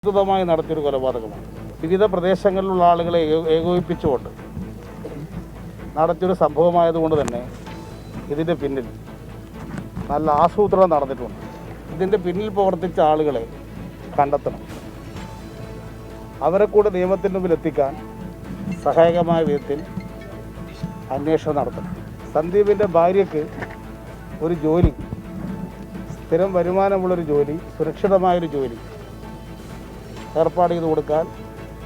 ആസൂത്രിതമായി നടത്തിയൊരു കൊലപാതകമാണ്. വിവിധ പ്രദേശങ്ങളിലുള്ള ആളുകളെ ഏകോപിപ്പിച്ചുകൊണ്ട് നടത്തിയൊരു സംഭവമായതുകൊണ്ട് തന്നെ ഇതിൻ്റെ പിന്നിൽ നല്ല ആസൂത്രണം നടന്നിട്ടുണ്ട്. ഇതിൻ്റെ പിന്നിൽ പ്രവർത്തിച്ച ആളുകളെ കണ്ടെത്തണം. അവരെ കൂടെ നിയമത്തിൻ്റെ മുമ്പിൽ എത്തിക്കാൻ സഹായകമായ വിധത്തിൽ അന്വേഷണം നടത്തണം. സന്ദീപിൻ്റെ ഭാര്യയ്ക്ക് ഒരു ജോലി, സ്ഥിരം വരുമാനമുള്ളൊരു ജോലി, സുരക്ഷിതമായൊരു ജോലി ഏർപ്പാട് ചെയ്ത് കൊടുക്കാൻ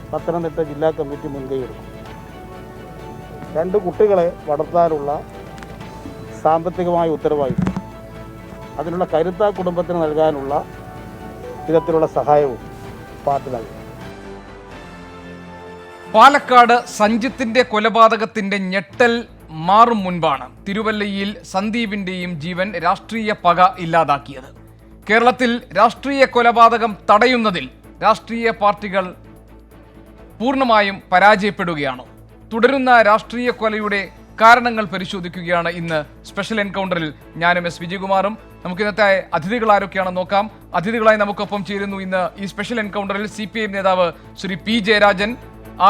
പത്തനംതിട്ട ജില്ലാ കമ്മിറ്റി മുൻകൈയെടുക്കും. 2 കുട്ടികളെ വളർത്താനുള്ള സാമ്പത്തികമായ ഉത്തരവാദിത്വം, അതിനുള്ള കരുത്ത് കുടുംബത്തിന് നൽകാനുള്ള വിധത്തിലുള്ള സഹായവും പാർട്ടി നൽകും. പാലക്കാട് സഞ്ജിത്തിന്റെ കൊലപാതകത്തിന്റെ ഞെട്ടൽ മാറും മുൻപാണ് തിരുവല്ലയിൽ സന്ദീപിന്റെയും ജീവൻ രാഷ്ട്രീയ പക ഇല്ലാതാക്കിയത്. കേരളത്തിൽ രാഷ്ട്രീയ കൊലപാതകം തടയുന്നതിൽ രാഷ്ട്രീയ പാർട്ടികൾ പൂർണ്ണമായും പരാജയപ്പെടുകയാണോ? തുടരുന്ന രാഷ്ട്രീയ കൊലയുടെ കാരണങ്ങൾ പരിശോധിക്കുകയാണ് ഇന്ന് സ്പെഷ്യൽ എൻകൗണ്ടറിൽ ഞാനും എസ് വിജയകുമാറും. നമുക്ക് ഇന്നത്തെ അതിഥികൾ ആരൊക്കെയാണെന്ന് നോക്കാം. അതിഥികളായി നമുക്കൊപ്പം ചേരുന്നു ഇന്ന് ഈ സ്പെഷ്യൽ എൻകൗണ്ടറിൽ CPIM നേതാവ് ശ്രീ P ജയരാജൻ,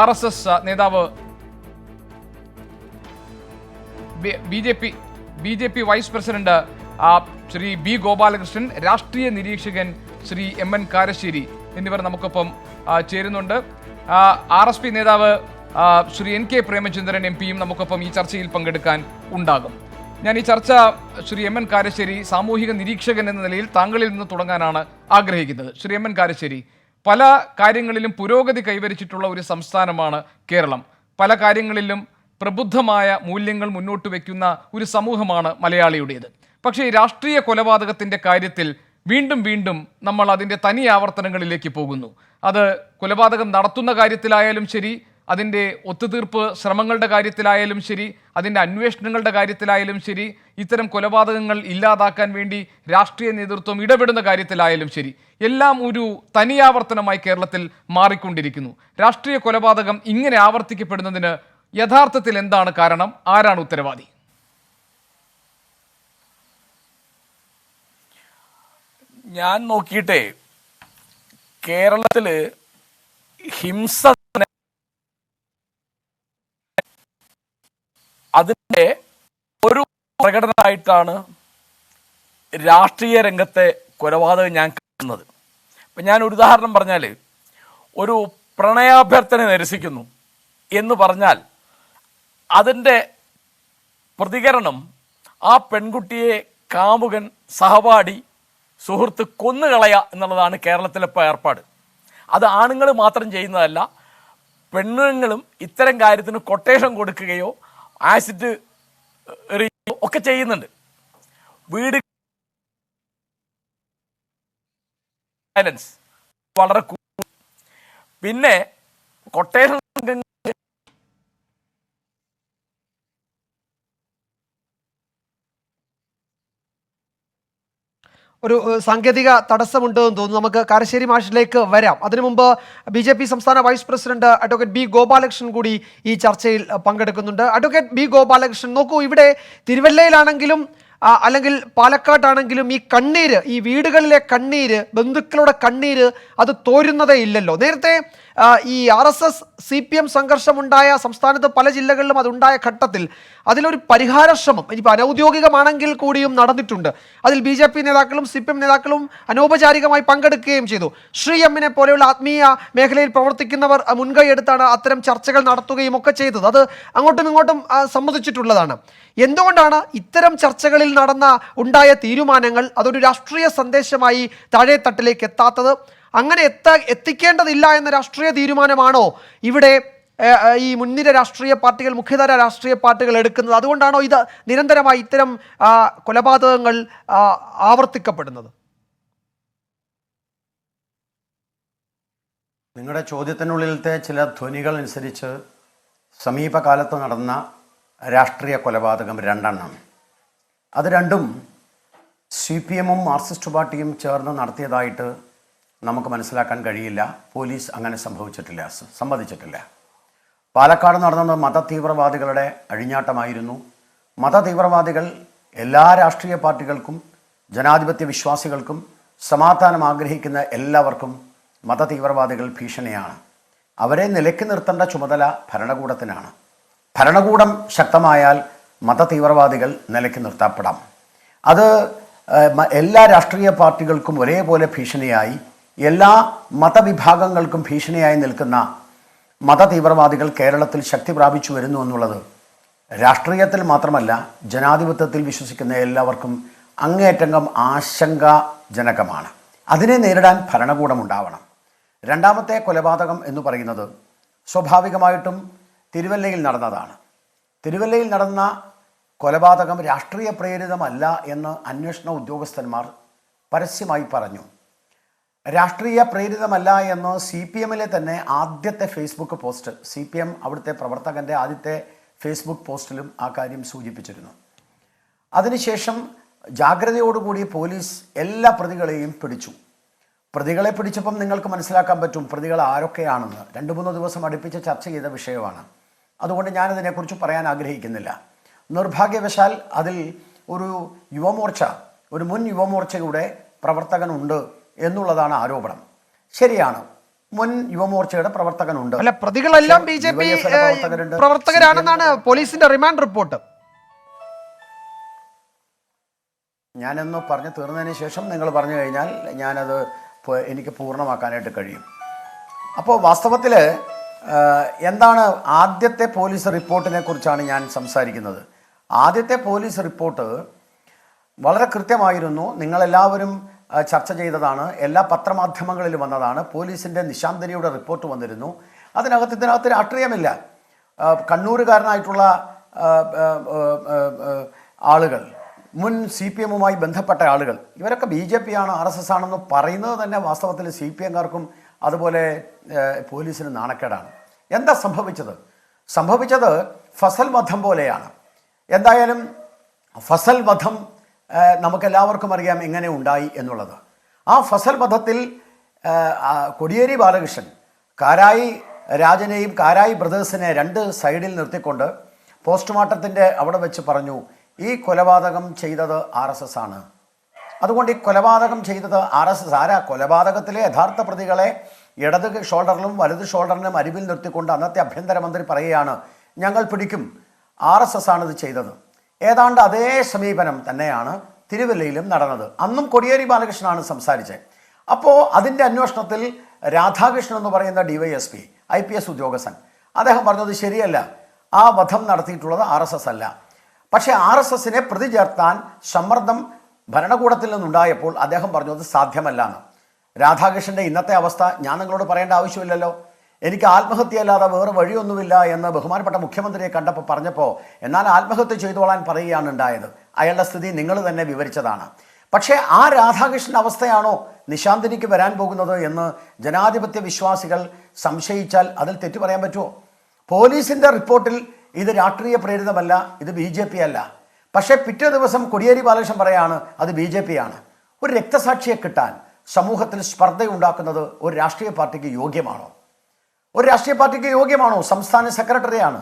RSS നേതാവ് BJP vice president Shri B Gopalakrishnan, രാഷ്ട്രീയ നിരീക്ഷകൻ ശ്രീ MN കാരശ്ശേരി എന്നിവർ നമുക്കൊപ്പം ചേരുന്നുണ്ട്. RSP നേതാവ് ശ്രീ NK പ്രേമചന്ദ്രൻ MP-യും നമുക്കൊപ്പം ഈ ചർച്ചയിൽ പങ്കെടുക്കാൻ ഉണ്ടാകും. ഞാൻ ഈ ചർച്ച ശ്രീ MN കാരശ്ശേരി, സാമൂഹിക നിരീക്ഷകൻ എന്ന നിലയിൽ താങ്കളിൽ നിന്ന് തുടങ്ങാനാണ് ആഗ്രഹിക്കുന്നത്. ശ്രീ MN കാരശ്ശേരി, പല കാര്യങ്ങളിലും പുരോഗതി കൈവരിച്ചിട്ടുള്ള ഒരു സംസ്ഥാനമാണ് കേരളം. പല കാര്യങ്ങളിലും പ്രബുദ്ധമായ മൂല്യങ്ങൾ മുന്നോട്ട് വയ്ക്കുന്ന ഒരു സമൂഹമാണ് മലയാളിയുടേത്. പക്ഷേ ഈ രാഷ്ട്രീയ കൊലപാതകത്തിൻ്റെ കാര്യത്തിൽ വീണ്ടും വീണ്ടും നമ്മൾ അതിൻ്റെ തനി ആവർത്തനങ്ങളിലേക്ക് പോകുന്നു. അത് കൊലപാതകം നടത്തുന്ന കാര്യത്തിലായാലും ശരി, അതിൻ്റെ ഒത്തുതീർപ്പ് ശ്രമങ്ങളുടെ കാര്യത്തിലായാലും ശരി, അതിൻ്റെ അന്വേഷണങ്ങളുടെ കാര്യത്തിലായാലും ശരി, ഇത്തരം കൊലപാതകങ്ങൾ ഇല്ലാതാക്കാൻ വേണ്ടി രാഷ്ട്രീയ നേതൃത്വം ഇടപെടുന്ന കാര്യത്തിലായാലും ശരി, എല്ലാം ഒരു തനിയാവർത്തനമായി കേരളത്തിൽ മാറിക്കൊണ്ടിരിക്കുന്നു. രാഷ്ട്രീയ കൊലപാതകം ഇങ്ങനെ ആവർത്തിക്കപ്പെടുന്നതിന് യഥാർത്ഥത്തിൽ എന്താണ് കാരണം? ആരാണ് ഉത്തരവാദി? ഞാൻ നോക്കിയിട്ടേ കേരളത്തില് ഹിംസ അതിൻ്റെ ഒരു പ്രകടനമായിട്ടാണ് രാഷ്ട്രീയ രംഗത്തെ കൊലപാതകം ഞാൻ കാണുന്നത്. ഇപ്പം ഞാൻ ഒരു ഉദാഹരണം പറഞ്ഞാൽ, ഒരു പ്രണയാഭ്യർത്ഥന നിരസിക്കുന്നു എന്ന് പറഞ്ഞാൽ അതിൻ്റെ പ്രതികരണം ആ പെൺകുട്ടിയെ കാമുകൻ, സഹപാഠി, സുഹൃത്ത് കൊന്നുകളയുക എന്നുള്ളതാണ് കേരളത്തിലെ ഇപ്പോൾ ഏർപ്പാട്. അത് ആണുങ്ങൾ മാത്രം ചെയ്യുന്നതല്ല, പെണ്ണുങ്ങളും ഇത്തരം കാര്യത്തിന് കൊട്ടേഷൻ കൊടുക്കുകയോ ആസിഡ് എറിയുകയോ ഒക്കെ ചെയ്യുന്നുണ്ട്. വീട് വയലൻസ് വളരെ പിന്നെ കൊട്ടേഷൻ ഒരു സാങ്കേതിക തടസ്സമുണ്ടെന്ന് തോന്നുന്നു. നമുക്ക് കാരശ്ശേരി മാഷിലേക്ക് വരാം. അതിനു മുമ്പ് BJP സംസ്ഥാന vice president advocate B Gopalakrishnan കൂടി ഈ ചർച്ചയിൽ പങ്കെടുക്കുന്നുണ്ട്. അഡ്വക്കേറ്റ് B ഗോപാലകൃഷ്ണൻ, നോക്കൂ, ഇവിടെ തിരുവല്ലയിലാണെങ്കിലും അല്ലെങ്കിൽ പാലക്കാട്ടാണെങ്കിലും ഈ കണ്ണീര്, ഈ വീടുകളിലെ കണ്ണീര്, ബന്ധുക്കളുടെ കണ്ണീര് അത് തോരുന്നതേ ഇല്ലല്ലോ. നേരത്തെ ഈ RSS CPM സംഘർഷമുണ്ടായ സംസ്ഥാനത്ത് പല ജില്ലകളിലും അതുണ്ടായ ഘട്ടത്തിൽ അതിലൊരു പരിഹാരശ്രമം ഇനിയിപ്പോൾ അനൗദ്യോഗികമാണെങ്കിൽ കൂടിയും നടന്നിട്ടുണ്ട്. അതിൽ BJP നേതാക്കളും CPM നേതാക്കളും അനൗപചാരികമായി പങ്കെടുക്കുകയും ചെയ്തു. ശ്രീ എമ്മിനെ പോലെയുള്ള ആത്മീയ മേഖലയിൽ പ്രവർത്തിക്കുന്നവർ മുൻകൈ എടുത്താണ് അത്തരം ചർച്ചകൾ നടത്തുകയും ഒക്കെ ചെയ്തത്. അത് അങ്ങോട്ടും ഇങ്ങോട്ടും സമ്മതിച്ചിട്ടുള്ളതാണ്. എന്തുകൊണ്ടാണ് ഇത്തരം ചർച്ചകളിൽ ഉണ്ടായ തീരുമാനങ്ങൾ അതൊരു രാഷ്ട്രീയ സന്ദേശമായി താഴെത്തട്ടിലേക്ക് എത്താത്തത്? അങ്ങനെ എത്തിക്കേണ്ടതില്ല എന്ന രാഷ്ട്രീയ തീരുമാനമാണോ ഇവിടെ ഈ മുൻനിര രാഷ്ട്രീയ പാർട്ടികൾ, മുഖ്യധാര രാഷ്ട്രീയ പാർട്ടികൾ എടുക്കുന്നത്? അതുകൊണ്ടാണോ ഇത് നിരന്തരമായി ഇത്തരം കൊലപാതകങ്ങൾ ആവർത്തിക്കപ്പെടുന്നത്? നിങ്ങളുടെ ചോദ്യത്തിനുള്ളിലത്തെ ചില ധ്വനികൾ അനുസരിച്ച് സമീപകാലത്ത് നടന്ന രാഷ്ട്രീയ കൊലപാതകം 2 എണ്ണം, അത് രണ്ടും CPM-ഉം മാർക്സിസ്റ്റ് പാർട്ടിയും ചേർന്ന് നടത്തിയതായിട്ട് നമുക്ക് മനസ്സിലാക്കാൻ കഴിയില്ല. പോലീസ് അങ്ങനെ സമ്മതിച്ചിട്ടില്ല. പാലക്കാട് നടന്നത് മതതീവ്രവാദികളുടെ അഴിഞ്ഞാട്ടമായിരുന്നു. മതതീവ്രവാദികൾ എല്ലാ രാഷ്ട്രീയ പാർട്ടികൾക്കും, ജനാധിപത്യ വിശ്വാസികൾക്കും, സമാധാനം ആഗ്രഹിക്കുന്ന എല്ലാവർക്കും മതതീവ്രവാദികൾ ഭീഷണിയാണ്. അവരെ നിലയ്ക്ക് നിർത്തേണ്ട ചുമതല ഭരണകൂടത്തിനാണ്. ഭരണകൂടം ശക്തമായാൽ മതതീവ്രവാദികൾ നിലയ്ക്ക് നിർത്തപ്പെടാം. അത് എല്ലാ രാഷ്ട്രീയ പാർട്ടികൾക്കും ഒരേപോലെ ഭീഷണിയായി, എല്ലാ മതവിഭാഗങ്ങൾക്കും ഭീഷണിയായി നിൽക്കുന്ന മതതീവ്രവാദികൾ കേരളത്തിൽ ശക്തി പ്രാപിച്ചു വരുന്നു എന്നുള്ളത് രാഷ്ട്രീയത്തിൽ മാത്രമല്ല ജനാധിപത്യത്തിൽ വിശ്വസിക്കുന്ന എല്ലാവർക്കും അങ്ങേയറ്റം ആശങ്കാജനകമാണ്. അതിനെ നേരിടാൻ ഭരണകൂടം ഉണ്ടാവണം. രണ്ടാമത്തെ കൊലപാതകം എന്ന് പറയുന്നത് സ്വാഭാവികമായിട്ടും തിരുവല്ലയിൽ നടന്നതാണ്. തിരുവല്ലയിൽ നടന്ന കൊലപാതകം രാഷ്ട്രീയ പ്രേരിതമല്ല എന്ന് അന്വേഷണ ഉദ്യോഗസ്ഥന്മാർ പരസ്യമായി പറഞ്ഞു. രാഷ്ട്രീയ പ്രേരിതമല്ല എന്ന് CPM തന്നെ ആദ്യത്തെ ഫേസ്ബുക്ക് പോസ്റ്റ്, CPM അവിടുത്തെ പ്രവർത്തകൻ്റെ ആദ്യത്തെ ഫേസ്ബുക്ക് പോസ്റ്റിലും ആ കാര്യം സൂചിപ്പിച്ചിരുന്നു. അതിനുശേഷം ജാഗ്രതയോടുകൂടി പോലീസ് എല്ലാ പ്രതികളെയും പിടിച്ചു. പ്രതികളെ പിടിച്ചപ്പം നിങ്ങൾക്ക് മനസ്സിലാക്കാൻ പറ്റും പ്രതികൾ ആരൊക്കെയാണെന്ന്. 2-3 ദിവസം അടുപ്പിച്ച് ചർച്ച ചെയ്ത വിഷയമാണ്. അതുകൊണ്ട് ഞാനതിനെക്കുറിച്ച് പറയാൻ ആഗ്രഹിക്കുന്നില്ല. നിർഭാഗ്യവശാൽ അതിൽ ഒരു യുവമോർച്ച, ഒരു മുൻ യുവമോർച്ചയുടെ പ്രവർത്തകനുണ്ട് എന്നുള്ളതാണ് ആരോപണം. ശരിയാണ്, മുൻ യുവമോർച്ചയുടെ പ്രവർത്തകനുണ്ട്. അല്ല, പ്രതികളെല്ലാം BJP പ്രവർത്തകരാണെന്നാണ് പോലീസിന്റെ റിമാൻഡ് റിപ്പോർട്ട്. ഞാനൊന്ന് പറഞ്ഞു തീർന്നതിന് ശേഷം നിങ്ങൾ പറഞ്ഞു കഴിഞ്ഞാൽ ഞാനത് എനിക്ക് പൂർണ്ണമാക്കാനായിട്ട് കഴിയും. അപ്പോൾ വാസ്തവത്തിൽ എന്താണ് ആദ്യത്തെ പോലീസ് റിപ്പോർട്ടിനെ കുറിച്ചാണ് ഞാൻ സംസാരിക്കുന്നത്. ആദ്യത്തെ പോലീസ് റിപ്പോർട്ട് വളരെ കൃത്യമായിരുന്നു. നിങ്ങളെല്ലാവരും ചർച്ച ചെയ്തതാണ്, എല്ലാ പത്രമാധ്യമങ്ങളിലും വന്നതാണ്. പോലീസിൻ്റെ നിശാന്തനിയുടെ റിപ്പോർട്ട് വന്നിരുന്നു. ഇതിനകത്ത് രാഷ്ട്രീയമില്ല. കണ്ണൂരുകാരനായിട്ടുള്ള ആളുകൾ, മുൻ CPMുമായി ബന്ധപ്പെട്ട ആളുകൾ, ഇവരൊക്കെ BJP ആണ്, RSS ആണെന്ന് പറയുന്നത് തന്നെ വാസ്തവത്തിൽ CPMകാർക്കും അതുപോലെ പോലീസിന് നാണക്കേടാണ്. എന്താ സംഭവിച്ചത് ഫസൽ വധം പോലെയാണ്. എന്തായാലും ഫസൽ വധം നമുക്കെല്ലാവർക്കും അറിയാം എങ്ങനെ ഉണ്ടായി എന്നുള്ളത്. ആ ഫസൽ വധത്തിൽ കോടിയേരി ബാലകൃഷ്ണൻ കാരായി രാജനെയും കാരായി ബ്രദേഴ്സിനെ 2 സൈഡിൽ നിർത്തിക്കൊണ്ട് പോസ്റ്റ്മോർട്ടത്തിൻ്റെ അവിടെ വെച്ച് പറഞ്ഞു, ഈ കൊലപാതകം ചെയ്തത് RSS ആണ്. അതുകൊണ്ട് ഈ കൊലപാതകം ചെയ്തത് RSS. ആരാ? കൊലപാതകത്തിലെ യഥാർത്ഥ പ്രതികളെ ഇടത് ഷോൾഡറിലും വലത് ഷോൾഡറിനും അരികിൽ നിർത്തിക്കൊണ്ട് അന്നത്തെ ആഭ്യന്തരമന്ത്രി പറയുകയാണ്, ഞങ്ങൾ പിടിക്കും, RSS ആണിത് ചെയ്തത്. ഏതാണ്ട് അതേ സമീപനം തന്നെയാണ് തിരുവല്ലയിലും നടന്നത്. അന്നും കോടിയേരി ബാലകൃഷ്ണനാണ് സംസാരിച്ചത്. അപ്പോൾ അതിൻ്റെ അന്വേഷണത്തിൽ രാധാകൃഷ്ണൻ എന്ന് പറയുന്ന DYSP IPS ഉദ്യോഗസ്ഥൻ അദ്ദേഹം പറഞ്ഞത് ശരിയല്ല, ആ വധം നടത്തിയിട്ടുള്ളത് RSS അല്ല. പക്ഷേ RSSനെ പ്രതി ചേർത്താൻ സമ്മർദ്ദം ഭരണകൂടത്തിൽ നിന്നുണ്ടായപ്പോൾ അദ്ദേഹം പറഞ്ഞത് സാധ്യമല്ല എന്ന്. രാധാകൃഷ്ണൻ്റെ ഇന്നത്തെ അവസ്ഥ ഞാൻ നിങ്ങളോട് പറയേണ്ട ആവശ്യമില്ലല്ലോ. എനിക്ക് ആത്മഹത്യയല്ലാതെ വേറെ വഴിയൊന്നുമില്ല എന്ന് ബഹുമാനപ്പെട്ട മുഖ്യമന്ത്രിയെ കണ്ടപ്പോൾ പറഞ്ഞപ്പോൾ എന്നാൽ ആത്മഹത്യ ചെയ്തോളാൻ പറയുകയാണ് ഉണ്ടായത്. അയാളുടെ സ്ഥിതി നിങ്ങൾ തന്നെ വിവരിച്ചതാണ്. പക്ഷേ ആ രാധാകൃഷ്ണൻ അവസ്ഥയാണോ നിശാന്തിനിക്ക് വരാൻ പോകുന്നത് എന്ന് ജനാധിപത്യ വിശ്വാസികൾ സംശയിച്ചാൽ അതിൽ തെറ്റു പറയാൻ പറ്റുമോ? പോലീസിൻ്റെ റിപ്പോർട്ടിൽ ഇത് രാഷ്ട്രീയ പ്രേരിതമല്ല, ഇത് BJP അല്ല. പക്ഷേ പിറ്റേ ദിവസം കോടിയേരി ബാലകൃഷ്ണൻ പറയാണ് അത് BJP ആണ്. ഒരു രക്തസാക്ഷിയെ കിട്ടാൻ സമൂഹത്തിൽ സ്പർദ്ധയുണ്ടാക്കുന്നത് ഒരു രാഷ്ട്രീയ പാർട്ടിക്ക് യോഗ്യമാണോ? സംസ്ഥാന സെക്രട്ടറിയാണ്.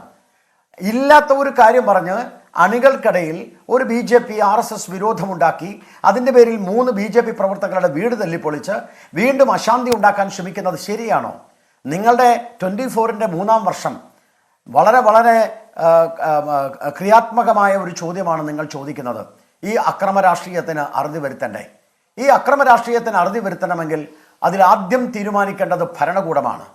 ഇല്ലാത്ത ഒരു കാര്യം പറഞ്ഞ് അണികൾക്കിടയിൽ ഒരു BJP RSS വിരോധമുണ്ടാക്കി അതിൻ്റെ പേരിൽ 3 BJP പ്രവർത്തകരുടെ വീട് തല്ലിപ്പൊളിച്ച് വീണ്ടും അശാന്തി ഉണ്ടാക്കാൻ ശ്രമിക്കുന്നത് ശരിയാണോ? നിങ്ങളുടെ 24ൻ്റെ 3ാം വർഷം വളരെ വളരെ ക്രിയാത്മകമായ ഒരു ചോദ്യമാണ് നിങ്ങൾ ചോദിക്കുന്നത്. ഈ അക്രമ രാഷ്ട്രീയത്തിന് അറുതി വരുത്തണ്ടേ? ഈ അക്രമ രാഷ്ട്രീയത്തിന് അറുതി വരുത്തണമെങ്കിൽ അതിലാദ്യം തീരുമാനിക്കേണ്ടത് ഭരണകൂടമാണ്.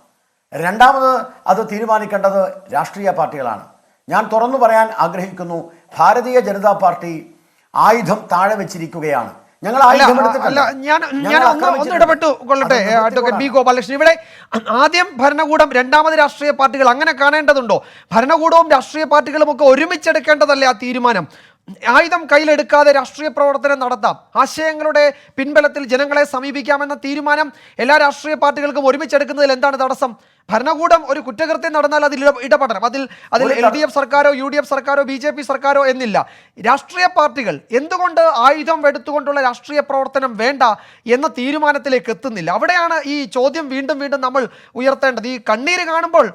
രണ്ടാമത് അത് തീരുമാനിക്കേണ്ടത് രാഷ്ട്രീയ പാർട്ടികളാണ്. ഞാൻ തുറന്നു പറയാൻ ആഗ്രഹിക്കുന്നു, ഭാരതീയ ജനതാ പാർട്ടി ആയുധം താഴെ വെച്ചിരിക്കുകയാണ്. ഞങ്ങൾ ഇടപെട്ടുകൊള്ളട്ടെ അഡ്വക്കേറ്റ് B ഗോപാലകൃഷ്ണൻ. ഇവിടെ ആദ്യം ഭരണകൂടം, രണ്ടാമത് രാഷ്ട്രീയ പാർട്ടികൾ, അങ്ങനെ കാണേണ്ടതുണ്ടോ? ഭരണകൂടവും രാഷ്ട്രീയ പാർട്ടികളും ഒക്കെ ഒരുമിച്ചെടുക്കേണ്ടതല്ലേ ആ തീരുമാനം? ആയുധം കയ്യിലെടുക്കാതെ രാഷ്ട്രീയ പ്രവർത്തനം നടത്താം, ആശയങ്ങളുടെ പിൻബലത്തിൽ ജനങ്ങളെ സമീപിക്കാമെന്ന തീരുമാനം എല്ലാ രാഷ്ട്രീയ പാർട്ടികൾക്കും ഒരുമിച്ചെടുക്കുന്നതിൽ എന്താണ് തടസ്സം? ഭരണകൂടം ഒരു കുറ്റകൃത്യം നടന്നാൽ അതിൽ ഇടപെടണം. അതിൽ LDF സർക്കാരോ UDF സർക്കാരോ BJP സർക്കാരോ എന്നില്ല. രാഷ്ട്രീയ പാർട്ടികൾ എന്തുകൊണ്ട് ആയുധം എടുത്തുകൊണ്ടുള്ള രാഷ്ട്രീയ പ്രവർത്തനം വേണ്ട എന്ന തീരുമാനത്തിലേക്ക് എത്തുന്നില്ല? അവിടെയാണ് ഈ ചോദ്യം വീണ്ടും വീണ്ടും നമ്മൾ ഉയർത്തേണ്ടത്. ഈ കണ്ണീര് കാണുമ്പോൾ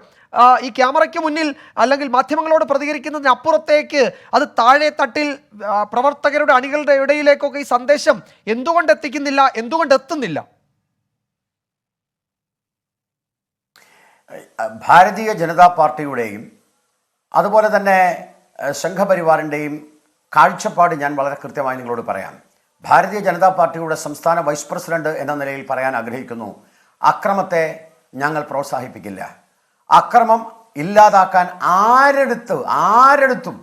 ഈ ക്യാമറയ്ക്ക് മുന്നിൽ അല്ലെങ്കിൽ മാധ്യമങ്ങളോട് പ്രതികരിക്കുന്നതിനപ്പുറത്തേക്ക് അത് താഴെ തട്ടിൽ പ്രവർത്തകരുടെ അണികളുടെ ഇടയിലേക്കൊക്കെ ഈ സന്ദേശം എന്തുകൊണ്ട് എത്തിക്കുന്നില്ല, എന്തുകൊണ്ട് എത്തുന്നില്ല? ഭാരതീയ ജനതാ പാർട്ടിയുടെയും അതുപോലെ തന്നെ സംഘപരിവാറിൻ്റെയും കാഴ്ചപ്പാട് ഞാൻ വളരെ കൃത്യമായി നിങ്ങളോട് പറയാം. ഭാരതീയ ജനതാ പാർട്ടിയുടെ സംസ്ഥാന വൈസ് പ്രസിഡന്റ് എന്ന നിലയിൽ പറയാൻ ആഗ്രഹിക്കുന്നു, അക്രമത്തെ ഞങ്ങൾ പ്രോത്സാഹിപ്പിക്കില്ല. അക്രമം ഇല്ലാതാക്കാൻ ആരെടുത്തും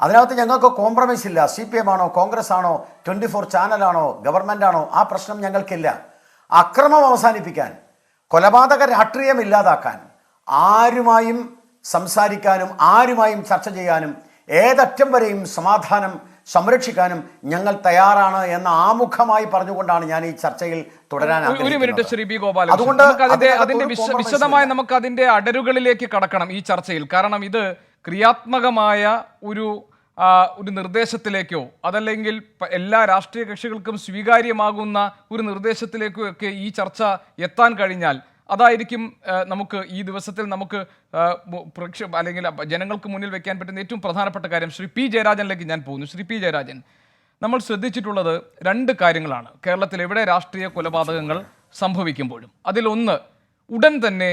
അതിനകത്ത് ഞങ്ങൾക്ക് കോംപ്രമൈസ് ഇല്ല. CPM ആണോ, കോൺഗ്രസ് ആണോ, 24 ചാനലാണോ, ഗവൺമെൻറ് ആണോ, ആ പ്രശ്നം ഞങ്ങൾക്കില്ല. അക്രമം അവസാനിപ്പിക്കാൻ, കൊലപാതക രാഷ്ട്രീയം ഇല്ലാതാക്കാൻ ആരുമായും സംസാരിക്കാനും ആരുമായും ചർച്ച ചെയ്യാനും ഏതറ്റം വരെയും സമാധാനം സംരക്ഷിക്കാനും ഞങ്ങൾ തയ്യാറാണ് എന്ന് ആമുഖമായി പറഞ്ഞുകൊണ്ടാണ് ഞാൻ ഈ ചർച്ചയിൽ തുടരാൻ ഒരു മിനിറ്റ് ശ്രീ ബി ഗോപാലകൃഷ്ണൻ, അതിന്റെ വിശദമായി നമുക്ക് അതിന്റെ അടരുകളിലേക്ക് കടക്കണം ഈ ചർച്ചയിൽ. കാരണം ഇത് ക്രിയാത്മകമായ ഒരു നിർദ്ദേശത്തിലേക്കോ അതല്ലെങ്കിൽ എല്ലാ രാഷ്ട്രീയ കക്ഷികൾക്കും സ്വീകാര്യമാകുന്ന ഒരു നിർദ്ദേശത്തിലേക്കോ ഒക്കെ ഈ ചർച്ച എത്താൻ കഴിഞ്ഞാൽ അതായിരിക്കും നമുക്ക് ഈ ദിവസത്തിൽ നമുക്ക് അല്ലെങ്കിൽ ജനങ്ങൾക്ക് മുന്നിൽ വെക്കാൻ പറ്റുന്ന ഏറ്റവും പ്രധാനപ്പെട്ട കാര്യം. ശ്രീ പി ജയരാജനിലേക്ക് ഞാൻ പോകുന്നു. ശ്രീ പി ജയരാജൻ, നമ്മൾ ശ്രദ്ധിച്ചിട്ടുള്ളത് 2 കാര്യങ്ങളാണ് കേരളത്തിൽ എവിടെ രാഷ്ട്രീയ കൊലപാതകങ്ങൾ സംഭവിക്കുമ്പോഴും. അതിലൊന്ന്, ഉടൻ തന്നെ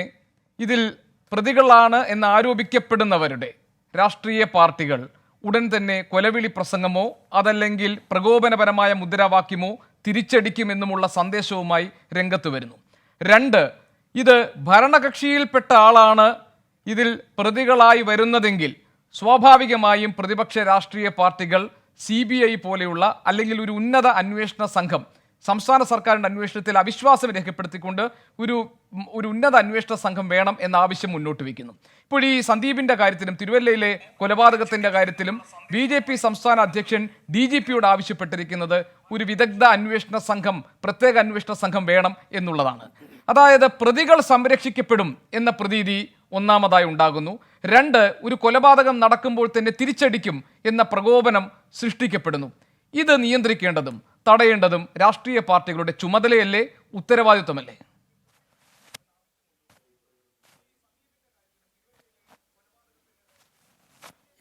ഇതിൽ പ്രതികളാണ് എന്ന് ആരോപിക്കപ്പെടുന്നവരുടെ രാഷ്ട്രീയ പാർട്ടികൾ ഉടൻ തന്നെ കൊലവിളി പ്രസംഗമോ അതല്ലെങ്കിൽ പ്രകോപനപരമായ മുദ്രാവാക്യമോ തിരിച്ചടിക്കുമെന്നുമുള്ള സന്ദേശവുമായി രംഗത്ത് വരുന്നു. 2, ഇത് ഭരണകക്ഷിയിൽപ്പെട്ട ആളാണ് ഇതിൽ പ്രതികളായി വരുന്നതെങ്കിൽ സ്വാഭാവികമായും പ്രതിപക്ഷ രാഷ്ട്രീയ പാർട്ടികൾ CBI പോലെയുള്ള അല്ലെങ്കിൽ ഒരു ഉന്നത അന്വേഷണ സംഘം സംസ്ഥാന സർക്കാരിൻ്റെ അന്വേഷണത്തിൽ അവിശ്വാസം രേഖപ്പെടുത്തിക്കൊണ്ട് ഒരു ഉന്നത അന്വേഷണ സംഘം വേണം എന്ന ആവശ്യം മുന്നോട്ട് വയ്ക്കുന്നു. ഇപ്പോൾ ഈ സന്ദീപിൻ്റെ കാര്യത്തിലും തിരുവല്ലയിലെ കൊലപാതകത്തിൻ്റെ കാര്യത്തിലും BJP സംസ്ഥാന അധ്യക്ഷൻ DGPയോട് ആവശ്യപ്പെട്ടിരിക്കുന്നത് ഒരു വിദഗ്ധ അന്വേഷണ സംഘം, പ്രത്യേക അന്വേഷണ സംഘം വേണം എന്നുള്ളതാണ്. അതായത് പ്രതികൾ സംരക്ഷിക്കപ്പെടും എന്ന പ്രതീതി ഒന്നാമതായി ഉണ്ടാകുന്നു. 2, ഒരു കൊലപാതകം നടക്കുമ്പോൾ തന്നെ തിരിച്ചടിക്കും എന്ന പ്രകോപനം സൃഷ്ടിക്കപ്പെടുന്നു. ഇത് നിയന്ത്രിക്കേണ്ടതും തടയേണ്ടതും രാഷ്ട്രീയ പാർട്ടികളുടെ ചുമതലയല്ലേ, ഉത്തരവാദിത്വമല്ലേ?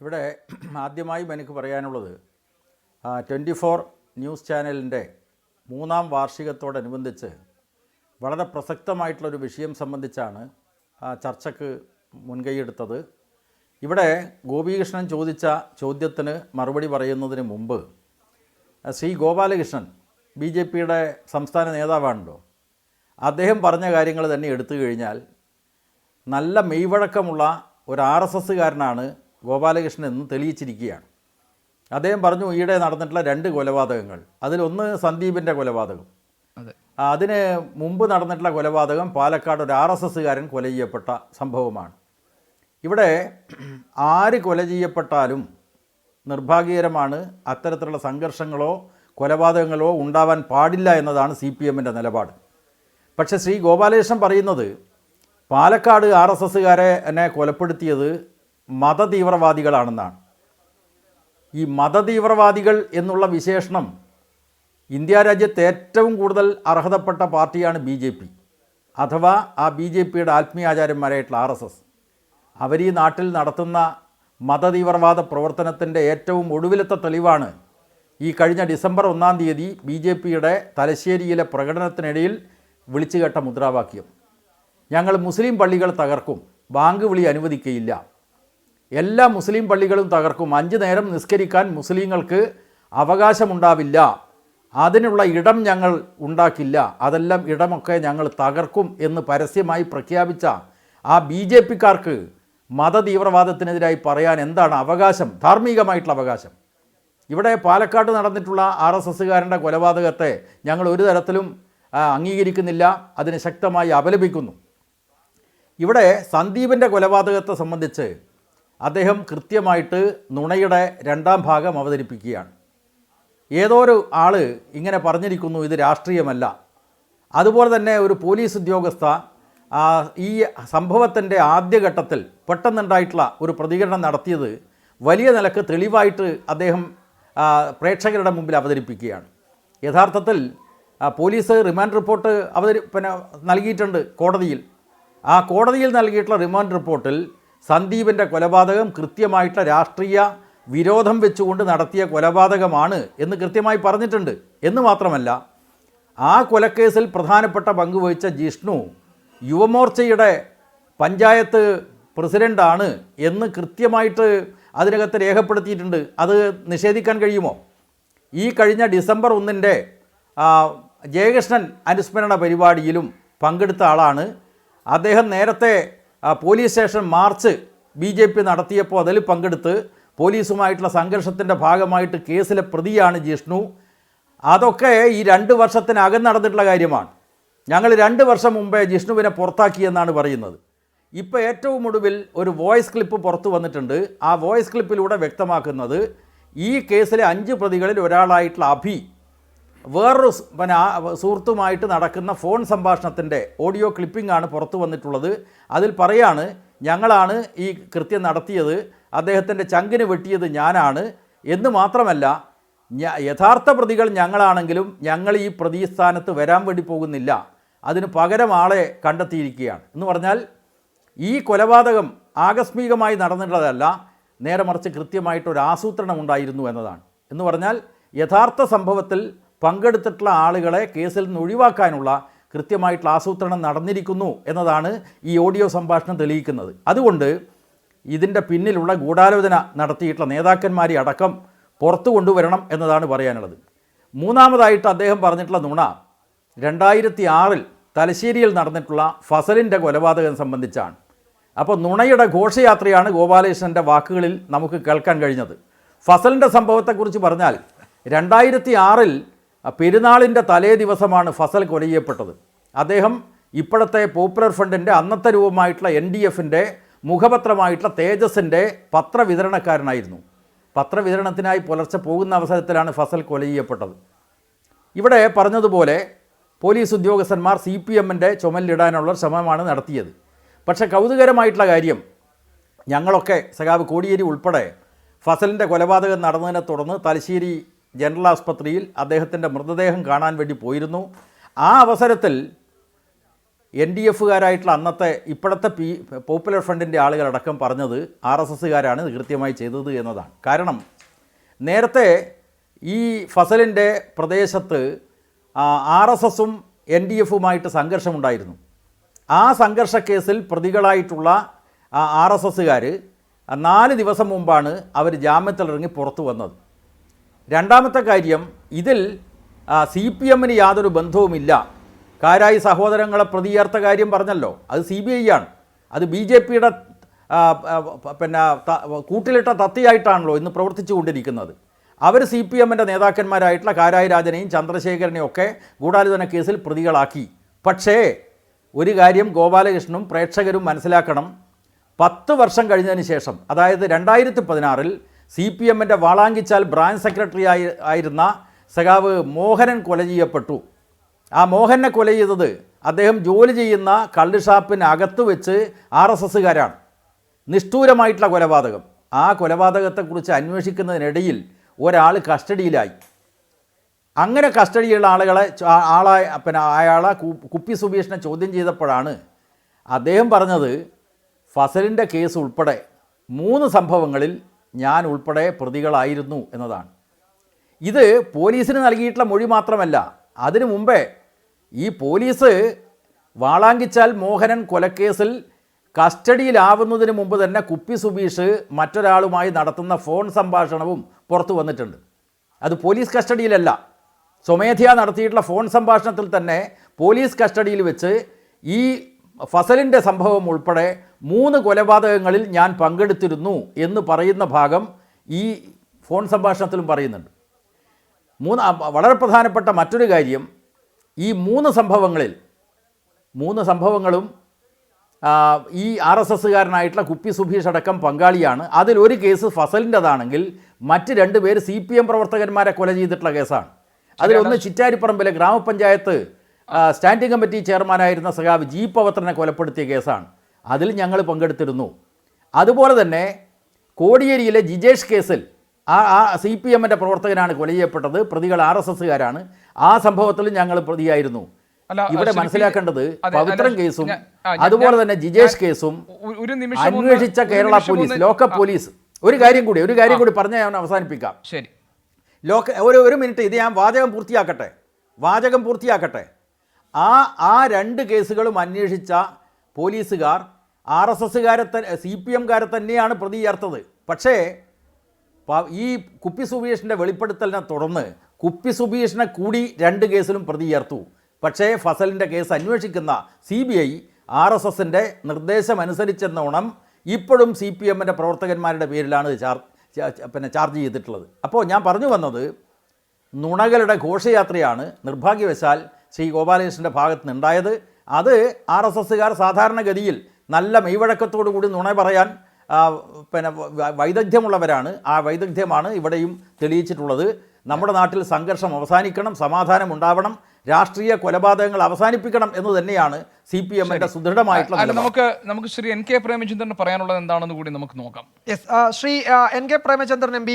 ഇവിടെ ആദ്യമായും എനിക്ക് പറയാനുള്ളത് 24 ന്യൂസ് ചാനലിൻ്റെ 3ാം വാർഷികത്തോടനുബന്ധിച്ച് വളരെ പ്രസക്തമായിട്ടുള്ളൊരു വിഷയം സംബന്ധിച്ചാണ് ചർച്ചയ്ക്ക് മുൻകൈയെടുത്തത്. ഇവിടെ ഗോപികൃഷ്ണൻ ചോദിച്ച ചോദ്യത്തിന് മറുപടി പറയുന്നതിന് മുമ്പ് ശ്രീ ഗോപാലകൃഷ്ണൻ BJPയുടെ സംസ്ഥാന നേതാവാണല്ലോ, അദ്ദേഹം പറഞ്ഞ കാര്യങ്ങൾ തന്നെ എടുത്തു കഴിഞ്ഞാൽ നല്ല മെയ്വഴക്കമുള്ള ഒരു RSSകാരനാണ് ഗോപാലകൃഷ്ണൻ എന്ന് തെളിയിച്ചിരിക്കുകയാണ്. അദ്ദേഹം പറഞ്ഞു ഈയിടെ നടന്നിട്ടുള്ള 2 കൊലപാതകങ്ങൾ, അതിലൊന്ന് സന്ദീപിൻ്റെ കൊലപാതകം, അതിന് മുമ്പ് നടന്നിട്ടുള്ള കൊലപാതകം പാലക്കാട് ഒരു RSSകാരൻ കൊല ചെയ്യപ്പെട്ട സംഭവമാണ്. ഇവിടെ ആര് കൊല ചെയ്യപ്പെട്ടാലും നിർഭാഗ്യകരമാണ്, അത്തരത്തിലുള്ള സംഘർഷങ്ങളോ കൊലപാതകങ്ങളോ ഉണ്ടാവാൻ പാടില്ല എന്നതാണ് CPMൻ്റെ നിലപാട്. പക്ഷേ ശ്രീ ഗോപാലകൃഷ്ണൻ പറയുന്നത് പാലക്കാട് RSSകാരെ കൊലപ്പെടുത്തിയത് മതതീവ്രവാദികളാണെന്നാണ്. ഈ മതതീവ്രവാദികൾ എന്നുള്ള വിശേഷണം ഇന്ത്യ രാജ്യത്ത് ഏറ്റവും കൂടുതൽ അർഹതപ്പെട്ട പാർട്ടിയാണ് BJP, അഥവാ ആ BJPയുടെ ആത്മീയാചാര്യന്മാരായിട്ടുള്ള RSS. അവർ ഈ നാട്ടിൽ നടത്തുന്ന മതതീവ്രവാദ പ്രവർത്തനത്തിൻ്റെ ഏറ്റവും ഒടുവിലത്തെ തെളിവാണ് ഈ കഴിഞ്ഞ ഡിസംബർ 1-ാം തീയതി BJPയുടെ തലശ്ശേരിയിലെ പ്രകടനത്തിനിടയിൽ വിളിച്ചു കേട്ട മുദ്രാവാക്യം, ഞങ്ങൾ മുസ്ലിം പള്ളികൾ തകർക്കും, ബാങ്ക് വിളി അനുവദിക്കുകയില്ല, എല്ലാ മുസ്ലിം പള്ളികളും തകർക്കും, 5 നേരം നിസ്കരിക്കാൻ മുസ്ലിങ്ങൾക്ക് അവകാശമുണ്ടാവില്ല, അതിനുള്ള ഇടം ഞങ്ങൾ ഉണ്ടാക്കില്ല, അതെല്ലാം ഇടമൊക്കെ ഞങ്ങൾ തകർക്കും എന്ന് പരസ്യമായി പ്രഖ്യാപിച്ച ആ BJPക്കാർക്ക് മതതീവ്രവാദത്തിനെതിരായി പറയാൻ എന്താണ് അവകാശം, ധാർമ്മികമായിട്ടുള്ള അവകാശം? ഇവിടെ പാലക്കാട് നടന്നിട്ടുള്ള RSSകാരൻ്റെ കൊലപാതകത്തെ ഞങ്ങൾ ഒരു തരത്തിലും അംഗീകരിക്കുന്നില്ല, അതിനെ ശക്തമായി അപലപിക്കുന്നു. ഇവിടെ സന്ദീപിൻ്റെ കൊലപാതകത്തെ സംബന്ധിച്ച് അദ്ദേഹം കൃത്യമായിട്ട് നുണയുടെ 2ാം ഭാഗം അവതരിപ്പിക്കുകയാണ്. ഏതോ ഒരു ആൾ ഇങ്ങനെ പറഞ്ഞിരിക്കുന്നു ഇത് രാഷ്ട്രീയമല്ല. അതുപോലെ തന്നെ ഒരു പോലീസ് ഉദ്യോഗസ്ഥ ഈ സംഭവത്തിൻ്റെ ആദ്യഘട്ടത്തിൽ പെട്ടെന്നുണ്ടായിട്ടുള്ള ഒരു പ്രതികരണം നടത്തിയത് വലിയ നിലക്ക് തെളിവായിട്ട് അദ്ദേഹം പ്രേക്ഷകരുടെ മുമ്പിൽ അവതരിപ്പിക്കുകയാണ്. യഥാർത്ഥത്തിൽ പോലീസ് റിമാൻഡ് റിപ്പോർട്ട് നൽകിയിട്ടുണ്ട് കോടതിയിൽ. ആ കോടതിയിൽ നൽകിയിട്ടുള്ള റിമാൻഡ് റിപ്പോർട്ടിൽ സന്ദീപിൻ്റെ കൊലപാതകം കൃത്യമായിട്ടുള്ള രാഷ്ട്രീയ വിരോധം വെച്ചുകൊണ്ട് നടത്തിയ കൊലപാതകമാണ് എന്ന് കൃത്യമായി പറഞ്ഞിട്ടുണ്ട്. എന്ന് മാത്രമല്ല, ആ കൊലക്കേസിൽ പ്രധാനപ്പെട്ട പങ്കുവഹിച്ച ജിഷ്ണു യുവമോർച്ചയുടെ പഞ്ചായത്ത് പ്രസിഡൻ്റാണ് എന്ന് കൃത്യമായിട്ട് അതിനകത്ത് രേഖപ്പെടുത്തിയിട്ടുണ്ട്. അത് നിഷേധിക്കാൻ കഴിയുമോ? ഈ കഴിഞ്ഞ ഡിസംബർ 1 ജയകൃഷ്ണൻ അനുസ്മരണ പരിപാടിയിലും പങ്കെടുത്ത ആളാണ്. അദ്ദേഹം നേരത്തെ പോലീസ് സ്റ്റേഷൻ മാർച്ച് BJP നടത്തിയപ്പോൾ അതിൽ പങ്കെടുത്ത് പോലീസുമായിട്ടുള്ള സംഘർഷത്തിൻ്റെ ഭാഗമായിട്ട് കേസിലെ പ്രതിയാണ് ജിഷ്ണു. അതൊക്കെ ഈ 2 വർഷത്തിനകം നടന്നിട്ടുള്ള കാര്യമാണ്. ഞങ്ങൾ 2 വർഷം മുമ്പേ ജിഷ്ണുവിനെ പുറത്താക്കിയെന്നാണ് പറയുന്നത്. ഇപ്പോൾ ഏറ്റവും ഒടുവിൽ ഒരു വോയിസ് ക്ലിപ്പ് പുറത്തു വന്നിട്ടുണ്ട്. ആ വോയിസ് ക്ലിപ്പിലൂടെ വ്യക്തമാക്കുന്നത് ഈ കേസിലെ 5 പ്രതികളിൽ ഒരാളായിട്ടുള്ള അഭി വേറൊരു സുഹൃത്തുമായിട്ട് നടക്കുന്ന ഫോൺ സംഭാഷണത്തിൻ്റെ ഓഡിയോ ക്ലിപ്പിംഗ് ആണ് പുറത്തു വന്നിട്ടുള്ളത്. അതിൽ പറയാണ്, ഞങ്ങളാണ് ഈ കൃത്യം നടത്തിയത്, അദ്ദേഹത്തിൻ്റെ ചങ്കിന് വെട്ടിയത് ഞാനാണ് എന്ന് മാത്രമല്ല, യഥാർത്ഥ പ്രതികൾ ഞങ്ങളാണെങ്കിലും ഞങ്ങൾ ഈ പ്രതിസ്ഥാനത്ത് വരാൻ വേണ്ടി പോകുന്നില്ല, അതിന് പകരം ആളെ കണ്ടെത്തിയിരിക്കുകയാണ് എന്ന് പറഞ്ഞാൽ ഈ കൊലപാതകം ആകസ്മികമായി നടന്നിട്ടുള്ളതല്ല, നേരെ മറിച്ച് കൃത്യമായിട്ടൊരു ആസൂത്രണം ഉണ്ടായിരുന്നു എന്നതാണ്. എന്ന് പറഞ്ഞാൽ യഥാർത്ഥ സംഭവത്തിൽ പങ്കെടുത്തിട്ടുള്ള ആളുകളെ കേസിൽ നിന്ന് ഒഴിവാക്കാനുള്ള കൃത്യമായിട്ടുള്ള ആസൂത്രണം നടന്നിരിക്കുന്നു എന്നതാണ് ഈ ഓഡിയോ സംഭാഷണം തെളിയിക്കുന്നത്. അതുകൊണ്ട് ഇതിൻ്റെ പിന്നിലുള്ള ഗൂഢാലോചന നടത്തിയിട്ടുള്ള നേതാക്കന്മാരെ അടക്കം പുറത്തു കൊണ്ടുവരണം എന്നതാണ് പറയാനുള്ളത്. മൂന്നാമതായിട്ട് അദ്ദേഹം പറഞ്ഞിട്ടുള്ള നുണ 2006 തലശ്ശേരിയിൽ നടന്നിട്ടുള്ള ഫസലിൻ്റെ കൊലപാതകം സംബന്ധിച്ചാണ്. അപ്പോൾ നുണയുടെ ഘോഷയാത്രയാണ് ഗോപാലകൃഷ്ണൻ്റെ വാക്കുകളിൽ നമുക്ക് കേൾക്കാൻ കഴിഞ്ഞത്. ഫസലിൻ്റെ സംഭവത്തെക്കുറിച്ച് പറഞ്ഞാൽ 2006 പെരുന്നാളിൻ്റെ തലേ ദിവസമാണ് ഫസൽ കൊല ചെയ്യപ്പെട്ടത്. അദ്ദേഹം ഇപ്പോഴത്തെ പോപ്പുലർ ഫ്രണ്ടിൻ്റെ അന്നത്തെ രൂപമായിട്ടുള്ള NDFൻ്റെ മുഖപത്രമായിട്ടുള്ള തേജസിൻ്റെ പത്രവിതരണക്കാരനായിരുന്നു. പത്രവിതരണത്തിനായി പുലർച്ചെ പോകുന്ന അവസരത്തിലാണ് ഫസൽ കൊല ചെയ്യപ്പെട്ടത്. ഇവിടെ പറഞ്ഞതുപോലെ പോലീസ് ഉദ്യോഗസ്ഥന്മാർ CPMൻ്റെ ചുമലിലിടാനുള്ള ശ്രമമാണ് നടത്തിയത്. പക്ഷേ കൗതുകരമായിട്ടുള്ള കാര്യം, ഞങ്ങളൊക്കെ സഖാവ് കോടിയേരി ഉൾപ്പെടെ ഫസലിൻ്റെ കൊലപാതകം നടന്നതിനെ തുടർന്ന് തലശ്ശേരി ജനറൽ ആസ്പത്രിയിൽ അദ്ദേഹത്തിൻ്റെ മൃതദേഹം കാണാൻ വേണ്ടി പോയിരുന്നു. ആ അവസരത്തിൽ NDFകാരായിട്ടുള്ള അന്നത്തെ ഇപ്പോഴത്തെ പോപ്പുലർ ഫ്രണ്ടിൻ്റെ ആളുകളടക്കം പറഞ്ഞത് RSSകാരാണ് ഇത് കൃത്യമായി ചെയ്തത് എന്നതാണ്. കാരണം നേരത്തെ ഈ ഫസലിൻ്റെ പ്രദേശത്ത് RSSും NDFുമായിട്ട് സംഘർഷമുണ്ടായിരുന്നു. ആ സംഘർഷ കേസിൽ പ്രതികളായിട്ടുള്ള RSSകാർ 4 ദിവസം മുമ്പാണ് അവർ ജാമ്യത്തിലിറങ്ങി പുറത്തു വന്നത്. രണ്ടാമത്തെ കാര്യം, ഇതിൽ CPMന് യാതൊരു ബന്ധവുമില്ല. കാരായി സഹോദരങ്ങളെ പ്രതി ചേർത്ത കാര്യം പറഞ്ഞല്ലോ, അത് CBI ആണ്. അത് BJPയുടെ കൂട്ടിലിട്ട തത്തിയായിട്ടാണല്ലോ ഇന്ന് പ്രവർത്തിച്ചു കൊണ്ടിരിക്കുന്നത്. അവർ CPMൻ്റെ നേതാക്കന്മാരായിട്ടുള്ള കാരായി രാജനെയും ചന്ദ്രശേഖരനെയും ഒക്കെ ഗൂഢാലോചന കേസിൽ പ്രതികളാക്കി. പക്ഷേ ഒരു കാര്യം ഗോപാലകൃഷ്ണനും പ്രേക്ഷകരും മനസ്സിലാക്കണം, 10 വർഷം കഴിഞ്ഞതിന് ശേഷം, അതായത് 2016 CPMൻ്റെ വാളാങ്കിച്ചാൽ ബ്രാഞ്ച് സെക്രട്ടറി ആയിരുന്ന സഖാവ് മോഹനൻ കൊല ചെയ്യപ്പെട്ടു. ആ മോഹനെ കൊല ചെയ്തത് അദ്ദേഹം ജോലി ചെയ്യുന്ന കള്ള് ഷാപ്പിനകത്ത് വെച്ച് RSSകാരാണ്. നിഷ്ഠൂരമായിട്ടുള്ള കൊലപാതകം. ആ കൊലപാതകത്തെക്കുറിച്ച് അന്വേഷിക്കുന്നതിനിടയിൽ ഒരാൾ കസ്റ്റഡിയിലായി. അങ്ങനെ കസ്റ്റഡിയുള്ള അയാളെ കുപ്പി സുബീഷിനെ ചോദ്യം ചെയ്തപ്പോഴാണ് അദ്ദേഹം പറഞ്ഞത്, ഫസലിൻ്റെ കേസ് ഉൾപ്പെടെ 3 സംഭവങ്ങളിൽ ഞാൻ ഉൾപ്പെടെ പ്രതികളായിരുന്നു എന്നതാണ്. ഇത് പോലീസിന് നൽകിയിട്ടുള്ള മൊഴി മാത്രമല്ല, അതിനു മുമ്പേ ഈ പോലീസ് വാളാങ്കിച്ചാൽ മോഹനൻ കൊലക്കേസിൽ കസ്റ്റഡിയിലാവുന്നതിന് മുമ്പ് തന്നെ കുപ്പി സുബീഷ് മറ്റൊരാളുമായി നടത്തുന്ന ഫോൺ സംഭാഷണവും പുറത്തു വന്നിട്ടുണ്ട്. അത് പോലീസ് കസ്റ്റഡിയിലല്ല, സ്വമേധയാ നടത്തിയിട്ടുള്ള ഫോൺ സംഭാഷണത്തിൽ തന്നെ പോലീസ് കസ്റ്റഡിയിൽ വെച്ച് ഈ ഫസലിൻ്റെ സംഭവം ഉൾപ്പെടെ 3 കൊലപാതകങ്ങളിൽ ഞാൻ പങ്കെടുത്തിരുന്നു എന്ന് പറയുന്ന ഭാഗം ഈ ഫോൺ സംഭാഷണത്തിലും പറയുന്നുണ്ട്. വളരെ പ്രധാനപ്പെട്ട മറ്റൊരു കാര്യം, ഈ 3 സംഭവങ്ങളും ഈ RSSകാരനായിട്ടുള്ള കുപ്പി സുബീഷ് അടക്കം പങ്കാളിയാണ്. അതിലൊരു കേസ് ഫസലിൻ്റെതാണെങ്കിൽ മറ്റ് 2 പേര് CPM പ്രവർത്തകന്മാരെ കൊല ചെയ്തിട്ടുള്ള കേസാണ്. അതിലൊന്ന് ചിറ്റാരിപ്പറമ്പിലെ ഗ്രാമപഞ്ചായത്ത് സ്റ്റാൻഡിംഗ് കമ്മിറ്റി ചെയർമാനായിരുന്ന സഖാവ് G പവത്രനെ കൊലപ്പെടുത്തിയ കേസാണ്. അതിൽ ഞങ്ങൾ പങ്കെടുത്തിരുന്നു. അതുപോലെ തന്നെ കോടിയേരിയിലെ ജിജേഷ് കേസിൽ CPMൻ്റെ പ്രവർത്തകനാണ് കൊല ചെയ്യപ്പെട്ടത്, പ്രതികൾ RSSകാരാണ്. ആ സംഭവത്തിൽ ഞങ്ങൾ പ്രതിയായിരുന്നു. ഇവിടെ മനസ്സിലാക്കേണ്ടത് പവിത്രൻ കേസും അതുപോലെ തന്നെ ജിജേഷ് കേസും അന്വേഷിച്ച കേരള പോലീസ്, ലോക്കൽ പോലീസ്. ഒരു കാര്യം കൂടി പറഞ്ഞ് ഞാൻ അവസാനിപ്പിക്കാം. ശരി, ഒരു മിനിറ്റ്, ഇത് ഞാൻ വാചകം പൂർത്തിയാക്കട്ടെ. ആ 2 കേസുകളും അന്വേഷിച്ച പോലീസുകാർ RSSകാരെ CPMകാരെ തന്നെയാണ് പ്രതി ചേർത്തത്. പക്ഷേ ഈ കുപ്പി സുബീഷിൻ്റെ വെളിപ്പെടുത്തലിനെ തുടർന്ന് കുപ്പി സുബീഷിനെ കൂടി 2 കേസിലും പ്രതി ചേർത്തു. പക്ഷേ ഫസലിൻ്റെ കേസ് അന്വേഷിക്കുന്ന CBI RSSൻ്റെ നിർദ്ദേശമനുസരിച്ചെന്നോണം ഇപ്പോഴും CPMൻ്റെ പ്രവർത്തകന്മാരുടെ പേരിലാണ് ചാർജ് ചെയ്തിട്ടുള്ളത്. അപ്പോൾ ഞാൻ പറഞ്ഞു വന്നത്, നുണകളുടെ ഘോഷയാത്രയാണ് നിർഭാഗ്യവശാൽ ശ്രീ ഗോപാലകൃഷ്ണൻ്റെ ഭാഗത്ത് നിന്നുണ്ടായത്. അത് RSSകാർ സാധാരണഗതിയിൽ നല്ല മെയ്വഴക്കത്തോടു കൂടി നുണ പറയാൻ വൈദഗ്ധ്യമുള്ളവരാണ്. ആ വൈദഗ്ധ്യമാണ് ഇവിടെയും തെളിയിച്ചിട്ടുള്ളത്. നമ്മുടെ നാട്ടിൽ സംഘർഷം അവസാനിക്കണം, സമാധാനം ഉണ്ടാവണം, രാഷ്ട്രീയ കൊലപാതകങ്ങൾ അവസാനിപ്പിക്കണം എന്ന് തന്നെയാണ് CPMന്റെ സുദൃഢമായിട്ടുള്ള നിലപാട്. നമുക്ക് ശ്രീ NK പ്രേമചന്ദ്രന് പറയാനുള്ളത് എന്താണെന്ന് കൂടി നമുക്ക് നോക്കാം. ശ്രീ NK പ്രേമചന്ദ്രൻ MP,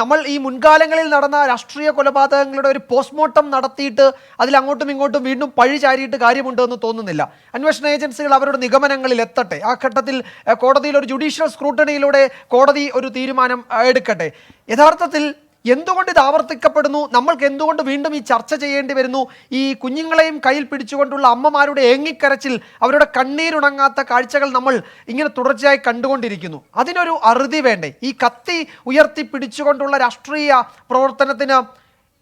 നമ്മൾ ഈ മുൻകാലങ്ങളിൽ നടന്ന രാഷ്ട്രീയ കൊലപാതകങ്ങളുടെ ഒരു പോസ്റ്റ്മോർട്ടം നടത്തിയിട്ട് അതിൽ അങ്ങോട്ടും ഇങ്ങോട്ടും വീണ്ടും പഴി ചാരിയിട്ട് കാര്യമുണ്ടെന്ന് തോന്നുന്നില്ല. അന്വേഷണ ഏജൻസികൾ അവരുടെ നിഗമനങ്ങളിൽ എത്തട്ടെ. ആ ഘട്ടത്തിൽ കോടതിയിൽ ഒരു ജുഡീഷ്യൽ സ്ക്രൂട്ടണിയിലൂടെ കോടതി ഒരു തീരുമാനം എടുക്കട്ടെ. യഥാർത്ഥത്തിൽ എന്തുകൊണ്ട് ഇത് ആവർത്തിക്കപ്പെടുന്നു? നമ്മൾക്ക് എന്തുകൊണ്ട് വീണ്ടും ഈ ചർച്ച ചെയ്യേണ്ടി വരുന്നു? ഈ കുഞ്ഞുങ്ങളെയും കയ്യിൽ പിടിച്ചുകൊണ്ടുള്ള അമ്മമാരുടെ ഏങ്ങിക്കരച്ചിൽ, അവരുടെ കണ്ണീരുണങ്ങാത്ത കാഴ്ചകൾ നമ്മൾ ഇങ്ങനെ തുടർച്ചയായി കണ്ടുകൊണ്ടിരിക്കുന്നു. അതിനൊരു അറുതി വേണ്ടേ? ഈ കത്തി ഉയർത്തി പിടിച്ചുകൊണ്ടുള്ള രാഷ്ട്രീയ പ്രവർത്തനത്തിന്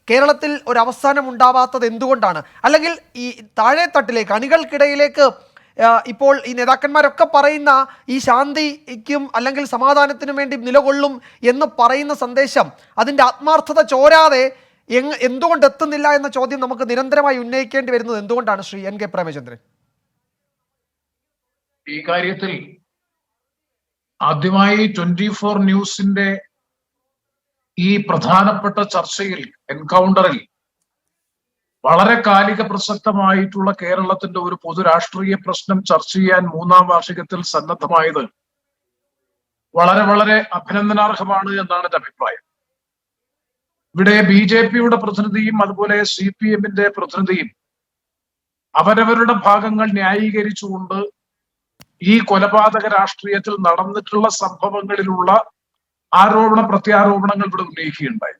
കേരളത്തിൽ ഒരു അവസാനം ഉണ്ടാവാത്തത് എന്തുകൊണ്ടാണ്? അല്ലെങ്കിൽ ഈ താഴെത്തട്ടിലേക്ക്, അണികൾക്കിടയിലേക്ക് ഇപ്പോൾ ഈ നേതാക്കന്മാരൊക്കെ പറയുന്ന ഈ ശാന്തിക്കും അല്ലെങ്കിൽ സമാധാനത്തിനും വേണ്ടി നിലകൊള്ളും എന്ന് പറയുന്ന സന്ദേശം, അതിൻ്റെ ആത്മാർത്ഥത ചോരാതെ എന്തുകൊണ്ട് എത്തുന്നില്ല എന്ന ചോദ്യം നമുക്ക് നിരന്തരമായി ഉന്നയിക്കേണ്ടി വരുന്നത് എന്തുകൊണ്ടാണ് ശ്രീ NK പ്രേമചന്ദ്രൻ? ഈ കാര്യത്തിൽ ആദ്യമായി 24 ന്യൂസിന്റെ ഈ പ്രധാനപ്പെട്ട ചർച്ചയിൽ, എൻകൗണ്ടറിൽ വളരെ കാലിക പ്രസക്തമായിട്ടുള്ള കേരളത്തിന്റെ ഒരു പൊതു രാഷ്ട്രീയ പ്രശ്നം ചർച്ച ചെയ്യാൻ 3ാം വാർഷികത്തിൽ സന്നദ്ധമായത് വളരെ വളരെ അഭിനന്ദനാർഹമാണ് എന്നാണ് എന്റെ അഭിപ്രായം. ഇവിടെ BJPയുടെ പ്രതിനിധിയും അതുപോലെ CPMന്റെ പ്രതിനിധിയും അവരവരുടെ ഭാഗങ്ങൾ ന്യായീകരിച്ചുകൊണ്ട് ഈ കൊലപാതക രാഷ്ട്രീയത്തിൽ നടന്നിട്ടുള്ള സംഭവങ്ങളിലുള്ള ആരോപണ പ്രത്യാരോപണങ്ങൾ ഇവിടെ ഉന്നയിക്കുകയുണ്ടായി.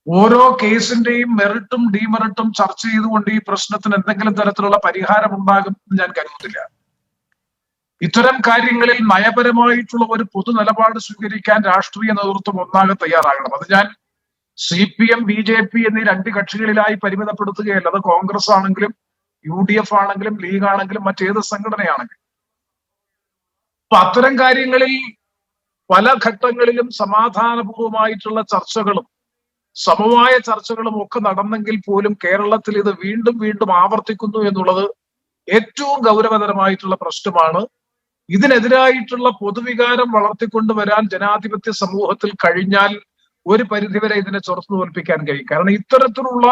ഓരോ കേസിന്റെയും മെറിറ്റും ഡിമെറിറ്റും ചർച്ച ചെയ്തുകൊണ്ട് ഈ പ്രശ്നത്തിന് എന്തെങ്കിലും തരത്തിലുള്ള പരിഹാരം ഉണ്ടാകും എന്ന് ഞാൻ കരുതുന്നില്ല. ഇത്തരം കാര്യങ്ങളിൽ നയപരമായിട്ടുള്ള ഒരു പൊതു നിലപാട് സ്വീകരിക്കാൻ രാഷ്ട്രീയ നേതൃത്വം ഒന്നാകെ തയ്യാറാകണം. അത് ഞാൻ CPM BJP എന്നീ 2 കക്ഷികളിലായി പരിമിതപ്പെടുത്തുകയല്ല. അത് കോൺഗ്രസ് ആണെങ്കിലും UDF ആണെങ്കിലും ലീഗ് ആണെങ്കിലും മറ്റേത് സംഘടനയാണെങ്കിലും. അപ്പൊ അത്തരം കാര്യങ്ങളിൽ പല ഘട്ടങ്ങളിലും സമാധാനപൂർവമായിട്ടുള്ള ചർച്ചകളും സമവായ ചർച്ചകളും ഒക്കെ നടന്നെങ്കിൽ പോലും കേരളത്തിൽ ഇത് വീണ്ടും വീണ്ടും ആവർത്തിക്കുന്നു എന്നുള്ളത് ഏറ്റവും ഗൗരവതരമായിട്ടുള്ള പ്രശ്നമാണ്. ഇതിനെതിരായിട്ടുള്ള പൊതുവികാരം വളർത്തിക്കൊണ്ടുവരാൻ ജനാധിപത്യ സമൂഹത്തിൽ കഴിഞ്ഞാൽ ഒരു പരിധിവരെ ഇതിനെ ചെറുത്തു തോൽപ്പിക്കാൻ കഴിയും. കാരണം ഇത്തരത്തിലുള്ള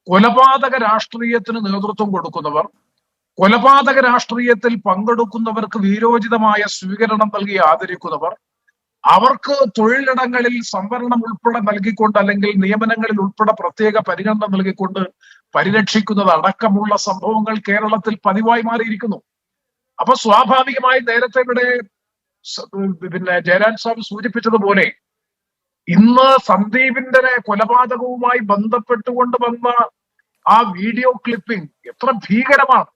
കൊലപാതക രാഷ്ട്രീയത്തിന് നേതൃത്വം കൊടുക്കുന്നവർ, കൊലപാതക രാഷ്ട്രീയത്തിൽ പങ്കെടുക്കുന്നവർക്ക് വീരോചിതമായ സ്വീകരണം നൽകി ആദരിക്കുന്നവർ, അവർക്ക് തൊഴിലിടങ്ങളിൽ സംവരണം ഉൾപ്പെടെ നൽകിക്കൊണ്ട് അല്ലെങ്കിൽ നിയമനങ്ങളിൽ ഉൾപ്പെടെ പ്രത്യേക പരിഗണന നൽകിക്കൊണ്ട് പരിരക്ഷിക്കുന്നത് അടക്കമുള്ള സംഭവങ്ങൾ കേരളത്തിൽ പതിവായി മാറിയിരിക്കുന്നു. അപ്പൊ സ്വാഭാവികമായി നേരത്തെ ഇവിടെ ജയരാജ് സ്വാമി സൂചിപ്പിച്ചതുപോലെ ഇന്ന് സന്ദീപിന്റെ കൊലപാതകവുമായി ബന്ധപ്പെട്ടുകൊണ്ട് വന്ന ആ വീഡിയോ ക്ലിപ്പിംഗ് എത്ര ഭീകരമാണ്.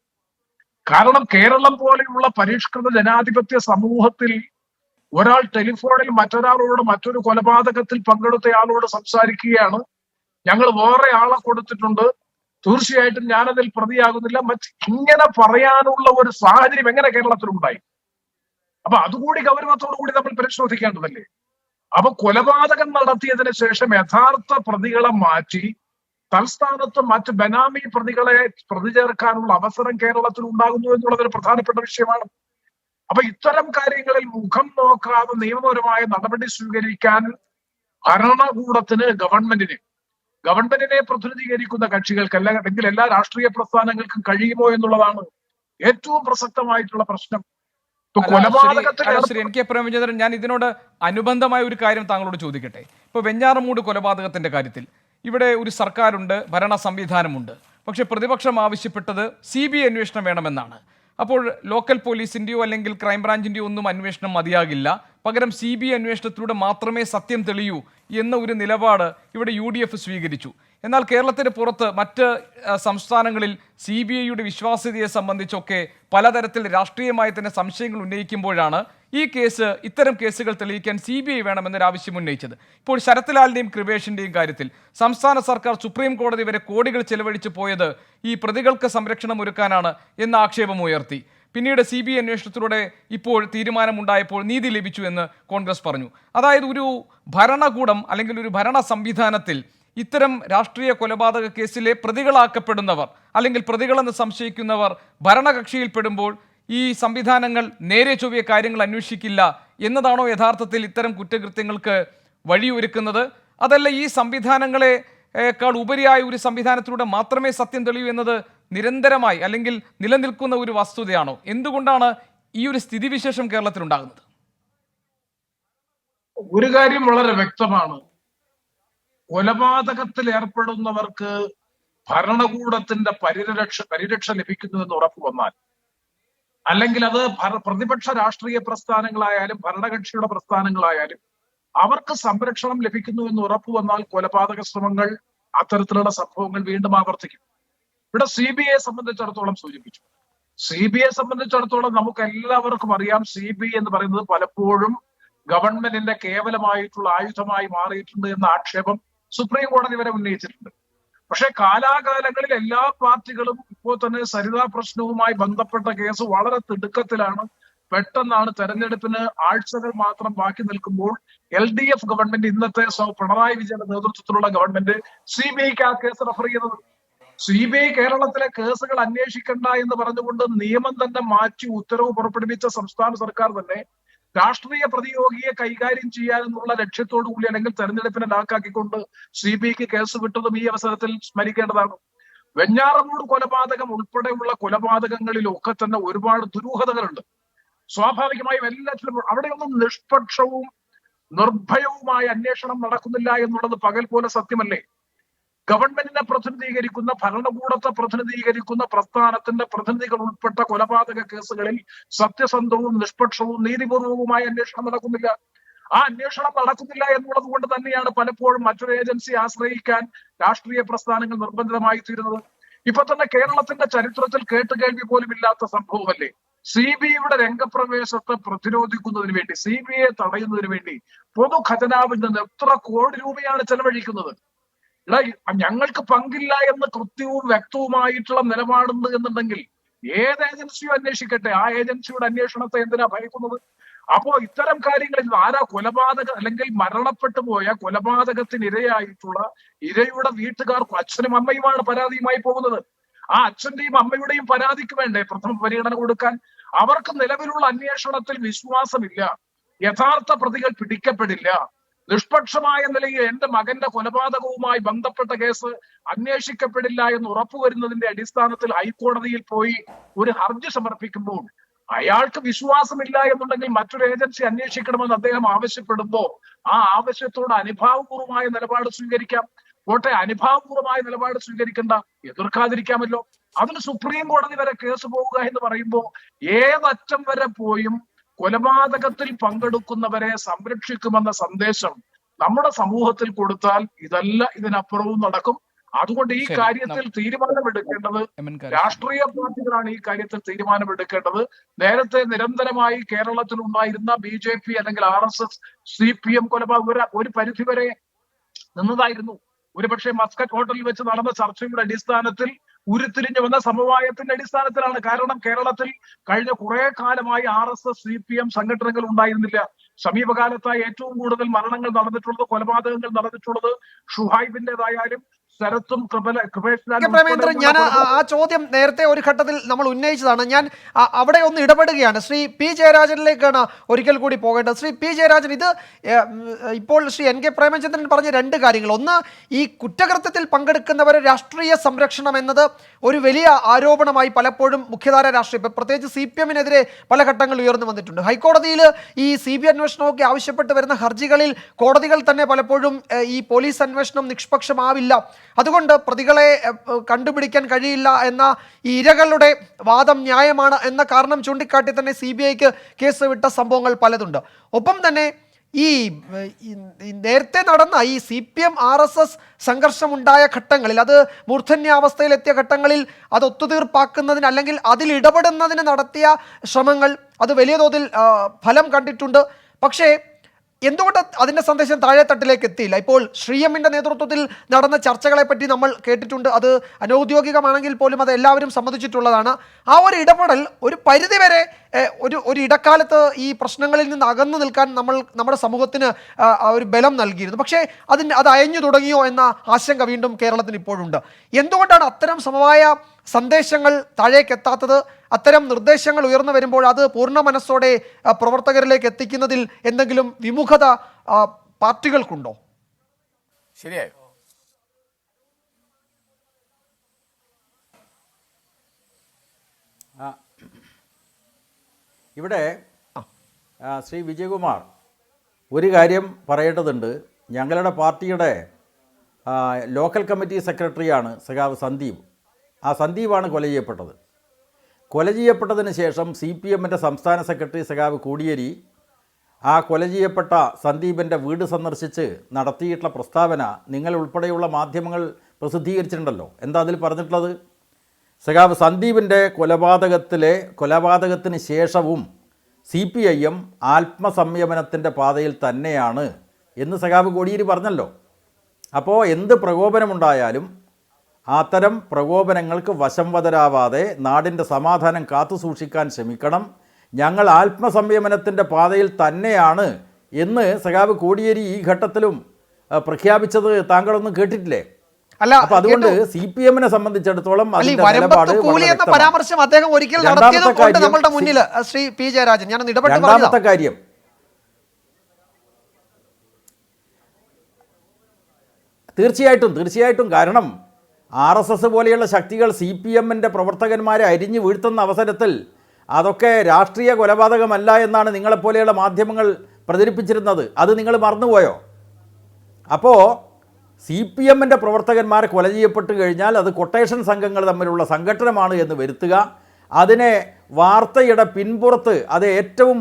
കാരണം കേരളം പോലെയുള്ള പരിഷ്കൃത ജനാധിപത്യ സമൂഹത്തിൽ ഒരാൾ ടെലിഫോണിൽ മറ്റൊരാളോട് മറ്റൊരു കൊലപാതകത്തിൽ പങ്കെടുത്തയാളോട് സംസാരിക്കുകയാണ്, ഞങ്ങൾ വേറെ ആളെ കൊടുത്തിട്ടുണ്ട്, തീർച്ചയായിട്ടും ഞാനതിൽ പ്രതിയാകുന്നില്ല, ഇങ്ങനെ പറയാനുള്ള ഒരു സാഹചര്യം എങ്ങനെ കേരളത്തിലുണ്ടായി? അപ്പൊ അതുകൂടി ഗൗരവത്തോടു കൂടി നമ്മൾ പരിശോധിക്കേണ്ടതല്ലേ? അപ്പൊ കൊലപാതകം നടത്തിയതിന് ശേഷം യഥാർത്ഥ പ്രതികളെ മാറ്റി തൽസ്ഥാനത്ത് മറ്റ് ബനാമി പ്രതികളെ പ്രതി ചേർക്കാനുള്ള അവസരം കേരളത്തിൽ ഉണ്ടാകുന്നു എന്നുള്ളത് ഒരു പ്രധാനപ്പെട്ട വിഷയമാണ്. അപ്പൊ ഇത്തരം കാര്യങ്ങളിൽ മുഖം നോക്കാതെ നിയമപരമായ നടപടി സ്വീകരിക്കാൻ ഭരണകൂടത്തിന്, ഗവൺമെന്റിനെ പ്രതിനിധീകരിക്കുന്ന കക്ഷികൾക്ക് അല്ലെങ്കിൽ എല്ലാ രാഷ്ട്രീയ പ്രസ്ഥാനങ്ങൾക്കും കഴിയുമോ എന്നുള്ളതാണ് ഏറ്റവും പ്രസക്തമായിട്ടുള്ള പ്രശ്നം. ശ്രീ NK പ്രേമചന്ദ്രൻ, ഞാൻ ഇതിനോട് അനുബന്ധമായ ഒരു കാര്യം താങ്കളോട് ചോദിക്കട്ടെ. ഇപ്പൊ വെഞ്ഞാറമൂട് കൊലപാതകത്തിന്റെ കാര്യത്തിൽ ഇവിടെ ഒരു സർക്കാരുണ്ട്, ഭരണ സംവിധാനമുണ്ട്. പക്ഷെ പ്രതിപക്ഷം ആവശ്യപ്പെട്ടത് CBI അന്വേഷണം വേണമെന്നാണ്. അപ്പോൾ ലോക്കൽ പോലീസിൻ്റെയോ അല്ലെങ്കിൽ ക്രൈംബ്രാഞ്ചിൻ്റെയോ ഒന്നും അന്വേഷണം മതിയാകില്ല, പകരം CBI അന്വേഷണത്തിലൂടെ മാത്രമേ സത്യം തെളിയൂ എന്ന ഒരു നിലപാട് ഇവിടെ UDF സ്വീകരിച്ചു. എന്നാൽ കേരളത്തിന് പുറത്ത് മറ്റ് സംസ്ഥാനങ്ങളിൽ CBIയുടെ വിശ്വാസ്യതയെ സംബന്ധിച്ചൊക്കെ പലതരത്തിൽ രാഷ്ട്രീയമായി തന്നെ സംശയങ്ങൾ ഉന്നയിക്കുമ്പോഴാണ് ഇത്തരം കേസുകൾ തെളിയിക്കാൻ CBI വേണമെന്നൊരാവശ്യം ഉന്നയിച്ചത്. ഇപ്പോൾ ശരത്ലാലിന്റെയും കൃപേഷിന്റെയും കാര്യത്തിൽ സംസ്ഥാന സർക്കാർ സുപ്രീം കോടതി വരെ കോടികൾ ചെലവഴിച്ചു പോയത് ഈ പ്രതികൾക്ക് സംരക്ഷണം ഒരുക്കാനാണ് എന്ന ആക്ഷേപം ഉയർത്തി. പിന്നീട് CBI അന്വേഷണത്തിലൂടെ ഇപ്പോൾ തീരുമാനമുണ്ടായപ്പോൾ നീതി ലഭിച്ചു എന്ന് കോൺഗ്രസ് പറഞ്ഞു. അതായത് ഒരു ഭരണകൂടം അല്ലെങ്കിൽ ഒരു ഭരണ സംവിധാനത്തിൽ ഇത്തരം രാഷ്ട്രീയ കൊലപാതക കേസിലെ പ്രതികളാക്കപ്പെടുന്നവർ അല്ലെങ്കിൽ പ്രതികളെന്ന് സംശയിക്കുന്നവർ ഭരണകക്ഷിയിൽപ്പെടുമ്പോൾ ഈ സംവിധാനങ്ങൾ നേരെ ചൊവ്വിയ കാര്യങ്ങൾ അന്വേഷിക്കില്ല എന്നതാണോ യഥാർത്ഥത്തിൽ ഇത്തരം കുറ്റകൃത്യങ്ങൾക്ക് വഴിയൊരുക്കുന്നത്? അതല്ല ഈ സംവിധാനങ്ങളെക്കാൾ ഉപരിയായ ഒരു സംവിധാനത്തിലൂടെ മാത്രമേ സത്യം തെളിയൂ എന്നത് നിരന്തരമായി അല്ലെങ്കിൽ നിലനിൽക്കുന്ന ഒരു വസ്തുതയാണോ? എന്തുകൊണ്ടാണ് ഈ ഒരു സ്ഥിതിവിശേഷം കേരളത്തിലുണ്ടാകുന്നത്? ഒരു കാര്യം വളരെ വ്യക്തമാണ്. കൊലപാതകത്തിൽ ഏർപ്പെടുന്നവർക്ക് ഭരണകൂടത്തിന്റെ പരിരക്ഷ ലഭിക്കുന്നു എന്ന് ഉറപ്പ് വന്നാൽ, അല്ലെങ്കിൽ അത് പ്രതിപക്ഷ രാഷ്ട്രീയ പ്രസ്ഥാനങ്ങളായാലും ഭരണകക്ഷിയുടെ പ്രസ്ഥാനങ്ങളായാലും അവർക്ക് സംരക്ഷണം ലഭിക്കുന്നു എന്ന് ഉറപ്പ് വന്നാൽ കൊലപാതക ശ്രമങ്ങൾ, അത്തരത്തിലുള്ള സംഭവങ്ങൾ വീണ്ടും ആവർത്തിക്കും. ഇവിടെ CBIയെ സംബന്ധിച്ചിടത്തോളം സൂചിപ്പിച്ചു. CBIയെ സംബന്ധിച്ചിടത്തോളം നമുക്ക് എല്ലാവർക്കും അറിയാം, CBI എന്ന് പറയുന്നത് പലപ്പോഴും ഗവൺമെന്റിന്റെ കേവലമായിട്ടുള്ള ആയുധമായി മാറിയിട്ടുണ്ട് എന്ന ആക്ഷേപം സുപ്രീം കോടതി വരെ ഉന്നയിച്ചിട്ടുണ്ട്. പക്ഷെ കാലാകാലങ്ങളിൽ എല്ലാ പാർട്ടികളും ഇപ്പോൾ തന്നെ സരിതാ പ്രശ്നവുമായി ബന്ധപ്പെട്ട കേസ് വളരെ തിടുക്കത്തിലാണ്. പെട്ടെന്നാണ് തെരഞ്ഞെടുപ്പിന് ആഴ്ചകൾ മാത്രം ബാക്കി നിൽക്കുമ്പോൾ LDF ഗവൺമെന്റ്, ഇന്നത്തെ പിണറായി വിജയന്റെ നേതൃത്വത്തിലുള്ള ഗവൺമെന്റ് CBIക്ക് ആ കേസ് റെഫർ ചെയ്യുന്നത്. CBI കേരളത്തിലെ കേസുകൾ അന്വേഷിക്കണ്ട എന്ന് പറഞ്ഞുകൊണ്ട് നിയമം തന്നെ മാറ്റി ഉത്തരവ് പുറപ്പെടുവിച്ച സംസ്ഥാന സർക്കാർ തന്നെ രാഷ്ട്രീയ പ്രതിയോഗിയെ കൈകാര്യം ചെയ്യാനെന്നുള്ള ലക്ഷ്യത്തോടു കൂടി അല്ലെങ്കിൽ തെരഞ്ഞെടുപ്പിനെ ലാക്കാക്കിക്കൊണ്ട് CBIക്ക് കേസ് വിട്ടതും ഈ അവസരത്തിൽ സ്മരിക്കേണ്ടതാണ്. വെഞ്ഞാറമൂട് കൊലപാതകം ഉൾപ്പെടെയുള്ള കൊലപാതകങ്ങളിലൊക്കെ തന്നെ ഒരുപാട് ദുരൂഹതകളുണ്ട്. സ്വാഭാവികമായും എല്ലാത്തിലും അവിടെയൊന്നും നിഷ്പക്ഷവും നിർഭയവുമായ അന്വേഷണം നടക്കുന്നില്ല എന്നുള്ളത് പകൽ പോലെ സത്യമല്ലേ? ഗവൺമെന്റിനെ പ്രതിനിധീകരിക്കുന്ന, ഭരണകൂടത്തെ പ്രതിനിധീകരിക്കുന്ന പ്രസ്ഥാനത്തിന്റെ പ്രതിനിധികൾ ഉൾപ്പെട്ട കൊലപാതക കേസുകളിൽ സത്യസന്ധവും നിഷ്പക്ഷവും നീതിപൂർവവുമായ അന്വേഷണം നടക്കുന്നില്ല. ആ അന്വേഷണം നടക്കുന്നില്ല എന്നുള്ളത് കൊണ്ട് തന്നെയാണ് പലപ്പോഴും മറ്റൊരു ഏജൻസിയെ ആശ്രയിക്കാൻ രാഷ്ട്രീയ പ്രസ്ഥാനങ്ങൾ നിർബന്ധിതമായി തീരുന്നത്. ഇപ്പൊ തന്നെ കേരളത്തിന്റെ ചരിത്രത്തിൽ കേട്ടുകേൾവി പോലും ഇല്ലാത്ത സംഭവമല്ലേ CBIയുടെ രംഗപ്രവേശത്തെ പ്രതിരോധിക്കുന്നതിന് വേണ്ടി, CBIയെ തടയുന്നതിന് വേണ്ടി പൊതു ഖജനാവിൽ നിന്ന് എത്ര കോടി രൂപയാണ് ചെലവഴിക്കുന്നത്? ഞങ്ങൾക്ക് പങ്കില്ല എന്ന് കൃത്യവും വ്യക്തവുമായിട്ടുള്ള നിലപാടുണ്ട് എന്നുണ്ടെങ്കിൽ ഏത് ഏജൻസിയും അന്വേഷിക്കട്ടെ. ആ ഏജൻസിയുടെ അന്വേഷണത്തെ എന്തിനാ ഭയക്കുന്നത്? അപ്പോ ഇത്തരം കാര്യങ്ങളിൽ ആരാ കൊലപാതകം അല്ലെങ്കിൽ മരണപ്പെട്ടു പോയ കൊലപാതകത്തിന് ഇരയുടെ വീട്ടുകാർക്കും അച്ഛനും അമ്മയുമാണ് പരാതിയുമായി പോകുന്നത്. ആ അച്ഛന്റെയും അമ്മയുടെയും പരാതിക്ക് വേണ്ടേ പ്രഥമ പരിഗണന കൊടുക്കാൻ? അവർക്ക് നിലവിലുള്ള അന്വേഷണത്തിൽ വിശ്വാസമില്ല. യഥാർത്ഥ പ്രതികൾ പിടിക്കപ്പെടില്ല. നിഷ്പക്ഷമായ നിലയിൽ എന്റെ മകന്റെ കൊലപാതകവുമായി ബന്ധപ്പെട്ട കേസ് അന്വേഷിക്കപ്പെടില്ല എന്ന് ഉറപ്പുവരുന്നതിന്റെ അടിസ്ഥാനത്തിൽ ഹൈക്കോടതിയിൽ പോയി ഒരു ഹർജി സമർപ്പിക്കുമ്പോൾ അയാൾക്ക് വിശ്വാസമില്ല എന്നുണ്ടെങ്കിൽ മറ്റൊരു ഏജൻസി അന്വേഷിക്കണമെന്ന് അദ്ദേഹം ആവശ്യപ്പെടുമ്പോ ആ ആവശ്യത്തോട് അനുഭാവപൂർവമായ നിലപാട് സ്വീകരിക്കാം. കോട്ടെ, അനുഭാവപൂർവമായ നിലപാട് സ്വീകരിക്കണ്ട, എതിർക്കാതിരിക്കാമല്ലോ. അതിന് സുപ്രീം കോടതി വരെ കേസ് പോവുക എന്ന് പറയുമ്പോൾ ഏതറ്റം വരെ പോയും കൊലപാതകത്തിൽ പങ്കെടുക്കുന്നവരെ സംരക്ഷിക്കുമെന്ന സന്ദേശം നമ്മുടെ സമൂഹത്തിൽ കൊടുത്താൽ ഇതിനപ്പുറവും നടക്കും. അതുകൊണ്ട് ഈ കാര്യത്തിൽ തീരുമാനമെടുക്കേണ്ടത് രാഷ്ട്രീയ പാർട്ടികളാണ്. ഈ കാര്യത്തിൽ തീരുമാനമെടുക്കേണ്ടത്. നേരത്തെ നിരന്തരമായി കേരളത്തിൽ ഉണ്ടായിരുന്ന BJP അല്ലെങ്കിൽ RSS, CPM കൊലപാതകം ഒരു പരിധിവരെ നിന്നതായിരുന്നു. ഒരുപക്ഷെ മസ്കറ്റ് ഹോട്ടലിൽ വെച്ച് നടന്ന ചർച്ചയുടെ അടിസ്ഥാനത്തിൽ ഉരുത്തിരിഞ്ഞു വന്ന സമവായത്തിന്റെ അടിസ്ഥാനത്തിലാണ്. കാരണം കേരളത്തിൽ കഴിഞ്ഞ കുറെ കാലമായി RSS, CPM സംഘടനകൾ ഉണ്ടായിരുന്നില്ല. സമീപകാലത്തായി ഏറ്റവും കൂടുതൽ മരണങ്ങൾ നടന്നിട്ടുള്ളത്, കൊലപാതകങ്ങൾ നടന്നിട്ടുള്ളത് ഷുഹൈബിന്റേതായാലും ശരത്തും പ്രേമേന്ദ്രൻ, ഞാൻ ആ ചോദ്യം നേരത്തെ ഒരു ഘട്ടത്തിൽ നമ്മൾ ഉന്നയിച്ചതാണ്. ഞാൻ അവിടെ ഒന്ന് ഇടപെടുകയാണ്. ശ്രീ P. ജയരാജനിലേക്കാണ് ഒരിക്കൽ കൂടി പോകേണ്ടത്. ശ്രീ P. ജയരാജൻ, ഇത് ഇപ്പോൾ ശ്രീ NK പ്രേമചന്ദ്രൻ പറഞ്ഞ രണ്ട് കാര്യങ്ങൾ. ഒന്ന്, ഈ കുറ്റകൃത്യത്തിൽ പങ്കെടുക്കുന്നവരെ രാഷ്ട്രീയ സംരക്ഷണം എന്നത് ഒരു വലിയ ആരോപണമായി പലപ്പോഴും മുഖ്യധാര രാഷ്ട്രീയം, പ്രത്യേകിച്ച് CPM-നെതിരെ പല ഘട്ടങ്ങളിൽ ഉയർന്നു വന്നിട്ടുണ്ട്. ഹൈക്കോടതിയിൽ ഈ CBI അന്വേഷണമൊക്കെ ആവശ്യപ്പെട്ട് വരുന്ന ഹർജികളിൽ കോടതികൾ തന്നെ പലപ്പോഴും ഈ പോലീസ് അന്വേഷണം നിഷ്പക്ഷമാവില്ല, അതുകൊണ്ട് പ്രതികളെ കണ്ടുപിടിക്കാൻ കഴിയില്ല എന്ന ഈ ഇരകളുടെ വാദം ന്യായമാണ് എന്ന കാരണം ചൂണ്ടിക്കാട്ടി തന്നെ CBIക്ക് കേസ് വിട്ട സംഭവങ്ങൾ പലതുണ്ട്. ഒപ്പം തന്നെ ഈ നേരത്തെ നടന്ന ഈ CPM RSS സംഘർഷമുണ്ടായ ഘട്ടങ്ങളിൽ, അത് മൂർധന്യാവസ്ഥയിലെത്തിയ ഘട്ടങ്ങളിൽ അത് ഒത്തുതീർപ്പാക്കുന്നതിന് അല്ലെങ്കിൽ അതിൽ ഇടപെടുന്നതിന് നടത്തിയ ശ്രമങ്ങൾ അത് വലിയ തോതിൽ ഫലം കണ്ടിട്ടുണ്ട്. പക്ഷേ എന്തുകൊണ്ട് അതിൻ്റെ സന്ദേശം താഴെത്തട്ടിലേക്ക് എത്തിയില്ല? ഇപ്പോൾ ശ്രീഎമ്മിൻ്റെ നേതൃത്വത്തിൽ നടന്ന ചർച്ചകളെ പറ്റി നമ്മൾ കേട്ടിട്ടുണ്ട്. അത് അനൗദ്യോഗികമാണെങ്കിൽ പോലും അത് എല്ലാവരും സമ്മതിച്ചിട്ടുള്ളതാണ്. ആ ഒരു ഇടപെടൽ ഒരു പരിധിവരെ ഒരു ഇടക്കാലത്ത് ഈ പ്രശ്നങ്ങളിൽ നിന്ന് അകന്നു നിൽക്കാൻ നമ്മുടെ സമൂഹത്തിന് ഒരു ബലം നൽകിയിരുന്നു. പക്ഷേ അത് അയഞ്ഞു തുടങ്ങിയോ എന്ന ആശങ്ക വീണ്ടും കേരളത്തിന് ഇപ്പോഴുണ്ട്. എന്തുകൊണ്ടാണ് അത്തരം സമവായ സന്ദേശങ്ങൾ താഴേക്കെത്താത്തത്? അത്തരം നിർദ്ദേശങ്ങൾ ഉയർന്നു വരുമ്പോൾ അത് പൂർണ്ണ മനസ്സോടെ പ്രവർത്തകരിലേക്ക് എത്തിക്കുന്നതിൽ എന്തെങ്കിലും വിമുഖത പാർട്ടികൾക്കുണ്ടോ? ശരിയായോ? ഇവിടെ ശ്രീ വിജയകുമാർ ഒരു കാര്യം പറയേണ്ടതുണ്ട്. ഞങ്ങളുടെ പാർട്ടിയുടെ ലോക്കൽ കമ്മിറ്റി സെക്രട്ടറിയാണ് സഖാവ് സന്ദീപ്. ആ സന്ദീപാണ് കൊല ചെയ്യപ്പെട്ടത്. കൊല ചെയ്യപ്പെട്ടതിന് ശേഷം CPMൻ്റെ സംസ്ഥാന സെക്രട്ടറി സഖാവ് കോടിയേരി ആ കൊല ചെയ്യപ്പെട്ട സന്ദീപിൻ്റെ വീട് സന്ദർശിച്ച് നടത്തിയിട്ടുള്ള പ്രസ്താവന നിങ്ങൾ ഉൾപ്പെടെയുള്ള മാധ്യമങ്ങൾ പ്രസിദ്ധീകരിച്ചിട്ടുണ്ടല്ലോ. എന്താ അതിൽ പറഞ്ഞിട്ടുള്ളത്? സഖാവ് സന്ദീപിൻ്റെ കൊലപാതകത്തിന് ശേഷവും CPIM ആത്മസംയമനത്തിൻ്റെ പാതയിൽ തന്നെയാണ് എന്ന് സഖാവ് കോടിയേരി പറഞ്ഞല്ലോ. അപ്പോൾ എന്ത് പ്രകോപനമുണ്ടായാലും അത്തരം പ്രകോപനങ്ങൾക്ക് വശംവദരാവാതെ നാടിൻ്റെ സമാധാനം കാത്തു സൂക്ഷിക്കാൻ ശ്രമിക്കണം. ഞങ്ങൾ ആത്മസംയമനത്തിൻ്റെ പാതയിൽ തന്നെയാണ് എന്ന് സഖാവ് കോടിയേരി ഈ ഘട്ടത്തിലും പ്രഖ്യാപിച്ചത് താങ്കളൊന്നും കേട്ടിട്ടില്ലേ? അല്ല, അപ്പോൾ അതുകൊണ്ട് CPMനെ സംബന്ധിച്ചിടത്തോളം അതിന്റെ നിലപാട് എന്ന പരാമർശം അദ്ദേഹം ഒരിക്കൽ നടത്തിയതുകൊണ്ട് നമ്മുടെ മുന്നിൽ ശ്രീ P. ജയരാജൻ, ഞാൻ രണ്ടാമത്തെ കാര്യം, തീർച്ചയായിട്ടും കാരണം RSS പോലെയുള്ള ശക്തികൾ CPMൻ്റെ പ്രവർത്തകന്മാരെ അരിഞ്ഞു വീഴ്ത്തുന്ന അവസരത്തിൽ അതൊക്കെ രാഷ്ട്രീയ കൊലപാതകമല്ല എന്നാണ് നിങ്ങളെപ്പോലെയുള്ള മാധ്യമങ്ങൾ പ്രചരിപ്പിച്ചിരുന്നത്. അത് നിങ്ങൾ മറന്നുപോയോ? അപ്പോൾ CPMൻ്റെ പ്രവർത്തകന്മാരെ കൊല ചെയ്യപ്പെട്ട് കഴിഞ്ഞാൽ അത് കൊട്ടേഷൻ സംഘങ്ങൾ തമ്മിലുള്ള സംഘടനമാണ് എന്ന് വരുത്തുക, അതിനെ വാർത്തയുടെ പിൻപുറത്ത് അത് ഏറ്റവും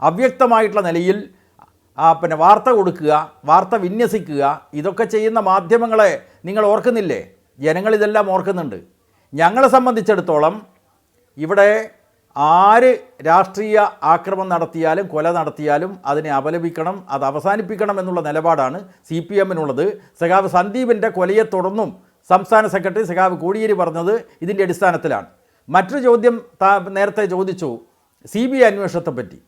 അവ്യക്തമായിട്ടുള്ള നിലയിൽ വാർത്ത കൊടുക്കുക, വാർത്ത വിന്യസിക്കുക, ഇതൊക്കെ ചെയ്യുന്ന മാധ്യമങ്ങളെ നിങ്ങൾ ഓർക്കുന്നില്ലേ? ജനങ്ങളിതെല്ലാം ഓർക്കുന്നുണ്ട്. ഞങ്ങളെ സംബന്ധിച്ചിടത്തോളം ഇവിടെ ആര് രാഷ്ട്രീയ ആക്രമണം നടത്തിയാലും കൊല നടത്തിയാലും അതിനെ അപലപിക്കണം, അത് അവസാനിപ്പിക്കണം എന്നുള്ള നിലപാടാണ് CPMനുള്ളത്. സഖാവ് സന്ദീപിൻ്റെ കൊലയെ തുടർന്നും സംസ്ഥാന സെക്രട്ടറി സഖാവ് കോടിയേരി പറഞ്ഞത് ഇതിൻ്റെ അടിസ്ഥാനത്തിലാണ്. മറ്റൊരു ചോദ്യം നേരത്തെ ചോദിച്ചു CBI അന്വേഷണത്തെപ്പറ്റി.